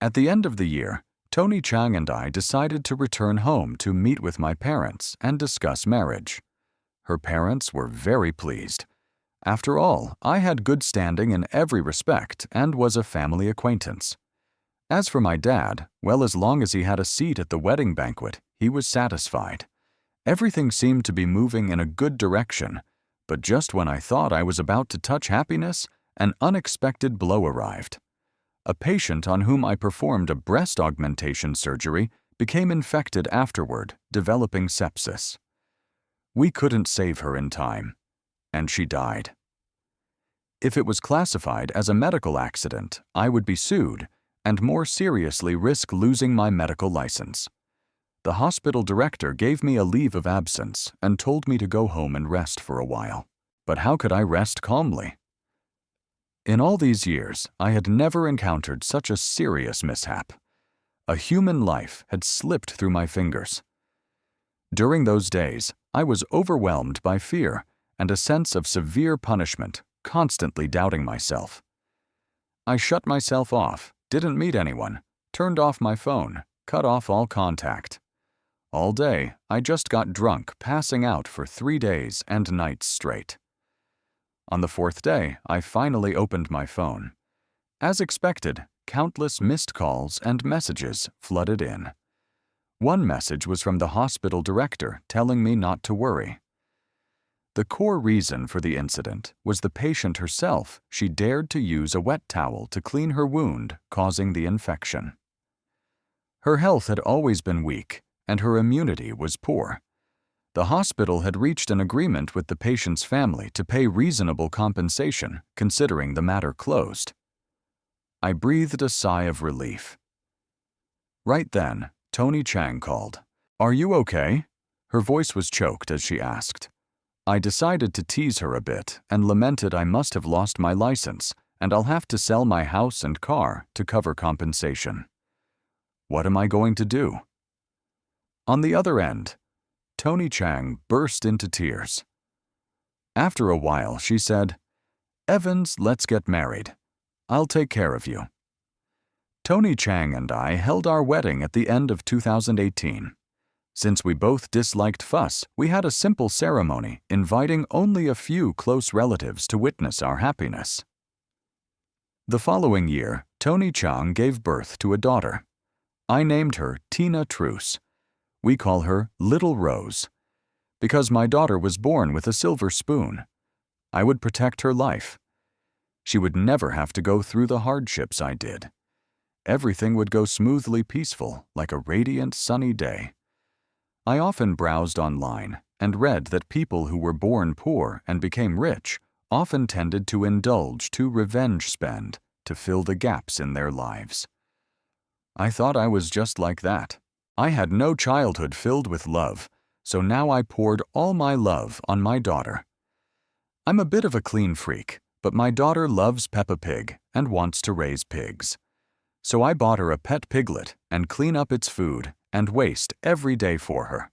At the end of the year, Tony Chang and I decided to return home to meet with my parents and discuss marriage. Her parents were very pleased. After all, I had good standing in every respect and was a family acquaintance. As for my dad, well, as long as he had a seat at the wedding banquet, he was satisfied. Everything seemed to be moving in a good direction, but just when I thought I was about to touch happiness, an unexpected blow arrived. A patient on whom I performed a breast augmentation surgery became infected afterward, developing sepsis. We couldn't save her in time, and she died. If it was classified as a medical accident, I would be sued and more seriously risk losing my medical license. The hospital director gave me a leave of absence and told me to go home and rest for a while. But how could I rest calmly? In all these years, I had never encountered such a serious mishap. A human life had slipped through my fingers. During those days, I was overwhelmed by fear and a sense of severe punishment, constantly doubting myself. I shut myself off, didn't meet anyone, turned off my phone, cut off all contact. All day, I just got drunk, passing out for 3 days and nights straight. On the 4th day, I finally opened my phone. As expected, countless missed calls and messages flooded in. One message was from the hospital director telling me not to worry. The core reason for the incident was the patient herself. She dared to use a wet towel to clean her wound, causing the infection. Her health had always been weak, and her immunity was poor. The hospital had reached an agreement with the patient's family to pay reasonable compensation, considering the matter closed. I breathed a sigh of relief. Right then, Tony Chang called. "Are you okay?" Her voice was choked as she asked. I decided to tease her a bit and lamented I must have lost my license and I'll have to sell my house and car to cover compensation. What am I going to do? On the other end, Tony Chang burst into tears. After a while, she said, "Evans, let's get married. I'll take care of you." Tony Chang and I held our wedding at the end of 2018. Since we both disliked fuss, we had a simple ceremony, inviting only a few close relatives to witness our happiness. The following year, Tony Chang gave birth to a daughter. I named her Tina Truce. We call her Little Rose, because my daughter was born with a silver spoon. I would protect her life. She would never have to go through the hardships I did. Everything would go smoothly peaceful, like a radiant, sunny day. I often browsed online and read that people who were born poor and became rich often tended to indulge to revenge spend to fill the gaps in their lives. I thought I was just like that. I had no childhood filled with love, so now I poured all my love on my daughter. I'm a bit of a clean freak, but my daughter loves Peppa Pig and wants to raise pigs. So I bought her a pet piglet and clean up its food and waste every day for her.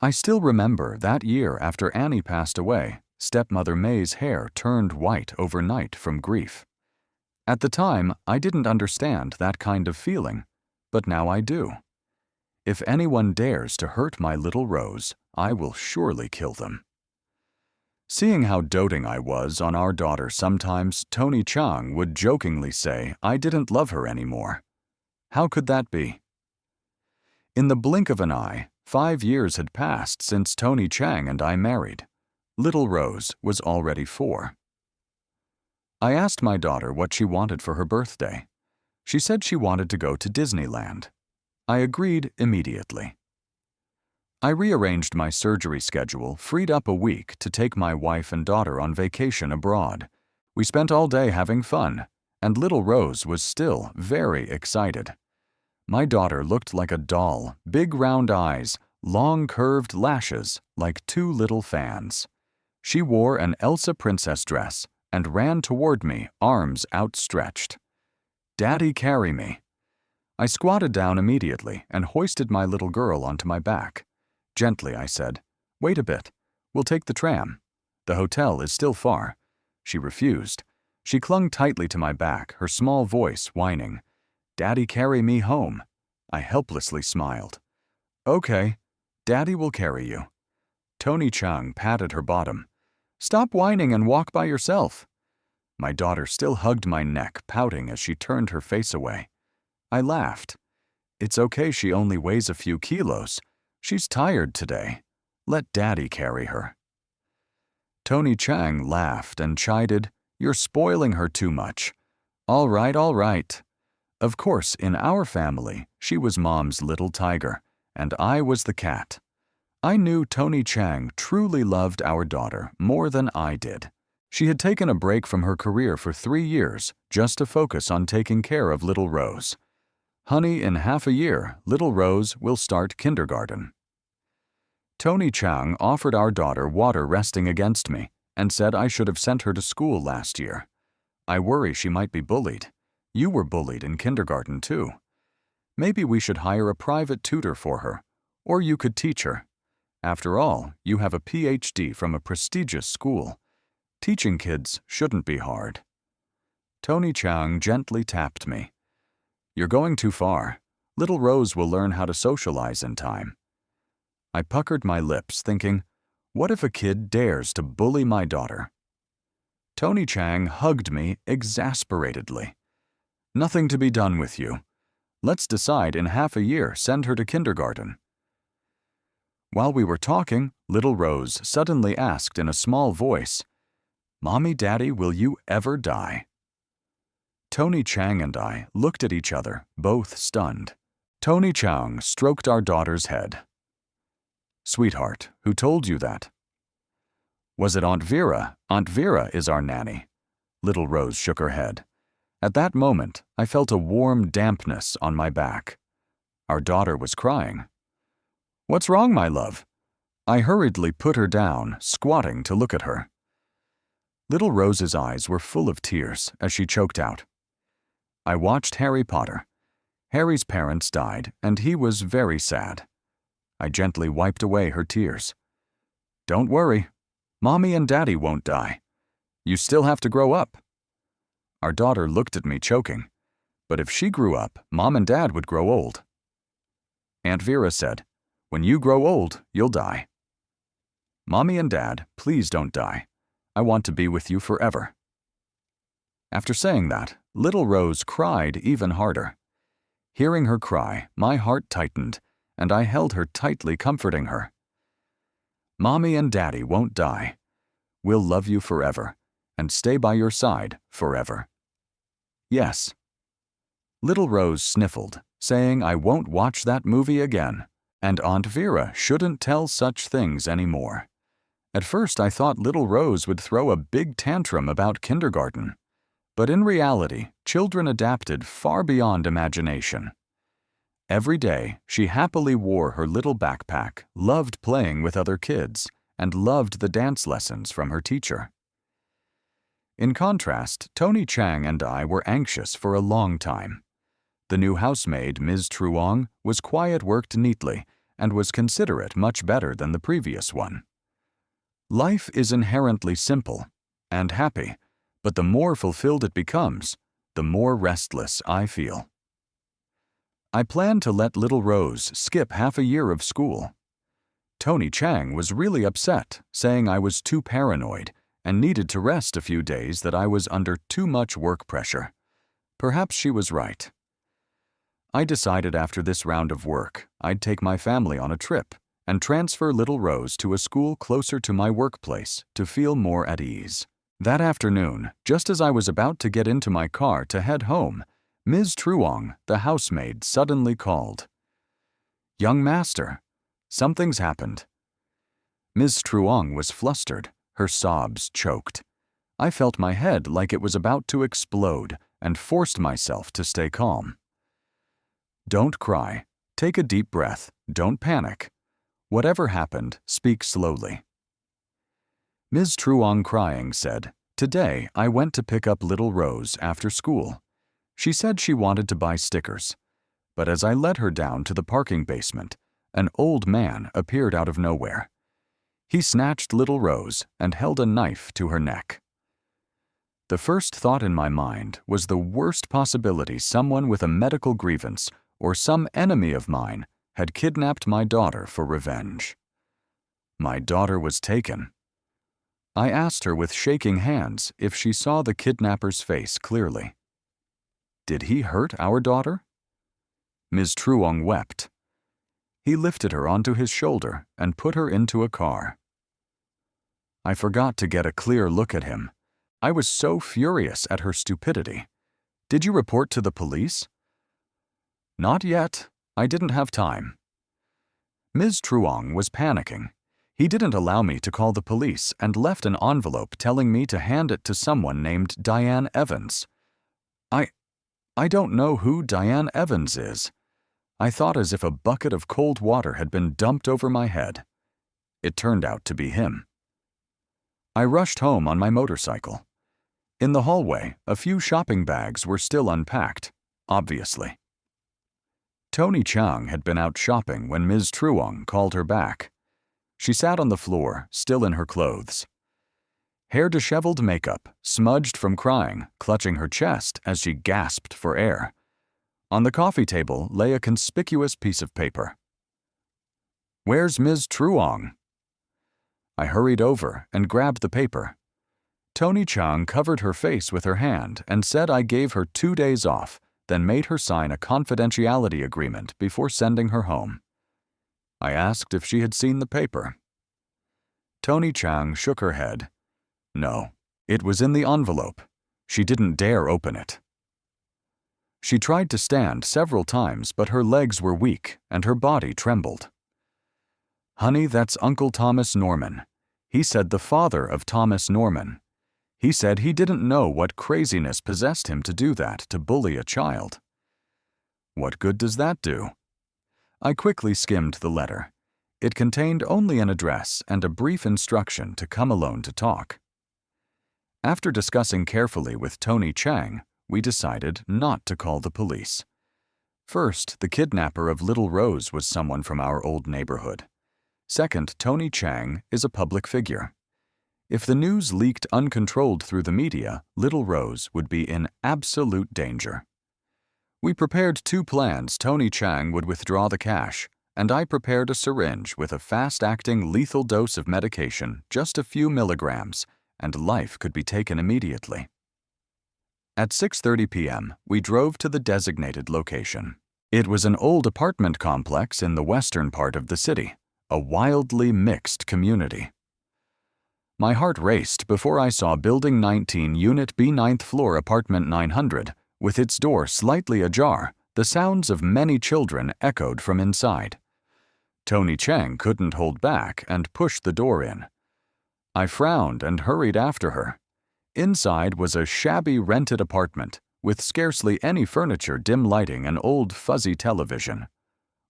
I still remember that year after Annie passed away, stepmother May's hair turned white overnight from grief. At the time, I didn't understand that kind of feeling, but now I do. If anyone dares to hurt my little Rose, I will surely kill them. Seeing how doting I was on our daughter, sometimes Tony Chang would jokingly say I didn't love her anymore. How could that be? In the blink of an eye, 5 years had passed since Tony Chang and I married. Little Rose was already 4. I asked my daughter what she wanted for her birthday. She said she wanted to go to Disneyland. I agreed immediately. I rearranged my surgery schedule, freed up a week to take my wife and daughter on vacation abroad. We spent all day having fun, and little Rose was still very excited. My daughter looked like a doll, big round eyes, long curved lashes like 2 little fans. She wore an Elsa princess dress and ran toward me, arms outstretched. "Daddy, carry me." I squatted down immediately and hoisted my little girl onto my back. Gently, I said, "Wait a bit. We'll take the tram. The hotel is still far." She refused. She clung tightly to my back, her small voice whining, "Daddy, carry me home." I helplessly smiled. "Okay, Daddy will carry you." Tony Chang patted her bottom. "Stop whining and walk by yourself." My daughter still hugged my neck, pouting as she turned her face away. I laughed. "It's okay, she only weighs a few kilos. She's tired today. Let Daddy carry her." Tony Chang laughed and chided, "You're spoiling her too much." All right, Of course, in our family, she was Mom's little tiger, and I was the cat. I knew Tony Chang truly loved our daughter more than I did. She had taken a break from her career for 3 years just to focus on taking care of little Rose. Honey, in half a year, little Rose will start kindergarten. Tony Chang offered our daughter water resting against me and said I should have sent her to school last year. I worry she might be bullied. You were bullied in kindergarten too. Maybe we should hire a private tutor for her, or you could teach her. After all, you have a PhD from a prestigious school. Teaching kids shouldn't be hard. Tony Chang gently tapped me. You're going too far. Little Rose will learn how to socialize in time. I puckered my lips, thinking, what if a kid dares to bully my daughter? Tony Chang hugged me exasperatedly. Nothing to be done with you. Let's decide in half a year, send her to kindergarten. While we were talking, little Rose suddenly asked in a small voice, Mommy, Daddy, will you ever die? Tony Chang and I looked at each other, both stunned. Tony Chang stroked our daughter's head. Sweetheart, who told you that? Was it Aunt Vera? Aunt Vera is our nanny. Little Rose shook her head. At that moment, I felt a warm dampness on my back. Our daughter was crying. What's wrong, my love? I hurriedly put her down, squatting to look at her. Little Rose's eyes were full of tears as she choked out. I watched Harry Potter. Harry's parents died, and he was very sad. I gently wiped away her tears. Don't worry. Mommy and Daddy won't die. You still have to grow up. Our daughter looked at me choking. But if she grew up, Mom and Dad would grow old. Aunt Vera said, when you grow old, you'll die. Mommy and Dad, please don't die. I want to be with you forever. After saying that, little Rose cried even harder. Hearing her cry, my heart tightened, and I held her tightly, comforting her. Mommy and Daddy won't die. We'll love you forever, and stay by your side forever. Yes. Little Rose sniffled, saying I won't watch that movie again, and Aunt Vera shouldn't tell such things anymore. At first I thought little Rose would throw a big tantrum about kindergarten. But in reality, children adapted far beyond imagination. Every day, she happily wore her little backpack, loved playing with other kids, and loved the dance lessons from her teacher. In contrast, Tony Chang and I were anxious for a long time. The new housemaid, Ms. Truong, was quiet, worked neatly, and was considerate much better than the previous one. Life is inherently simple and happy, but the more fulfilled it becomes, the more restless I feel. I planned to let little Rose skip half a year of school. Tony Chang was really upset, saying I was too paranoid and needed to rest a few days, that I was under too much work pressure. Perhaps she was right. I decided after this round of work, I'd take my family on a trip and transfer little Rose to a school closer to my workplace to feel more at ease. That afternoon, just as I was about to get into my car to head home, Ms. Truong, the housemaid, suddenly called. Young master, something's happened. Ms. Truong was flustered, her sobs choked. I felt my head like it was about to explode and forced myself to stay calm. Don't cry. Take a deep breath. Don't panic. Whatever happened, speak slowly. Ms. Truong, crying, said, Today I went to pick up little Rose after school. She said she wanted to buy stickers, but as I led her down to the parking basement, an old man appeared out of nowhere. He snatched little Rose and held a knife to her neck. The first thought in my mind was the worst possibility someone with a medical grievance or some enemy of mine had kidnapped my daughter for revenge. My daughter was taken. I asked her with shaking hands if she saw the kidnapper's face clearly. Did he hurt our daughter? Ms. Truong wept. He lifted her onto his shoulder and put her into a car. I forgot to get a clear look at him. I was so furious at her stupidity. Did you report to the police? Not yet. I didn't have time. Ms. Truong was panicking. He didn't allow me to call the police and left an envelope telling me to hand it to someone named Diane Evans. I don't know who Diane Evans is. I thought as if a bucket of cold water had been dumped over my head. It turned out to be him. I rushed home on my motorcycle. In the hallway, a few shopping bags were still unpacked, obviously. Tony Chang had been out shopping when Ms. Truong called her back. She sat on the floor, still in her clothes. Hair disheveled, makeup, smudged from crying, clutching her chest as she gasped for air. On the coffee table lay a conspicuous piece of paper. "Where's Ms. Truong?" I hurried over and grabbed the paper. Tony Chang covered her face with her hand and said I gave her 2 days off, then made her sign a confidentiality agreement before sending her home. I asked if she had seen the paper. Tony Chang shook her head. No, it was in the envelope. She didn't dare open it. She tried to stand several times, but her legs were weak and her body trembled. "Honey, that's Uncle Thomas Norman. He said the father of Thomas Norman. He said he didn't know what craziness possessed him to do that, to bully a child." What good does that do? I quickly skimmed the letter. It contained only an address and a brief instruction to come alone to talk. After discussing carefully with Tony Chang, we decided not to call the police. First, the kidnapper of Little Rose was someone from our old neighborhood. Second, Tony Chang is a public figure. If the news leaked uncontrolled through the media, Little Rose would be in absolute danger. We prepared 2 plans. Tony Chang would withdraw the cash, and I prepared a syringe with a fast-acting lethal dose of medication, just a few milligrams, and life could be taken immediately. At 6:30 p.m., we drove to the designated location. It was an old apartment complex in the western part of the city, a wildly mixed community. My heart raced before I saw Building 19, Unit B, 9th floor, Apartment 900, with its door slightly ajar. The sounds of many children echoed from inside. Tony Chang couldn't hold back and pushed the door in. I frowned and hurried after her. Inside was a shabby rented apartment, with scarcely any furniture, dim lighting, and old fuzzy television.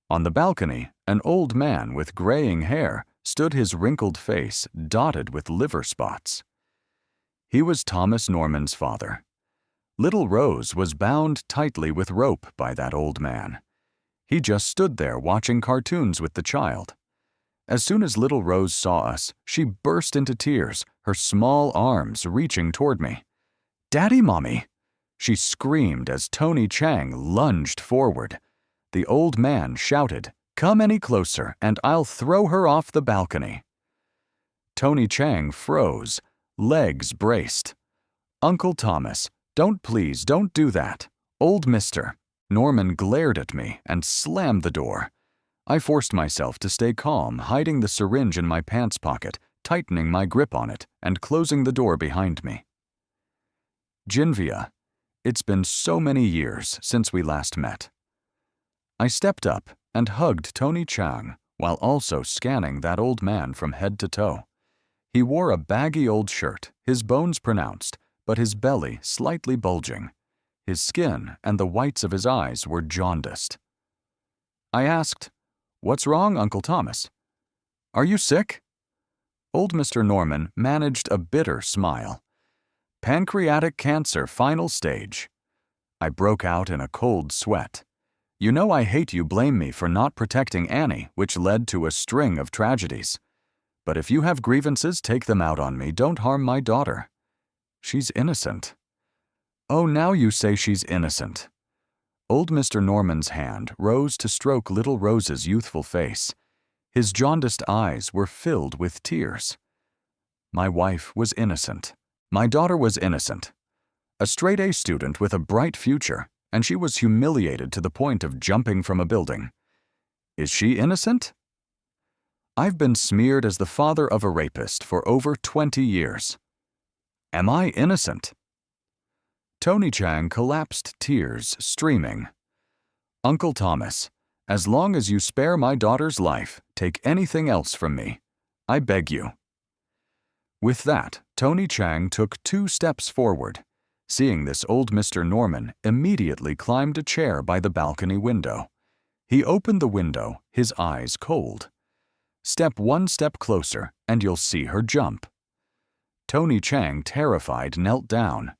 On the balcony, an old man with graying hair stood, his wrinkled face dotted with liver spots. He was Thomas Norman's father. Little Rose was bound tightly with rope by that old man. He just stood there watching cartoons with the child. As soon as Little Rose saw us, she burst into tears, her small arms reaching toward me. "Daddy, Mommy!" she screamed as Tony Chang lunged forward. The old man shouted, "Come any closer, and I'll throw her off the balcony." Tony Chang froze, legs braced. "Uncle Thomas, please don't do that. Old Mr." Norman glared at me and slammed the door. I forced myself to stay calm, hiding the syringe in my pants pocket, tightening my grip on it, and closing the door behind me. Jinvia, it's been so many years since we last met. I stepped up and hugged Tony Chang while also scanning that old man from head to toe. He wore a baggy old shirt, his bones pronounced, but his belly slightly bulging. His skin and the whites of his eyes were jaundiced. I asked, "What's wrong, Uncle Thomas? Are you sick?" Old Mr. Norman managed a bitter smile. "Pancreatic cancer, final stage." I broke out in a cold sweat. "You know I hate you blame me for not protecting Annie, which led to a string of tragedies. But if you have grievances, take them out on me. Don't harm my daughter. She's innocent." "Oh, now you say she's innocent." Old Mr. Norman's hand rose to stroke Little Rose's youthful face. His jaundiced eyes were filled with tears. My wife was innocent. My daughter was innocent. A straight-A student with a bright future, and she was humiliated to the point of jumping from a building. Is she innocent? I've been smeared as the father of a rapist for over 20 years. Am I innocent? Tony Chang collapsed, tears streaming. Uncle Thomas, as long as you spare my daughter's life, take anything else from me. I beg you." With that, Tony Chang took 2 steps forward. Seeing this, old Mr. Norman immediately climbed a chair by the balcony window. He opened the window, his eyes cold. "Step 1 step closer, and you'll see her jump." Tony Chang, terrified, knelt down.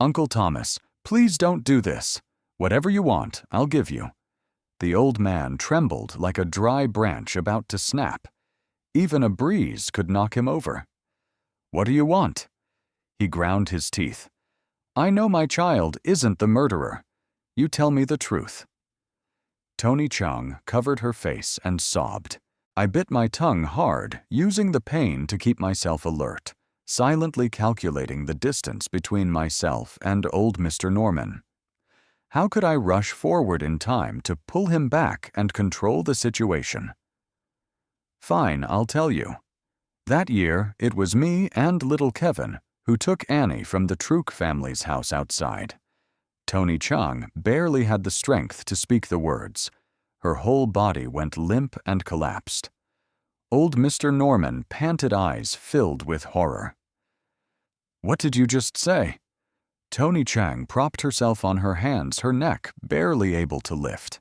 "Uncle Thomas, please don't do this. Whatever you want, I'll give you." The old man trembled like a dry branch about to snap. Even a breeze could knock him over. "What do you want?" He ground his teeth. "I know my child isn't the murderer. You tell me the truth." Tony Chang covered her face and sobbed. I bit my tongue hard, using the pain to keep myself alert, silently calculating the distance between myself and old Mr. Norman. How could I rush forward in time to pull him back and control the situation? "Fine, I'll tell you. That year, it was me and little Kevin who took Annie from the Truk family's house outside." Tony Chang barely had the strength to speak the words. Her whole body went limp and collapsed. Old Mr. Norman panted, eyes filled with horror. "What did you just say?" Tony Chang propped herself on her hands, her neck barely able to lift.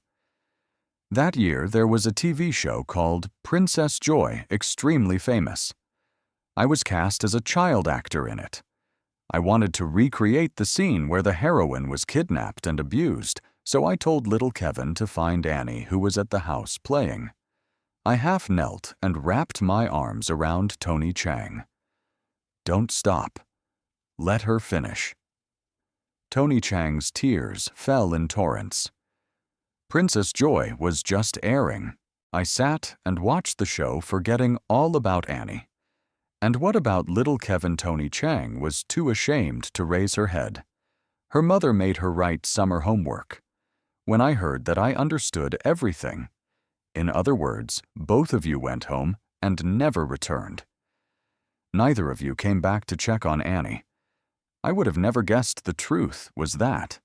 That year, there was a TV show called Princess Joy, extremely famous. I was cast as a child actor in it. I wanted to recreate the scene where the heroine was kidnapped and abused, so I told little Kevin to find Annie, who was at the house playing. I half knelt and wrapped my arms around Tony Chang. "Don't stop. Let her finish." Tony Chang's tears fell in torrents. Princess Joy was just airing. I sat and watched the show, forgetting all about Annie. And what about little Kevin? Tony Chang was too ashamed to raise her head. Her mother made her write summer homework. When I heard that, I understood everything. In other words, both of you went home and never returned. Neither of you came back to check on Annie. I would have never guessed the truth was that.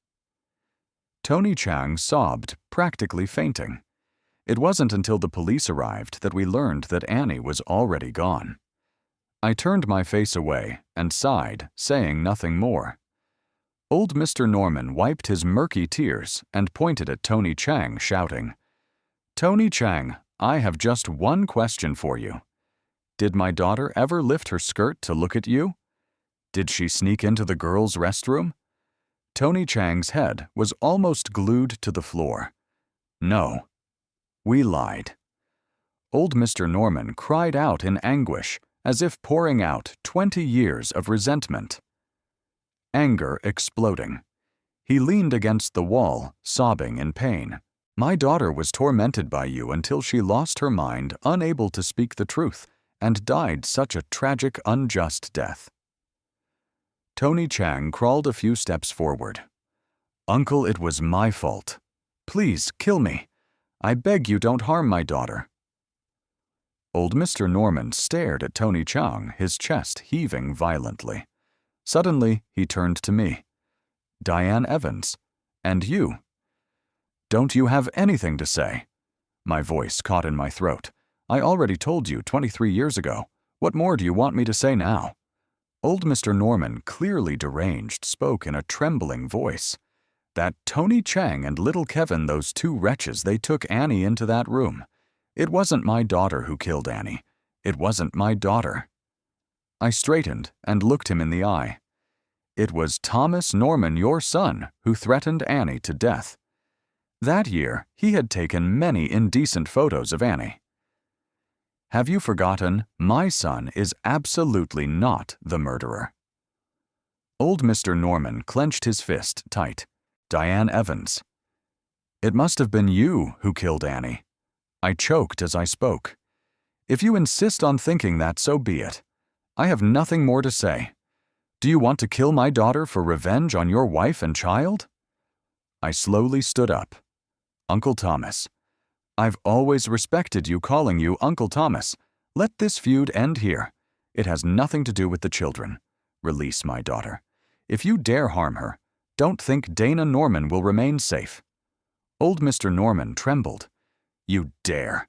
Tony Chang sobbed, practically fainting. It wasn't until the police arrived that we learned that Annie was already gone. I turned my face away and sighed, saying nothing more. Old Mr. Norman wiped his murky tears and pointed at Tony Chang, shouting, "Tony Chang, I have just one question for you. Did my daughter ever lift her skirt to look at you? Did she sneak into the girls' restroom?" Tony Chang's head was almost glued to the floor. "No. We lied." Old Mr. Norman cried out in anguish, as if pouring out 20 years of resentment. Anger exploding. He leaned against the wall, sobbing in pain. "My daughter was tormented by you until she lost her mind, unable to speak the truth, and died such a tragic, unjust death." Tony Chang crawled a few steps forward. "Uncle, it was my fault. Please, kill me. I beg you, don't harm my daughter." Old Mr. Norman stared at Tony Chang, his chest heaving violently. Suddenly, he turned to me. "Diane Evans. And you. Don't you have anything to say?" My voice caught in my throat. "I already told you 23 years ago. What more do you want me to say now?" Old Mr. Norman, clearly deranged, spoke in a trembling voice. "That Tony Chang and little Kevin, those 2 wretches, they took Annie into that room. It wasn't my daughter who killed Annie. It wasn't my daughter." I straightened and looked him in the eye. "It was Thomas Norman, your son, who threatened Annie to death. That year, he had taken many indecent photos of Annie. Have you forgotten? My son is absolutely not the murderer." Old Mr. Norman clenched his fist tight. "Diane Evans. It must have been you who killed Annie." I choked as I spoke. "If you insist on thinking that, so be it. I have nothing more to say. Do you want to kill my daughter for revenge on your wife and child?" I slowly stood up. "Uncle Thomas, I've always respected you calling you Uncle Thomas. Let this feud end here. It has nothing to do with the children. Release my daughter. If you dare harm her, don't think Dana Norman will remain safe." Old Mr. Norman trembled. "You dare."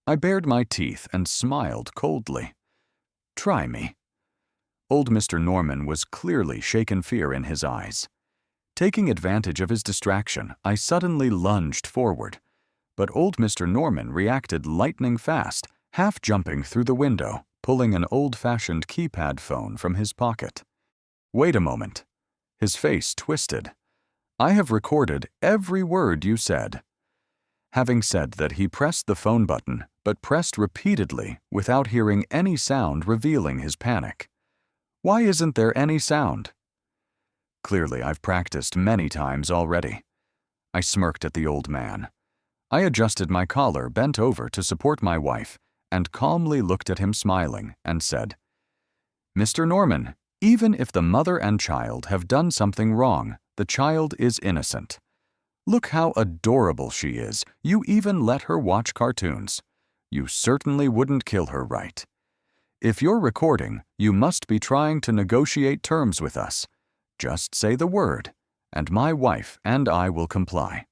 I bared my teeth and smiled coldly. "Try me." Old Mr. Norman was clearly shaken fear in his eyes. Taking advantage of his distraction, I suddenly lunged forward. But old Mr. Norman reacted lightning fast, half jumping through the window, pulling an old-fashioned keypad phone from his pocket. "Wait a moment." His face twisted. "I have recorded every word you said." Having said that, he pressed the phone button, but pressed repeatedly without hearing any sound, revealing his panic. "Why isn't there any sound?" Clearly, I've practiced many times already. I smirked at the old man. I adjusted my collar, bent over to support my wife, and calmly looked at him smiling and said, "Mr. Norman, even if the mother and child have done something wrong, the child is innocent. Look how adorable she is. You even let her watch cartoons. You certainly wouldn't kill her, right? If you're recording, you must be trying to negotiate terms with us. Just say the word, and my wife and I will comply."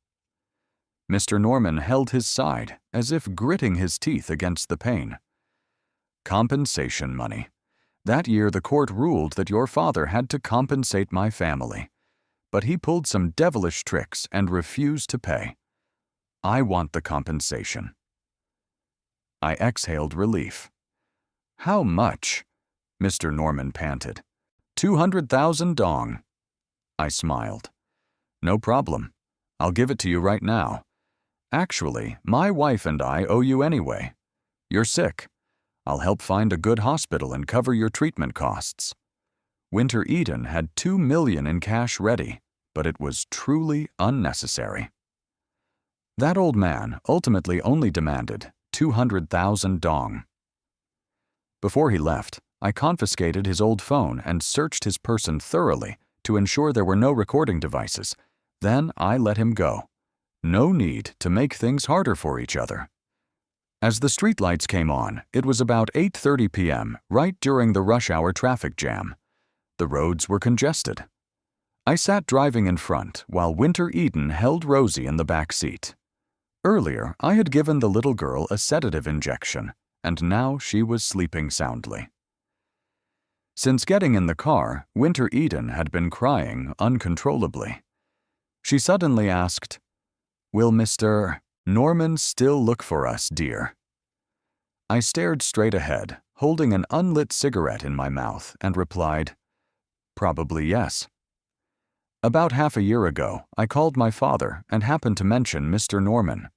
Mr. Norman held his side, as if gritting his teeth against the pain. "Compensation money. That year the court ruled that your father had to compensate my family. But he pulled some devilish tricks and refused to pay. I want the compensation." I exhaled relief. "How much?" Mr. Norman panted. 200,000 dong. I smiled. "No problem. I'll give it to you right now. Actually, my wife and I owe you anyway. You're sick. I'll help find a good hospital and cover your treatment costs." Winter Eden had $2 million in cash ready, but it was truly unnecessary. That old man ultimately only demanded 200,000 dong. Before he left, I confiscated his old phone and searched his person thoroughly to ensure there were no recording devices. Then I let him go. No need to make things harder for each other. As the streetlights came on, it was about 8:30 p.m., right during the rush hour traffic jam. The roads were congested. I sat driving in front while Winter Eden held Rosie in the back seat. Earlier, I had given the little girl a sedative injection, and now she was sleeping soundly. Since getting in the car, Winter Eden had been crying uncontrollably. She suddenly asked, "Will Mr. Norman still look for us, dear?" I stared straight ahead, holding an unlit cigarette in my mouth, and replied, "Probably yes." About half a year ago, I called my father and happened to mention Mr. Norman.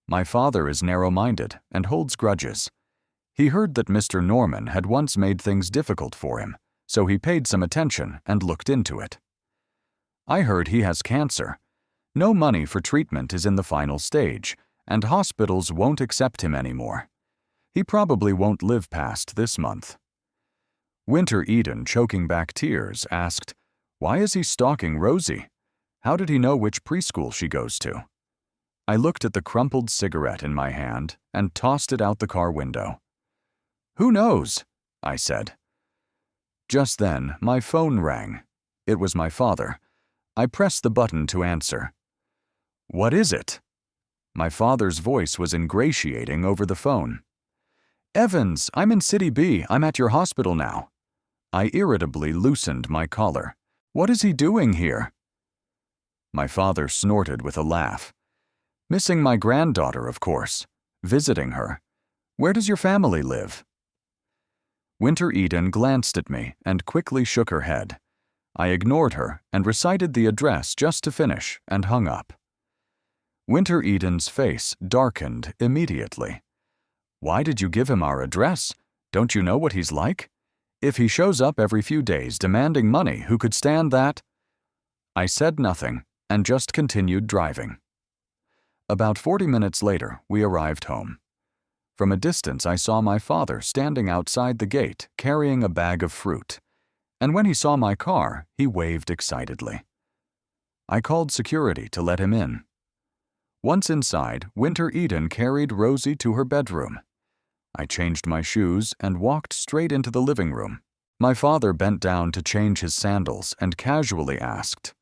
My father is narrow-minded and holds grudges. He heard that Mr. Norman had once made things difficult for him, so he paid some attention and looked into it. I heard he has cancer. No money for treatment is in the final stage, and hospitals won't accept him anymore. He probably won't live past this month. Winter Eden, choking back tears, asked, "Why is he stalking Rosie? How did he know which preschool she goes to?" I looked at the crumpled cigarette in my hand and tossed it out the car window. "Who knows?" I said. Just then, my phone rang. It was my father. I pressed the button to answer. "What is it?" My father's voice was ingratiating over the phone. "Evans, I'm in City B. I'm at your hospital now." I irritably loosened my collar. "What is he doing here?" My father snorted with a laugh. "Missing my granddaughter, of course. Visiting her. Where does your family live?" Winter Eden glanced at me and quickly shook her head. I ignored her and recited the address just to finish and hung up. Winter Eden's face darkened immediately. "Why did you give him our address? Don't you know what he's like? If he shows up every few days demanding money, who could stand that?" I said nothing and just continued driving. About 40 minutes later, we arrived home. From a distance, I saw my father standing outside the gate carrying a bag of fruit, and when he saw my car, he waved excitedly. I called security to let him in. Once inside, Winter Eden carried Rosie to her bedroom. I changed my shoes and walked straight into the living room. My father bent down to change his sandals and casually asked,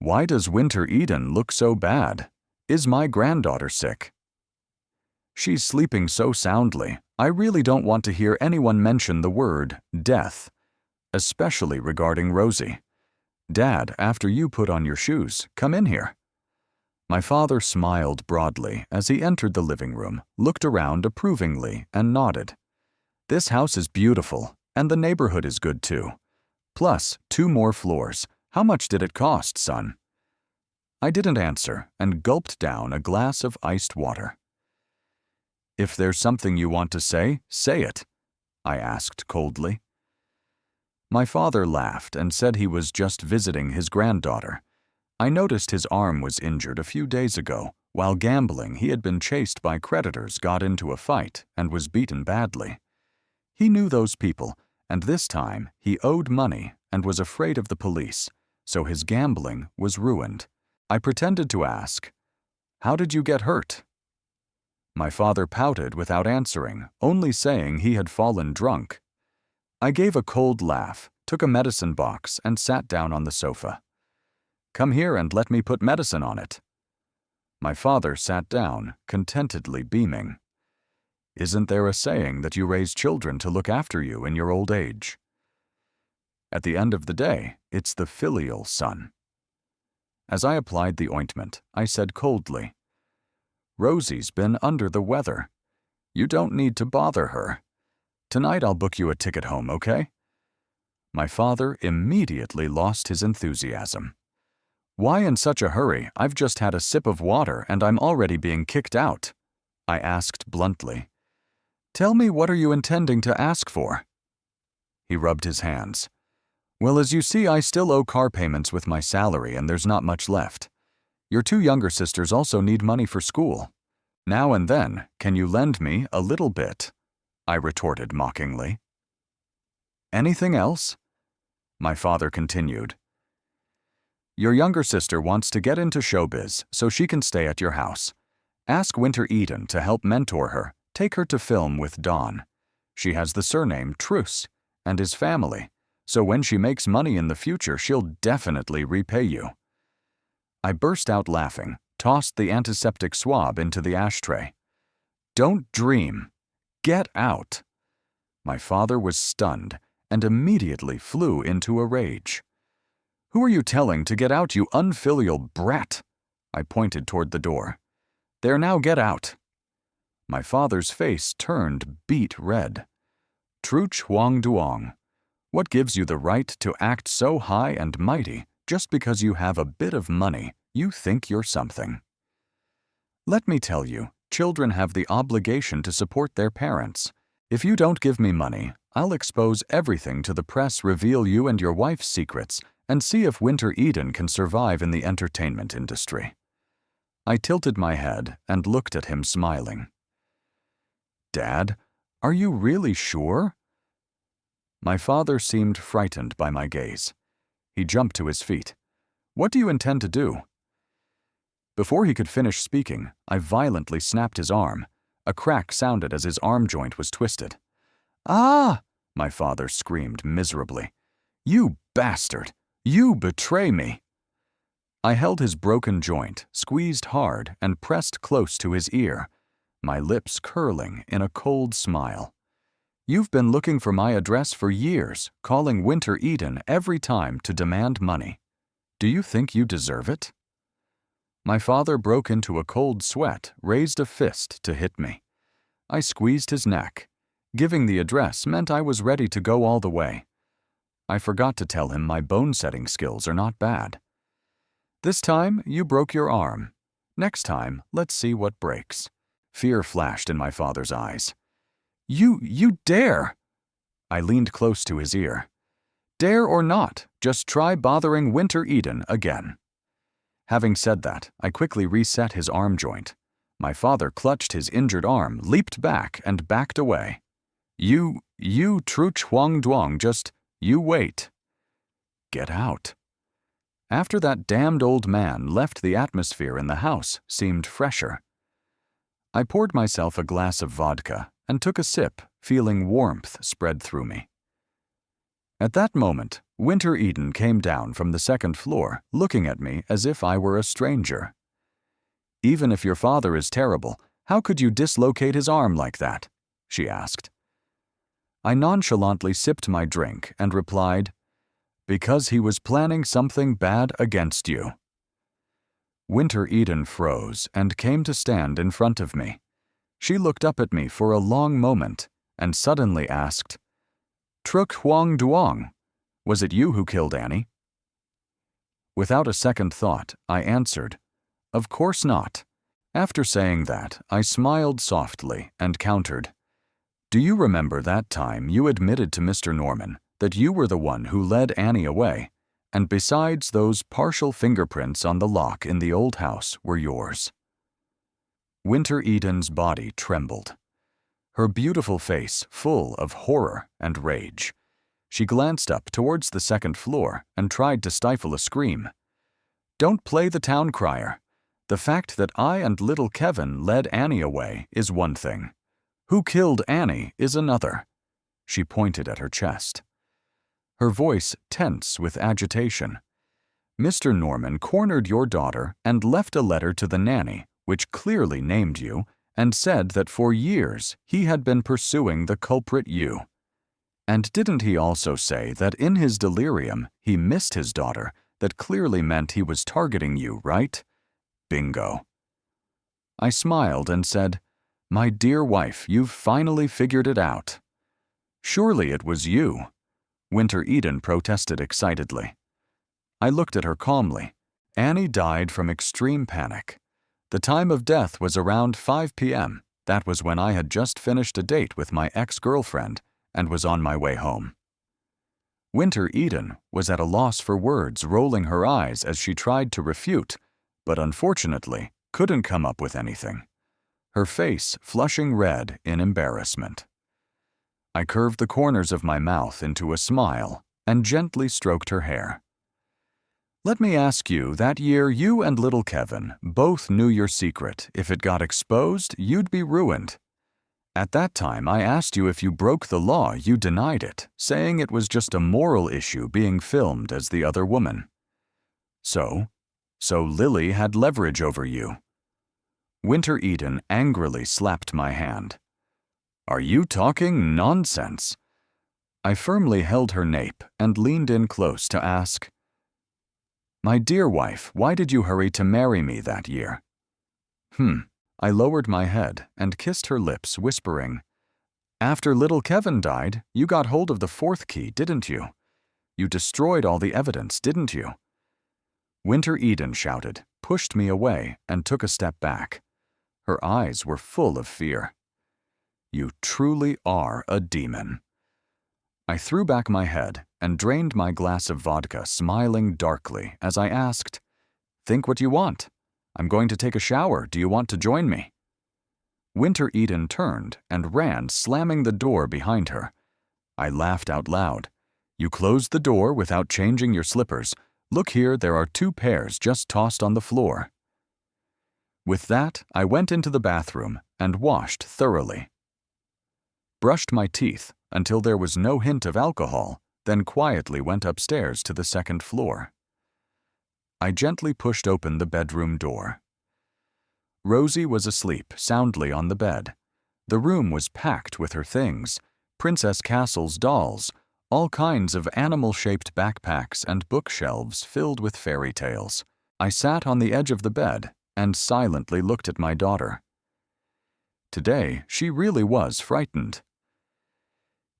Why does Winter Eden look so bad? Is my granddaughter sick? She's sleeping so soundly, I really don't want to hear anyone mention the word death, especially regarding Rosie. Dad, after you put on your shoes, come in here. My father smiled broadly as he entered the living room, looked around approvingly, and nodded. This house is beautiful, and the neighborhood is good too. Plus, 2 more floors. How much did it cost, son? I didn't answer and gulped down a glass of iced water. If there's something you want to say it, I asked coldly. My father laughed and said he was just visiting his granddaughter. I noticed his arm was injured a few days ago. While gambling, he had been chased by creditors, got into a fight, and was beaten badly. He knew those people, and this time he owed money and was afraid of the police, so his gambling was ruined. I pretended to ask, "How did you get hurt?" My father pouted without answering, only saying he had fallen drunk. I gave a cold laugh, took a medicine box, and sat down on the sofa. "Come here and let me put medicine on it." My father sat down, contentedly beaming. "Isn't there a saying that you raise children to look after you in your old age? At the end of the day, it's the filial son." As I applied the ointment, I said coldly, "Rosie's been under the weather. You don't need to bother her. Tonight I'll book you a ticket home, okay?" My father immediately lost his enthusiasm. "Why in such a hurry? I've just had a sip of water and I'm already being kicked out," I asked bluntly. "Tell me, what are you intending to ask for?" He rubbed his hands. "Well, as you see, I still owe car payments with my salary and there's not much left. Your 2 younger sisters also need money for school. Now and then, can you lend me a little bit?" I retorted mockingly. "Anything else?" My father continued. "Your younger sister wants to get into showbiz so she can stay at your house. Ask Winter Eden to help mentor her. Take her to film with Don. She has the surname Truce and is family, so when she makes money in the future, she'll definitely repay you." I burst out laughing, tossed the antiseptic swab into the ashtray. "Don't dream. Get out." My father was stunned and immediately flew into a rage. "Who are you telling to get out, you unfilial brat?" I pointed toward the door. "There now, get out." My father's face turned beet red. "Truch Huang Duong, what gives you the right to act so high and mighty just because you have a bit of money? You think you're something." "Let me tell you, children have the obligation to support their parents. If you don't give me money, I'll expose everything to the press, reveal you and your wife's secrets, and see if Winter Eden can survive in the entertainment industry." I tilted my head and looked at him smiling. "Dad, are you really sure?" My father seemed frightened by my gaze. He jumped to his feet. "What do you intend to do?" Before he could finish speaking, I violently snapped his arm. A crack sounded as his arm joint was twisted. "Ah!" my father screamed miserably. "You bastard! You betray me!" I held his broken joint, squeezed hard, and pressed close to his ear, my lips curling in a cold smile. "You've been looking for my address for years, calling Winter Eden every time to demand money. Do you think you deserve it?" My father broke into a cold sweat, raised a fist to hit me. I squeezed his neck. Giving the address meant I was ready to go all the way. I forgot to tell him my bone-setting skills are not bad. "This time, you broke your arm. Next time, let's see what breaks." Fear flashed in my father's eyes. You dare!" I leaned close to his ear. "Dare or not, just try bothering Winter Eden again." Having said that, I quickly reset his arm joint. My father clutched his injured arm, leaped back, and backed away. You Truch Huang Duong, just, you wait." Get out. After that damned old man left, the atmosphere in the house seemed fresher. I poured myself a glass of vodka and took a sip, feeling warmth spread through me. At that moment, Winter Eden came down from the second floor, looking at me as if I were a stranger. "Even if your father is terrible, how could you dislocate his arm like that?" she asked. I nonchalantly sipped my drink and replied, "Because he was planning something bad against you." Winter Eden froze and came to stand in front of me. She looked up at me for a long moment and suddenly asked, "Truk Huang Duong, was it you who killed Annie?" Without a second thought, I answered, "Of course not." After saying that, I smiled softly and countered, "Do you remember that time you admitted to Mr. Norman that you were the one who led Annie away, and besides, those partial fingerprints on the lock in the old house were yours?" Winter Eden's body trembled, her beautiful face full of horror and rage. She glanced up towards the second floor and tried to stifle a scream. "Don't play the town crier. The fact that I and little Kevin led Annie away is one thing. Who killed Annie is another." She pointed at her chest, her voice tense with agitation. "Mr. Norman cornered your daughter and left a letter to the nanny, which clearly named you, and said that for years he had been pursuing the culprit you. And didn't he also say that in his delirium he missed his daughter? That clearly meant he was targeting you, right? Bingo." I smiled and said, "My dear wife, you've finally figured it out." "Surely it was you," Winter Eden protested excitedly. I looked at her calmly. "Annie died from extreme panic. The time of death was around 5 p.m. That was when I had just finished a date with my ex-girlfriend and was on my way home." Winter Eden was at a loss for words, rolling her eyes as she tried to refute, but unfortunately couldn't come up with anything, her face flushing red in embarrassment. I curved the corners of my mouth into a smile and gently stroked her hair. "Let me ask you, that year you and little Kevin both knew your secret. If it got exposed, you'd be ruined. At that time, I asked you if you broke the law. You denied it, saying it was just a moral issue being filmed as the other woman. So Lily had leverage over you." Winter Eden angrily slapped my hand. "Are you talking nonsense?" I firmly held her nape and leaned in close to ask, "My dear wife, why did you hurry to marry me that year?" I lowered my head and kissed her lips, whispering, "After little Kevin died, you got hold of the fourth key, didn't you? You destroyed all the evidence, didn't you?" Winter Eden shouted, pushed me away, and took a step back. Her eyes were full of fear. "You truly are a demon." I threw back my head and drained my glass of vodka, smiling darkly as I asked, "Think what you want. I'm going to take a shower. Do you want to join me?" Winter Eden turned and ran, slamming the door behind her. I laughed out loud. "You closed the door without changing your slippers. Look here, there are 2 pairs just tossed on the floor." With that, I went into the bathroom and washed thoroughly. Brushed my teeth until there was no hint of alcohol, then quietly went upstairs to the second floor. I gently pushed open the bedroom door. Rosie was asleep soundly on the bed. The room was packed with her things, Princess Castle's dolls, all kinds of animal-shaped backpacks and bookshelves filled with fairy tales. I sat on the edge of the bed and silently looked at my daughter. Today, she really was frightened.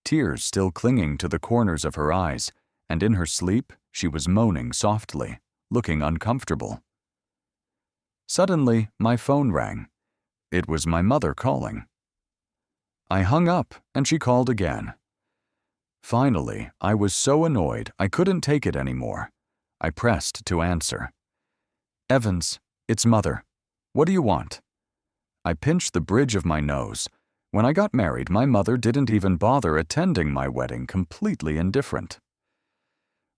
Tears still clinging to the corners of her eyes, and in her sleep, she was moaning softly, looking uncomfortable. Suddenly, my phone rang. It was my mother calling. I hung up, and she called again. Finally, I was so annoyed I couldn't take it anymore. I pressed to answer. "Evans, it's Mother. What do you want?" I pinched the bridge of my nose. When I got married, my mother didn't even bother attending my wedding, completely indifferent.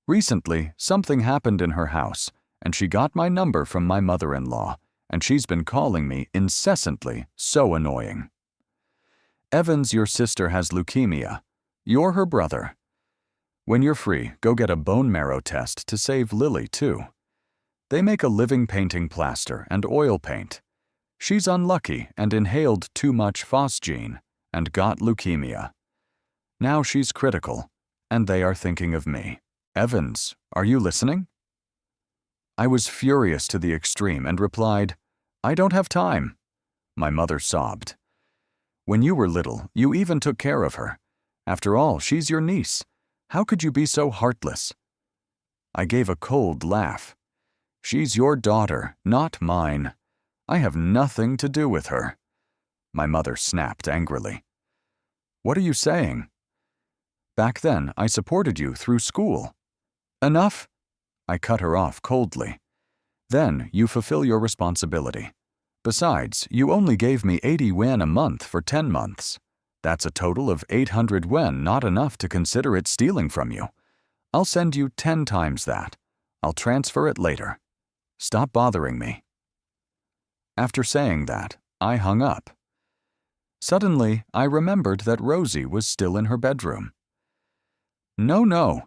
Recently, something happened in her house, and she got my number from my mother-in-law, and she's been calling me incessantly, so annoying. "Evans, your sister has leukemia. You're her brother. When you're free, go get a bone marrow test to save Lily, too. They make a living painting plaster and oil paint. She's unlucky and inhaled too much phosgene and got leukemia. Now she's critical, and they are thinking of me. Evans, are you listening? I was furious to the extreme and replied, I don't have time. My mother sobbed. When you were little, you even took care of her. After all, she's your niece. How could you be so heartless? I gave a cold laugh. She's your daughter, not mine. I have nothing to do with her. My mother snapped angrily. What are you saying? Back then, I supported you through school. Enough? I cut her off coldly. Then you fulfill your responsibility. Besides, you only gave me 80 yuan a month for 10 months. That's a total of 800 yuan, not enough to consider it stealing from you. I'll send you 10 times that. I'll transfer it later. Stop bothering me. After saying that, I hung up. Suddenly, I remembered that Rosie was still in her bedroom. No.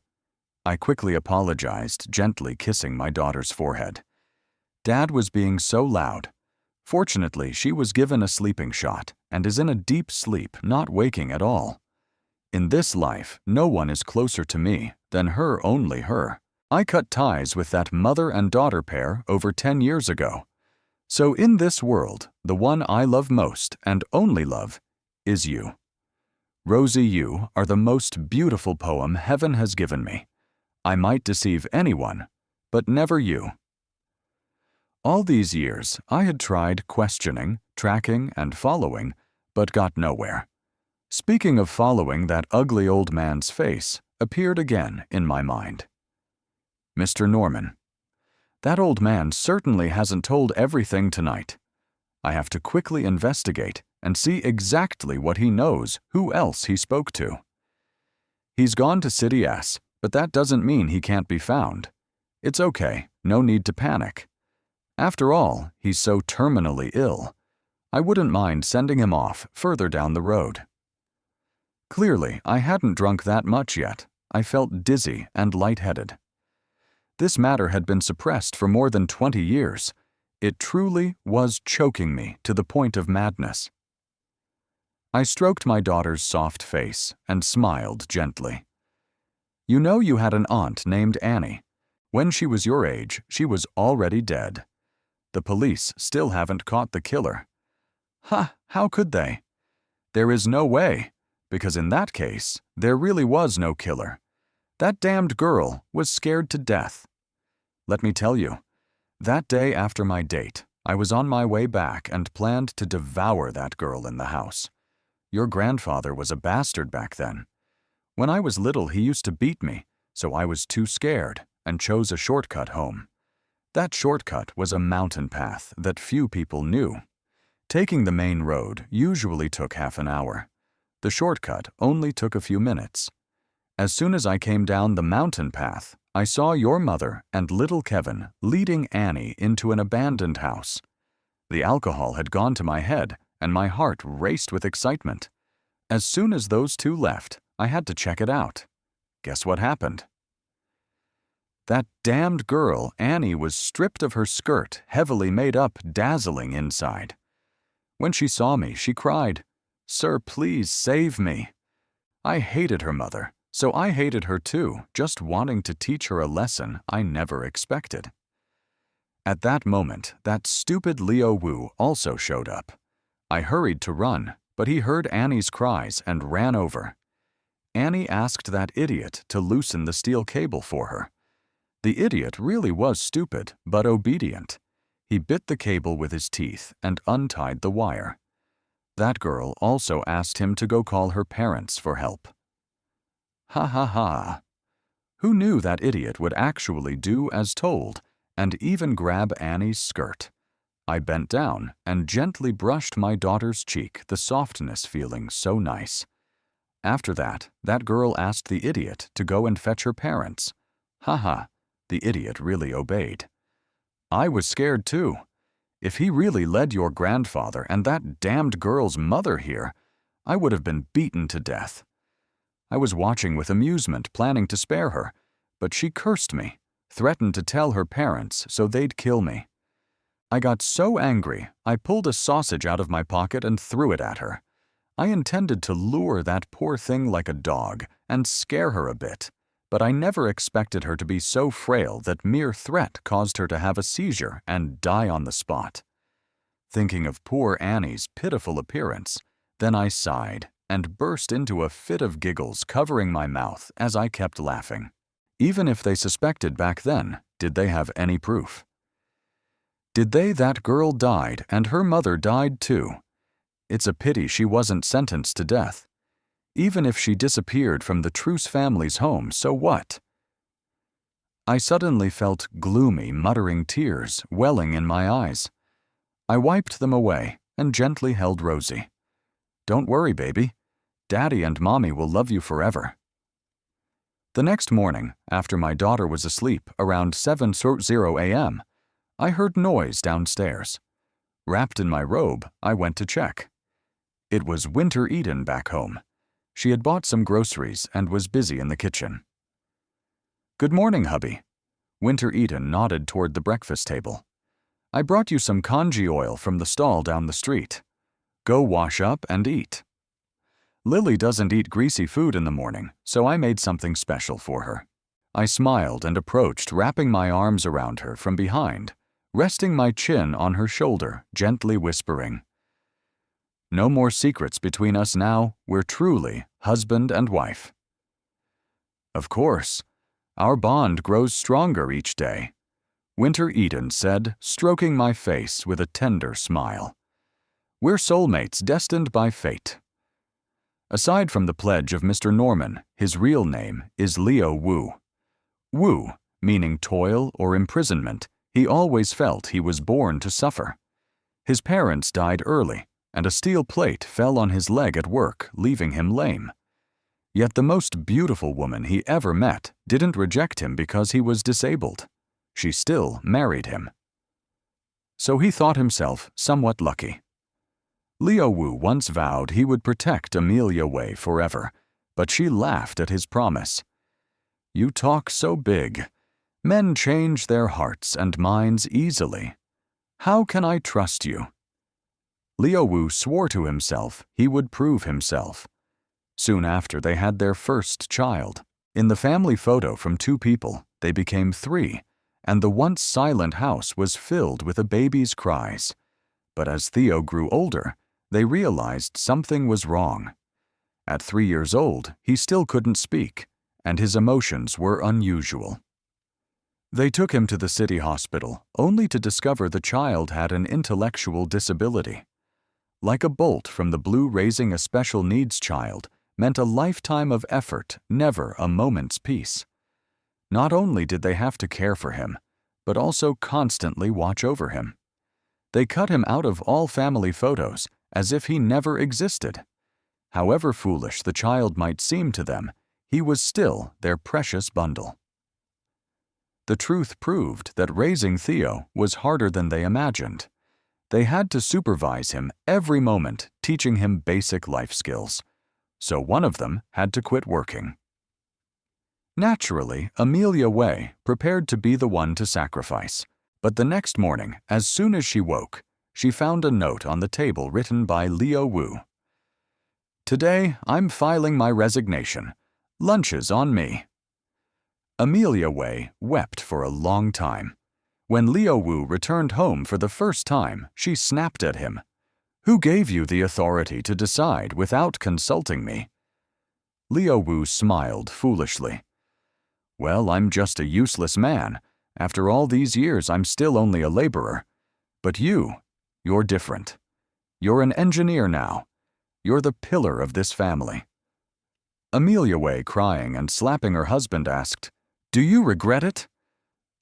I quickly apologized, gently kissing my daughter's forehead. Dad was being so loud. Fortunately, she was given a sleeping shot and is in a deep sleep, not waking at all. In this life, no one is closer to me than her, only her. I cut ties with that mother and daughter pair over 10 years ago. So in this world, the one I love most and only love is you. Rosie, you are the most beautiful poem heaven has given me. I might deceive anyone, but never you. All these years, I had tried questioning, tracking, and following, but got nowhere. Speaking of following, that ugly old man's face appeared again in my mind. Mr. Norman. That old man certainly hasn't told everything tonight. I have to quickly investigate and see exactly what he knows, who else he spoke to. He's gone to City S, but that doesn't mean he can't be found. It's okay, no need to panic. After all, he's so terminally ill. I wouldn't mind sending him off further down the road. Clearly, I hadn't drunk that much yet. I felt dizzy and lightheaded. This matter had been suppressed for more than 20 years. It truly was choking me to the point of madness. I stroked my daughter's soft face and smiled gently. You know you had an aunt named Annie. When she was your age, she was already dead. The police still haven't caught the killer. How could they? There is no way, because in that case, there really was no killer. That damned girl was scared to death. Let me tell you, that day after my date, I was on my way back and planned to devour that girl in the house. Your grandfather was a bastard back then. When I was little, he used to beat me, so I was too scared and chose a shortcut home. That shortcut was a mountain path that few people knew. Taking the main road usually took half an hour. The shortcut only took a few minutes. As soon as I came down the mountain path, I saw your mother and little Kevin leading Annie into an abandoned house. The alcohol had gone to my head, and my heart raced with excitement. As soon as those two left, I had to check it out. Guess what happened? That damned girl, Annie, was stripped of her skirt, heavily made up, dazzling inside. When she saw me, she cried, "Sir, please save me." I hated her mother, so I hated her too, just wanting to teach her a lesson I never expected. At that moment, that stupid Leo Wu also showed up. I hurried to run, but he heard Annie's cries and ran over. Annie asked that idiot to loosen the steel cable for her. The idiot really was stupid, but obedient. He bit the cable with his teeth and untied the wire. That girl also asked him to go call her parents for help. Ha. Who knew that idiot would actually do as told and even grab Annie's skirt? I bent down and gently brushed my daughter's cheek, the softness feeling so nice. After that, that girl asked the idiot to go and fetch her parents. Ha. The idiot really obeyed. I was scared too. If he really led your grandfather and that damned girl's mother here, I would have been beaten to death. I was watching with amusement, planning to spare her, but she cursed me, threatened to tell her parents so they'd kill me. I got so angry, I pulled a sausage out of my pocket and threw it at her. I intended to lure that poor thing like a dog and scare her a bit, but I never expected her to be so frail that mere threat caused her to have a seizure and die on the spot. Thinking of poor Annie's pitiful appearance, then I sighed and burst into a fit of giggles covering my mouth as I kept laughing. Even if they suspected back then, did they have any proof? Did they? That girl died, and her mother died too. It's a pity she wasn't sentenced to death. Even if she disappeared from the Truce family's home, so what? I suddenly felt gloomy, muttering tears welling in my eyes. I wiped them away and gently held Rosie. Don't worry, baby. Daddy and Mommy will love you forever. The next morning, after my daughter was asleep around 7:00 a.m., I heard noise downstairs. Wrapped in my robe, I went to check. It was Winter Eden back home. She had bought some groceries and was busy in the kitchen. Good morning, hubby. Winter Eden nodded toward the breakfast table. I brought you some congee oil from the stall down the street. Go wash up and eat. Lily doesn't eat greasy food in the morning, so I made something special for her. I smiled and approached, wrapping my arms around her from behind, resting my chin on her shoulder, gently whispering, "No more secrets between us now. We're truly husband and wife." Of course. Our bond grows stronger each day, Winter Eden said, stroking my face with a tender smile. We're soulmates destined by fate. Aside from the pledge of Mr. Norman, his real name is Leo Wu. Wu, meaning toil or imprisonment, he always felt he was born to suffer. His parents died early, and a steel plate fell on his leg at work, leaving him lame. Yet the most beautiful woman he ever met didn't reject him because he was disabled. She still married him. So he thought himself somewhat lucky. Leo Wu once vowed he would protect Amelia Wei forever, but she laughed at his promise. You talk so big. Men change their hearts and minds easily. How can I trust you? Leo Wu swore to himself he would prove himself. Soon after, they had their first child. In the family photo from 2 people, they became 3, and the once silent house was filled with a baby's cries. But as Theo grew older, they realized something was wrong. At 3 years old, he still couldn't speak, and his emotions were unusual. They took him to the city hospital, only to discover the child had an intellectual disability. Like a bolt from the blue, raising a special needs child meant a lifetime of effort, never a moment's peace. Not only did they have to care for him, but also constantly watch over him. They cut him out of all family photos, as if he never existed. However foolish the child might seem to them, he was still their precious bundle. The truth proved that raising Theo was harder than they imagined. They had to supervise him every moment, teaching him basic life skills. So one of them had to quit working. Naturally, Amelia Wei prepared to be the one to sacrifice. But the next morning, as soon as she woke, she found a note on the table written by Leo Wu. Today, I'm filing my resignation. Lunch is on me. Amelia Wei wept for a long time. When Leo Wu returned home for the first time, she snapped at him. Who gave you the authority to decide without consulting me? Leo Wu smiled foolishly. Well, I'm just a useless man. After all these years, I'm still only a laborer. But you're different. You're an engineer now. You're the pillar of this family. Amelia Wei, crying and slapping her husband, asked, Do you regret it?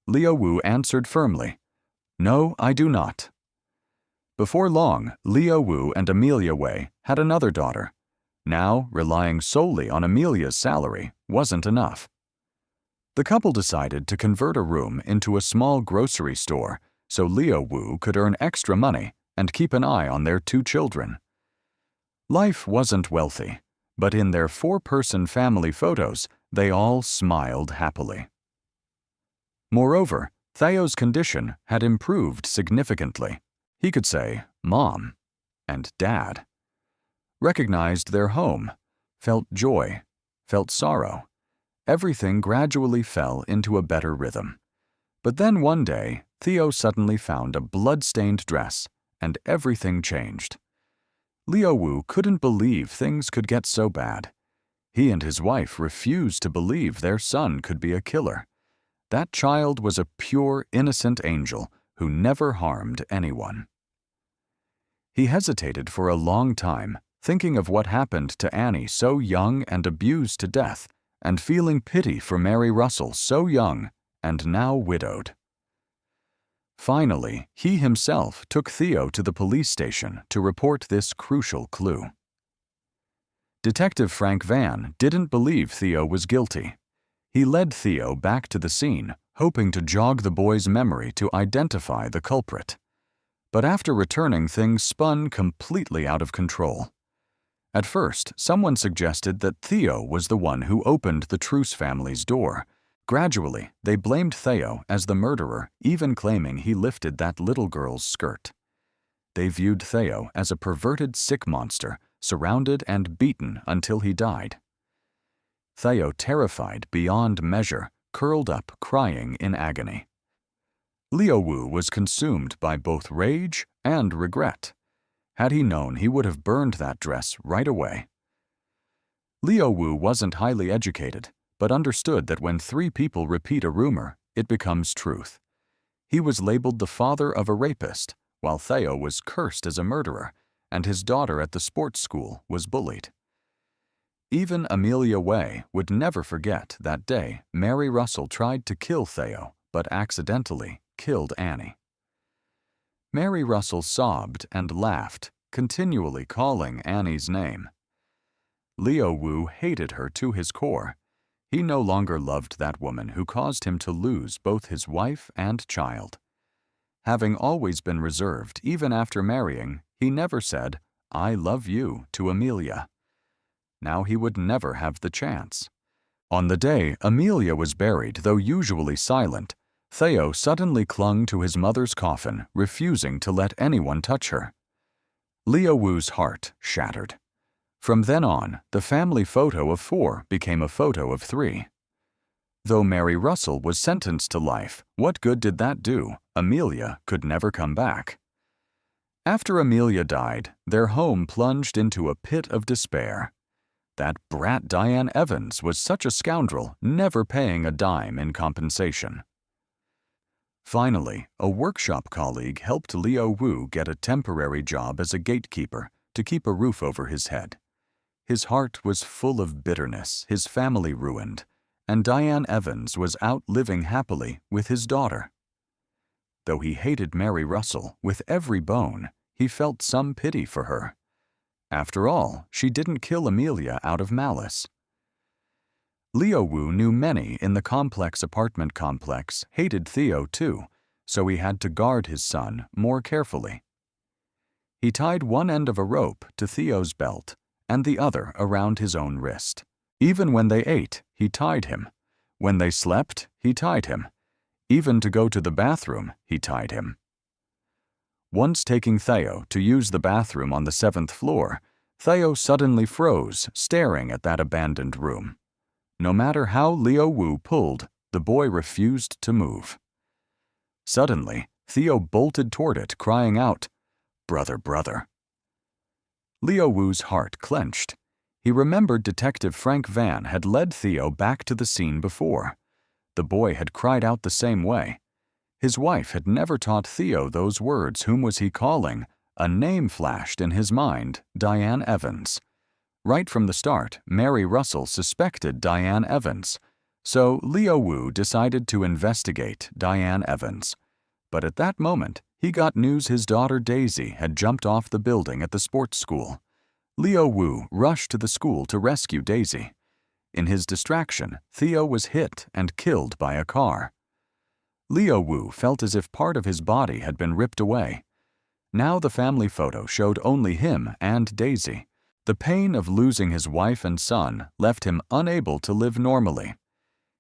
Leo Wu answered firmly, No, I do not. Before long, Leo Wu and Amelia Wei had another daughter. Now, relying solely on Amelia's salary wasn't enough. The couple decided to convert a room into a small grocery store so Leo Wu could earn extra money and keep an eye on their 2 children. Life wasn't wealthy, but in their 4-person family photos, they all smiled happily. Moreover, Theo's condition had improved significantly. He could say Mom and Dad, recognized their home, felt joy, felt sorrow. Everything gradually fell into a better rhythm. But then one day, Theo suddenly found a blood-stained dress, and everything changed. Leo Wu couldn't believe things could get so bad. He and his wife refused to believe their son could be a killer. That child was a pure, innocent angel who never harmed anyone. He hesitated for a long time, thinking of what happened to Annie so young and abused to death, and feeling pity for Mary Russell so young and now widowed. Finally, he himself took Theo to the police station to report this crucial clue. Detective Frank Van didn't believe Theo was guilty. He led Theo back to the scene, hoping to jog the boy's memory to identify the culprit. But after returning, things spun completely out of control. At first, someone suggested that Theo was the one who opened the Truce family's door. Gradually, they blamed Theo as the murderer, even claiming he lifted that little girl's skirt. They viewed Theo as a perverted sick monster, surrounded and beaten until he died. Theo, terrified beyond measure, curled up crying in agony. Leo Wu was consumed by both rage and regret. Had he known, he would have burned that dress right away. Leo Wu wasn't highly educated, but understood that when 3 people repeat a rumor, it becomes truth. He was labeled the father of a rapist, while Theo was cursed as a murderer, and his daughter at the sports school was bullied. Even Amelia Way would never forget that day Mary Russell tried to kill Theo, but accidentally killed Annie. Mary Russell sobbed and laughed, continually calling Annie's name. Leo Wu hated her to his core. He no longer loved that woman who caused him to lose both his wife and child. Having always been reserved even after marrying, he never said, "I love you" to Amelia. Now he would never have the chance. On the day Amelia was buried, though usually silent, Theo suddenly clung to his mother's coffin, refusing to let anyone touch her. Leo Wu's heart shattered. From then on, the family photo of 4 became a photo of 3. Though Mary Russell was sentenced to life, what good did that do? Amelia could never come back. After Amelia died, their home plunged into a pit of despair. That brat Diane Evans was such a scoundrel, never paying a dime in compensation. Finally, a workshop colleague helped Leo Wu get a temporary job as a gatekeeper to keep a roof over his head. His heart was full of bitterness, his family ruined, and Diane Evans was out living happily with his daughter. Though he hated Mary Russell with every bone, he felt some pity for her. After all, she didn't kill Amelia out of malice. Leo Wu knew many in the complex apartment complex hated Theo too, so he had to guard his son more carefully. He tied one end of a rope to Theo's belt and the other around his own wrist. Even when they ate, he tied him. When they slept, he tied him. Even to go to the bathroom, he tied him. Once taking Theo to use the bathroom on the 7th floor, Theo suddenly froze, staring at that abandoned room. No matter how Leo Wu pulled, the boy refused to move. Suddenly, Theo bolted toward it, crying out, "Brother, brother." Leo Wu's heart clenched. He remembered Detective Frank Van had led Theo back to the scene before. The boy had cried out the same way. His wife had never taught Theo those words. Whom was he calling? A name flashed in his mind, Diane Evans. Right from the start, Mary Russell suspected Diane Evans. So Leo Wu decided to investigate Diane Evans. But at that moment, he got news his daughter Daisy had jumped off the building at the sports school. Leo Wu rushed to the school to rescue Daisy. In his distraction, Theo was hit and killed by a car. Leo Wu felt as if part of his body had been ripped away. Now the family photo showed only him and Daisy. The pain of losing his wife and son left him unable to live normally.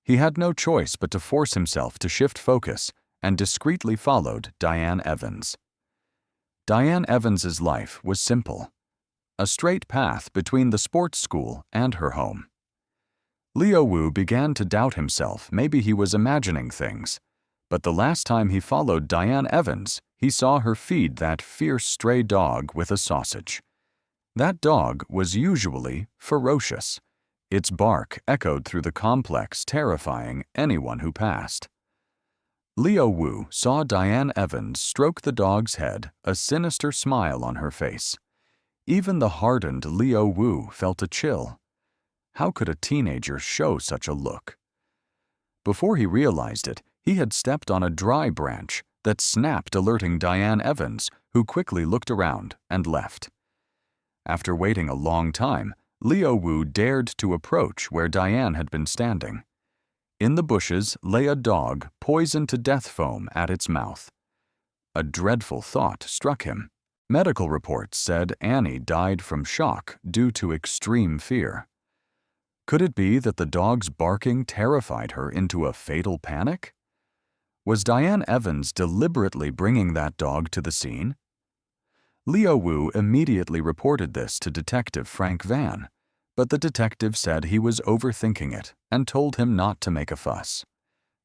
He had no choice but to force himself to shift focus and discreetly followed Diane Evans. Diane Evans's life was simple. A straight path between the sports school and her home. Leo Wu began to doubt himself. Maybe he was imagining things. But the last time he followed Diane Evans, he saw her feed that fierce stray dog with a sausage. That dog was usually ferocious. Its bark echoed through the complex, terrifying anyone who passed. Leo Wu saw Diane Evans stroke the dog's head, a sinister smile on her face. Even the hardened Leo Wu felt a chill. How could a teenager show such a look? Before he realized it, he had stepped on a dry branch that snapped, alerting Diane Evans, who quickly looked around and left. After waiting a long time, Leo Wu dared to approach where Diane had been standing. In the bushes lay a dog poisoned to death foam at its mouth. A dreadful thought struck him. Medical reports said Annie died from shock due to extreme fear. Could it be that the dog's barking terrified her into a fatal panic? Was Diane Evans deliberately bringing that dog to the scene? Leo Wu immediately reported this to Detective Frank Van, but the detective said he was overthinking it and told him not to make a fuss.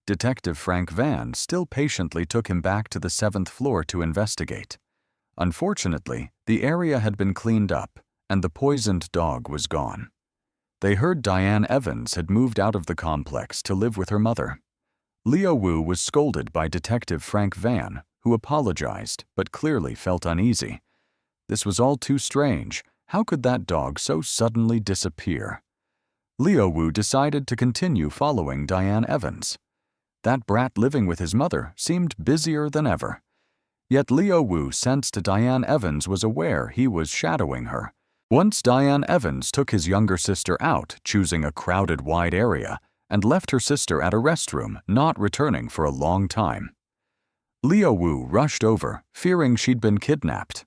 Detective Frank Van still patiently took him back to the 7th floor to investigate. Unfortunately, the area had been cleaned up and the poisoned dog was gone. They heard Diane Evans had moved out of the complex to live with her mother. Leo Wu was scolded by Detective Frank Van, who apologized but clearly felt uneasy. This was all too strange. How could that dog so suddenly disappear? Leo Wu decided to continue following Diane Evans. That brat living with his mother seemed busier than ever. Yet Leo Wu sensed Diane Evans was aware he was shadowing her. Once Diane Evans took his younger sister out, choosing a crowded wide area, and left her sister at a restroom, not returning for a long time. Leo Wu rushed over, fearing she'd been kidnapped.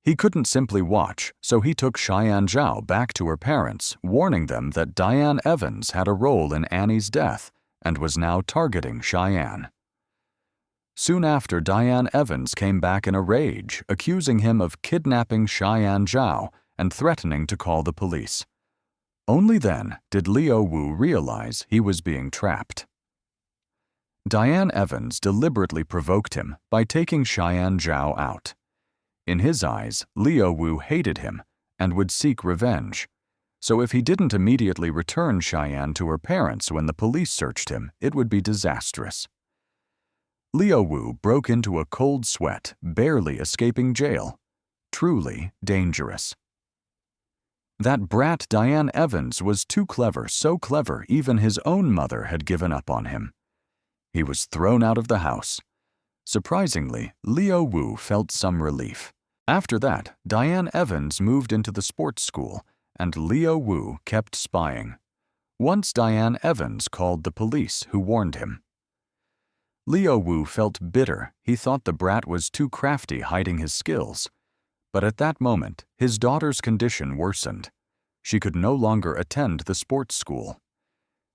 He couldn't simply watch, so he took Cheyenne Zhao back to her parents, warning them that Diane Evans had a role in Annie's death and was now targeting Cheyenne. Soon after, Diane Evans came back in a rage, accusing him of kidnapping Cheyenne Zhao and threatening to call the police. Only then did Leo Wu realize he was being trapped. Diane Evans deliberately provoked him by taking Cheyenne Zhao out. In his eyes, Leo Wu hated him and would seek revenge. So if he didn't immediately return Cheyenne to her parents when the police searched him, it would be disastrous. Leo Wu broke into a cold sweat, barely escaping jail. Truly dangerous. That brat Diane Evans was too clever, so clever even his own mother had given up on him. He was thrown out of the house. Surprisingly, Leo Wu felt some relief. After that, Diane Evans moved into the sports school, and Leo Wu kept spying. Once Diane Evans called the police, who warned him. Leo Wu felt bitter. He thought the brat was too crafty, hiding his skills. But at that moment, his daughter's condition worsened. She could no longer attend the sports school.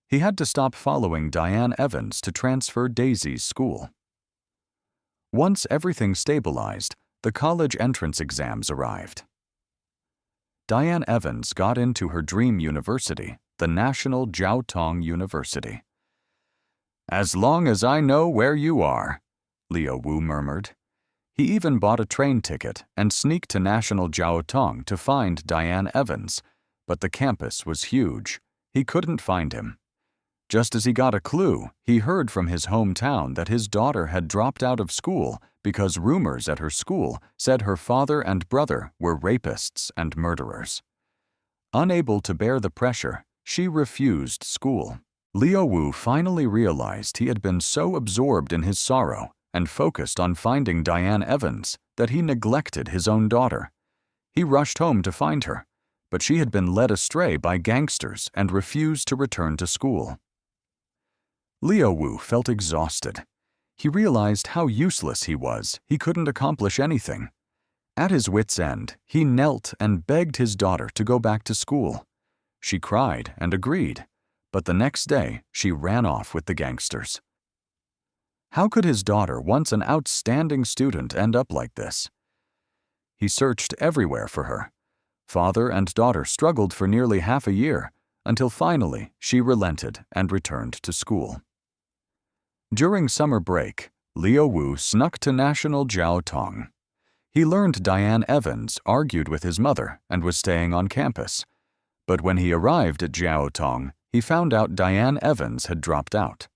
He had to stop following Diane Evans to transfer Daisy's school. Once everything stabilized, the college entrance exams arrived. Diane Evans got into her dream university, the National Jiao Tong University. "As long as I know where you are," Leo Wu murmured. He even bought a train ticket and sneaked to National Jiao Tong to find Diane Evans, but the campus was huge. He couldn't find him. Just as he got a clue, he heard from his hometown that his daughter had dropped out of school because rumors at her school said her father and brother were rapists and murderers. Unable to bear the pressure, she refused school. Leo Wu finally realized he had been so absorbed in his sorrow and focused on finding Diane Evans that he neglected his own daughter. He rushed home to find her, but she had been led astray by gangsters and refused to return to school. Leo Wu felt exhausted. He realized how useless he was. He couldn't accomplish anything. At his wits' end, he knelt and begged his daughter to go back to school. She cried and agreed, but the next day she ran off with the gangsters. How could his daughter, once an outstanding student, end up like this? He searched everywhere for her. Father and daughter struggled for nearly half a year, until finally she relented and returned to school. During summer break, Leo Wu snuck to National Jiao Tong. He learned Diane Evans argued with his mother and was staying on campus. But when he arrived at Jiao Tong, he found out Diane Evans had dropped out.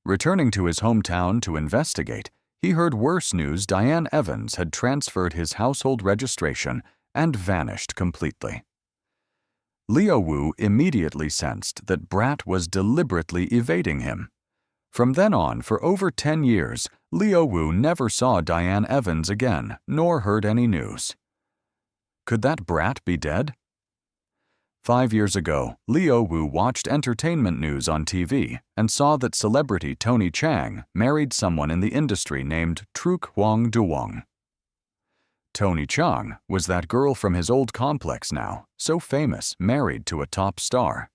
Returning to his hometown to investigate, he heard worse news: Diane Evans had transferred his household registration and vanished completely. Leo Wu immediately sensed that Brat was deliberately evading him. From then on, for over 10 years, Leo Wu never saw Diane Evans again, nor heard any news. Could that brat be dead? 5 years ago, Leo Wu watched entertainment news on TV and saw that celebrity Tony Chang married someone in the industry named Truk Huang Duong. Tony Chang was that girl from his old complex now, so famous, married to a top star.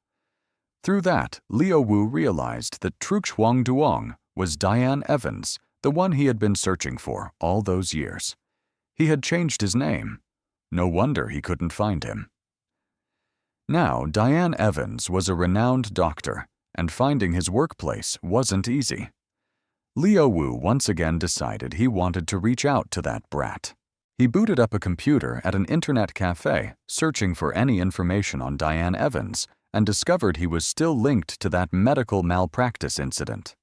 Through that, Leo Wu realized that Truk Huang Duong was Diane Evans, the one he had been searching for all those years. He had changed his name. No wonder he couldn't find him. Now, Diane Evans was a renowned doctor, and finding his workplace wasn't easy. Leo Wu once again decided he wanted to reach out to that brat. He booted up a computer at an internet cafe, searching for any information on Diane Evans, and discovered he was still linked to that medical malpractice incident.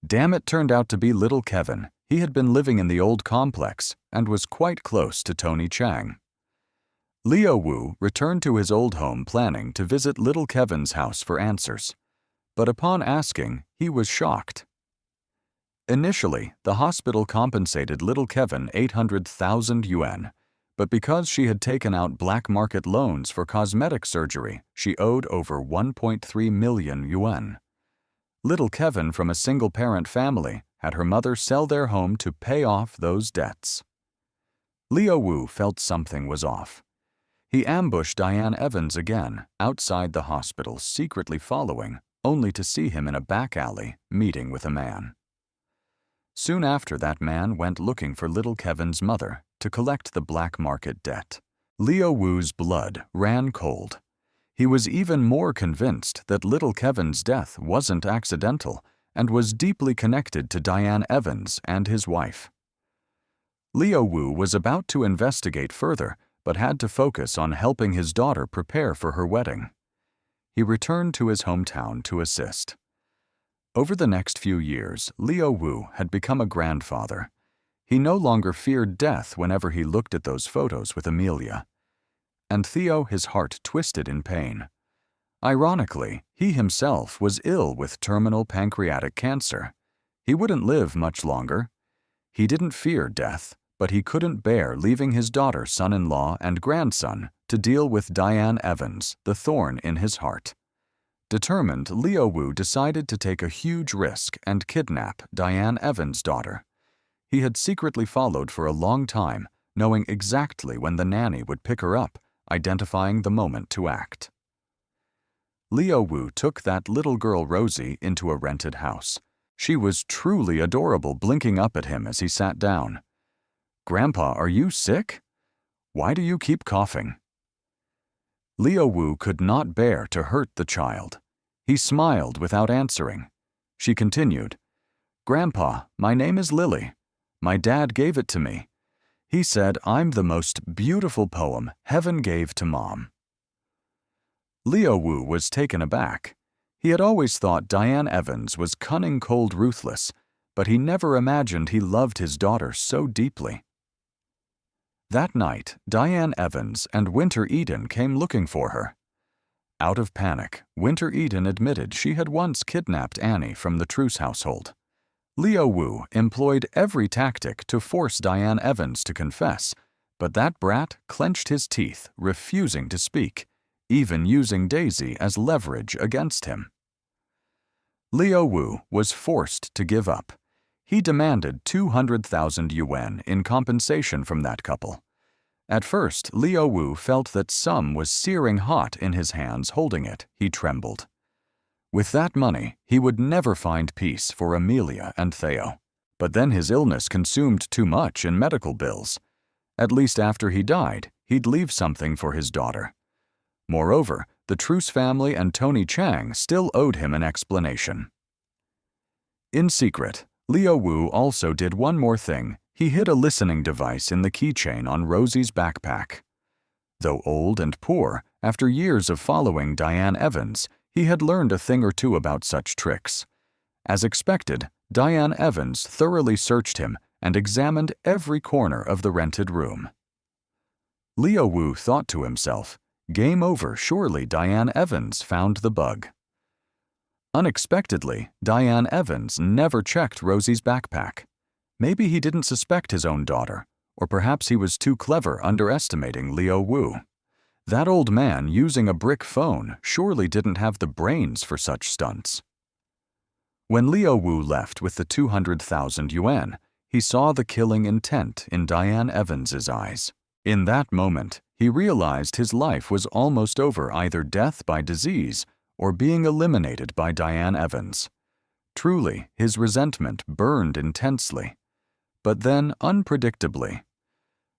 Damn, it turned out to be little Kevin. He had been living in the old complex and was quite close to Tony Chang. Leo Wu returned to his old home planning to visit little Kevin's house for answers. But upon asking, he was shocked. Initially, the hospital compensated little Kevin 800,000 yuan, but because she had taken out black market loans for cosmetic surgery, she owed over 1.3 million yuan. Little Kevin, from a single-parent family, had her mother sell their home to pay off those debts. Leo Wu felt something was off. He ambushed Diane Evans again, outside the hospital, secretly following, only to see him in a back alley, meeting with a man. Soon after, that man went looking for little Kevin's mother to collect the black market debt. Leo Wu's blood ran cold. He was even more convinced that little Kevin's death wasn't accidental and was deeply connected to Diane Evans and his wife. Leo Wu was about to investigate further, but had to focus on helping his daughter prepare for her wedding. He returned to his hometown to assist. Over the next few years, Leo Wu had become a grandfather. He no longer feared death whenever he looked at those photos with Amelia. And Theo, his heart twisted in pain. Ironically, he himself was ill with terminal pancreatic cancer. He wouldn't live much longer. He didn't fear death, but he couldn't bear leaving his daughter, son-in-law, and grandson to deal with Diane Evans, the thorn in his heart. Determined, Leo Wu decided to take a huge risk and kidnap Diane Evans' daughter. He had secretly followed for a long time, knowing exactly when the nanny would pick her up, identifying the moment to act. Leo Wu took that little girl Rosie into a rented house. She was truly adorable, blinking up at him as he sat down. "Grandpa, are you sick? Why do you keep coughing?" Leo Wu could not bear to hurt the child. He smiled without answering. She continued, "Grandpa, my name is Lily. My dad gave it to me. He said I'm the most beautiful poem heaven gave to Mom." Leo Wu was taken aback. He had always thought Diane Evans was cunning, cold, ruthless, but he never imagined he loved his daughter so deeply. That night, Diane Evans and Winter Eden came looking for her. Out of panic, Winter Eden admitted she had once kidnapped Annie from the Truce household. Leo Wu employed every tactic to force Diane Evans to confess, but that brat clenched his teeth, refusing to speak, even using Daisy as leverage against him. Leo Wu was forced to give up. He demanded 200,000 yuan in compensation from that couple. At first, Liu Wu felt that some was searing hot in his hands holding it. He trembled. With that money, he would never find peace for Amelia and Theo. But then his illness consumed too much in medical bills. At least after he died, he'd leave something for his daughter. Moreover, the Truce family and Tony Chang still owed him an explanation. In secret, Liu Wu also did one more thing. He hid a listening device in the keychain on Rosie's backpack. Though old and poor, after years of following Diane Evans, he had learned a thing or two about such tricks. As expected, Diane Evans thoroughly searched him and examined every corner of the rented room. Liu Wu thought to himself, "Game over, surely Diane Evans found the bug." Unexpectedly, Diane Evans never checked Rosie's backpack. Maybe he didn't suspect his own daughter, or perhaps he was too clever underestimating Liu Wu. That old man using a brick phone surely didn't have the brains for such stunts. When Liu Wu left with the 200,000 yuan, he saw the killing intent in Diane Evans's eyes. In that moment, he realized his life was almost over, either death by disease or being eliminated by Diane Evans. Truly, his resentment burned intensely. But then, unpredictably,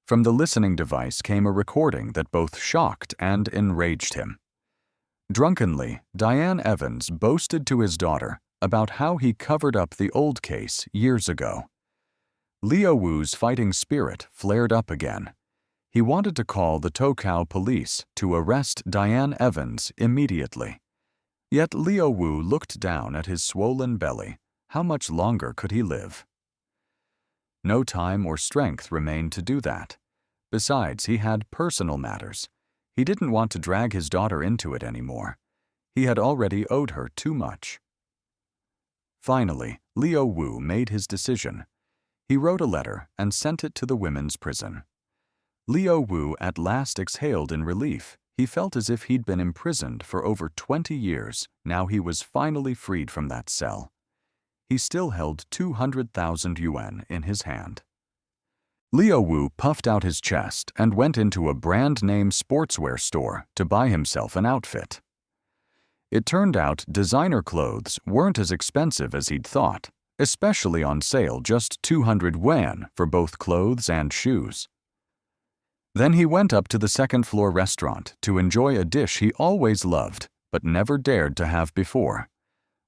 from the listening device came a recording that both shocked and enraged him. Drunkenly, Diane Evans boasted to his daughter about how he covered up the old case years ago. Liu Wu's fighting spirit flared up again. He wanted to call the Tokau police to arrest Diane Evans immediately. Yet Liu Wu looked down at his swollen belly. How much longer could he live? No time or strength remained to do that. Besides, he had personal matters. He didn't want to drag his daughter into it anymore. He had already owed her too much. Finally, Liu Wu made his decision. He wrote a letter and sent it to the women's prison. Liu Wu at last exhaled in relief. He felt as if he'd been imprisoned for over 20 years. Now he was finally freed from that cell. He still held 200,000 yuan in his hand. Liu Wu puffed out his chest and went into a brand-name sportswear store to buy himself an outfit. It turned out designer clothes weren't as expensive as he'd thought, especially on sale, just 200 yuan for both clothes and shoes. Then he went up to the second-floor restaurant to enjoy a dish he always loved but never dared to have before.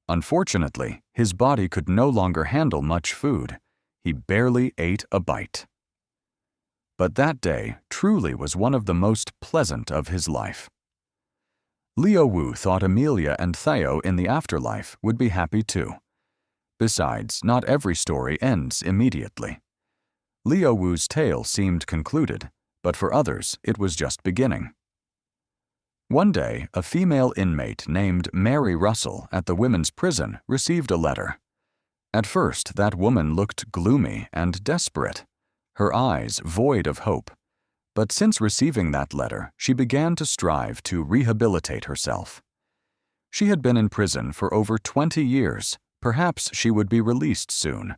Unfortunately, his body could no longer handle much food. He barely ate a bite. But that day truly was one of the most pleasant of his life. Liu Wu thought Amelia and Theo in the afterlife would be happy too. Besides, not every story ends immediately. Liu Wu's tale seemed concluded, but for others it was just beginning. One day, a female inmate named Mary Russell at the women's prison received a letter. At first, that woman looked gloomy and desperate, her eyes void of hope. But since receiving that letter, she began to strive to rehabilitate herself. She had been in prison for over 20 years. Perhaps she would be released soon.